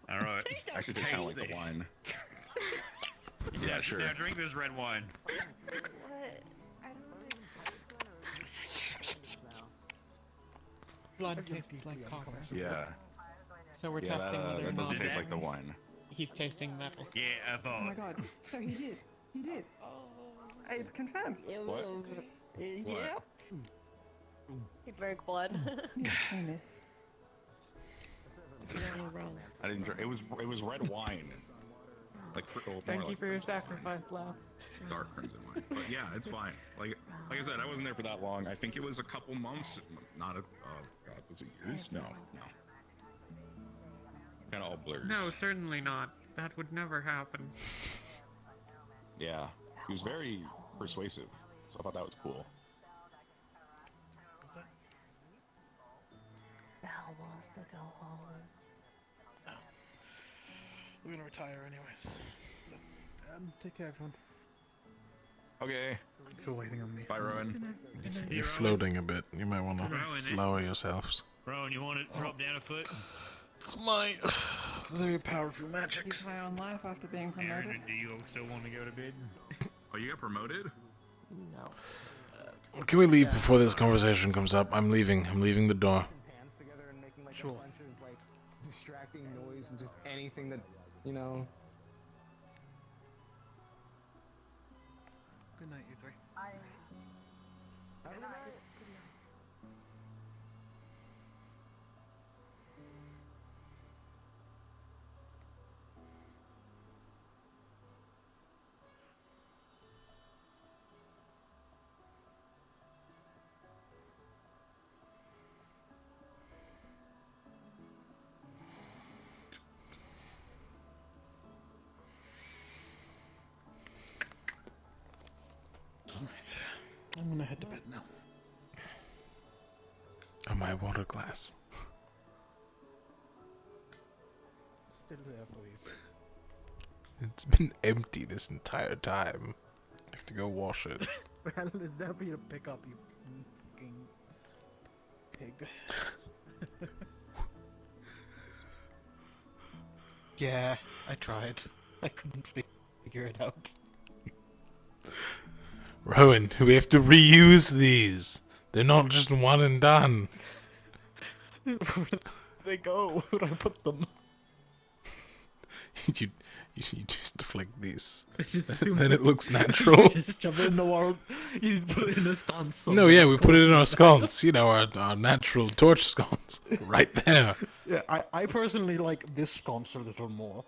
right. Actually, tastes kind of like the wine. Yeah, sure. Now drink this red wine. Blood tastes like copper. Yeah. So we're testing whether or that not doesn't taste like the wine. he's tasting metal. Yeah, I thought. Oh my god. So he did. He did. Hey, it's confirmed. What? Yeah. He drank blood. Famous. I didn't drink. It was red wine. Like Thank you for your sacrifice, Lau. Dark crimson wine. But yeah, it's fine. Like I said, I wasn't there for that long. I think it was a couple months. Not a. Oh God, was it years? No. Kind of all blurs. No, certainly not. That would never happen. Yeah, he was very persuasive, so I thought that was cool. Val wants to go home. Oh. We're gonna retire anyways. So, take care, everyone. Okay. You're waiting on me. Bye, Rowan. You're floating a bit. You might want to lower yourselves. Rowan, you want to drop down a foot? It's my very powerful magics. You play on life after being promoted? Aaron, do you also want to go to bed? Oh, you got promoted? Can we leave before this conversation comes up? I'm leaving. I'm leaving the door. Sure. Like distracting noise and just anything that, you know. Good night, you three. I'm gonna head to bed now. Oh, my water glass. Still there for you. It's been empty this entire time. I have to go wash it. Well, it's there for you to pick up, you fucking pig. Yeah, I tried. I couldn't figure it out. Rowan, we have to reuse these. They're not just one and done. Where they go? Where do I put them? you do stuff like this. Then it looks natural. Just shove it in the wall. You just put it in a sconce. No, yeah, we put it in our sconce. You know, our natural torch sconce. Right there. Yeah, I personally like this sconce a little more.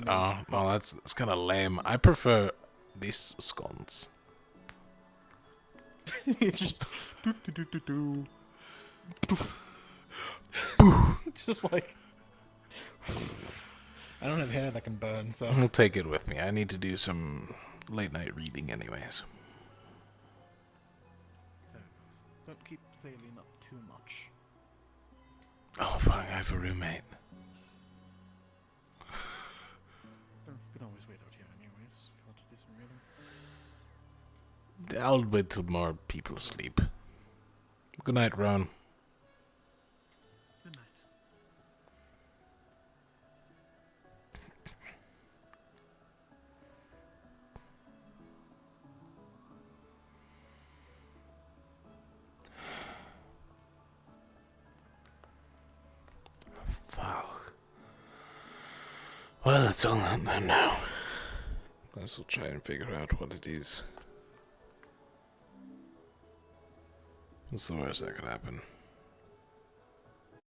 Oh, well, that's kind of lame. I prefer this sconce. It's just just like I don't have hair that can burn, so I'll take it with me. I need to do some late night reading anyways. fair enough. Don't keep sailing up too much. Oh, fuck, I have a roommate. You can always wait out here anyways if you want to do some reading. I'll wait till more people sleep. Good night, Ron. Good night. Fuck. Well, it's all out there now. Let's try and figure out what it is. What's the worst that could happen?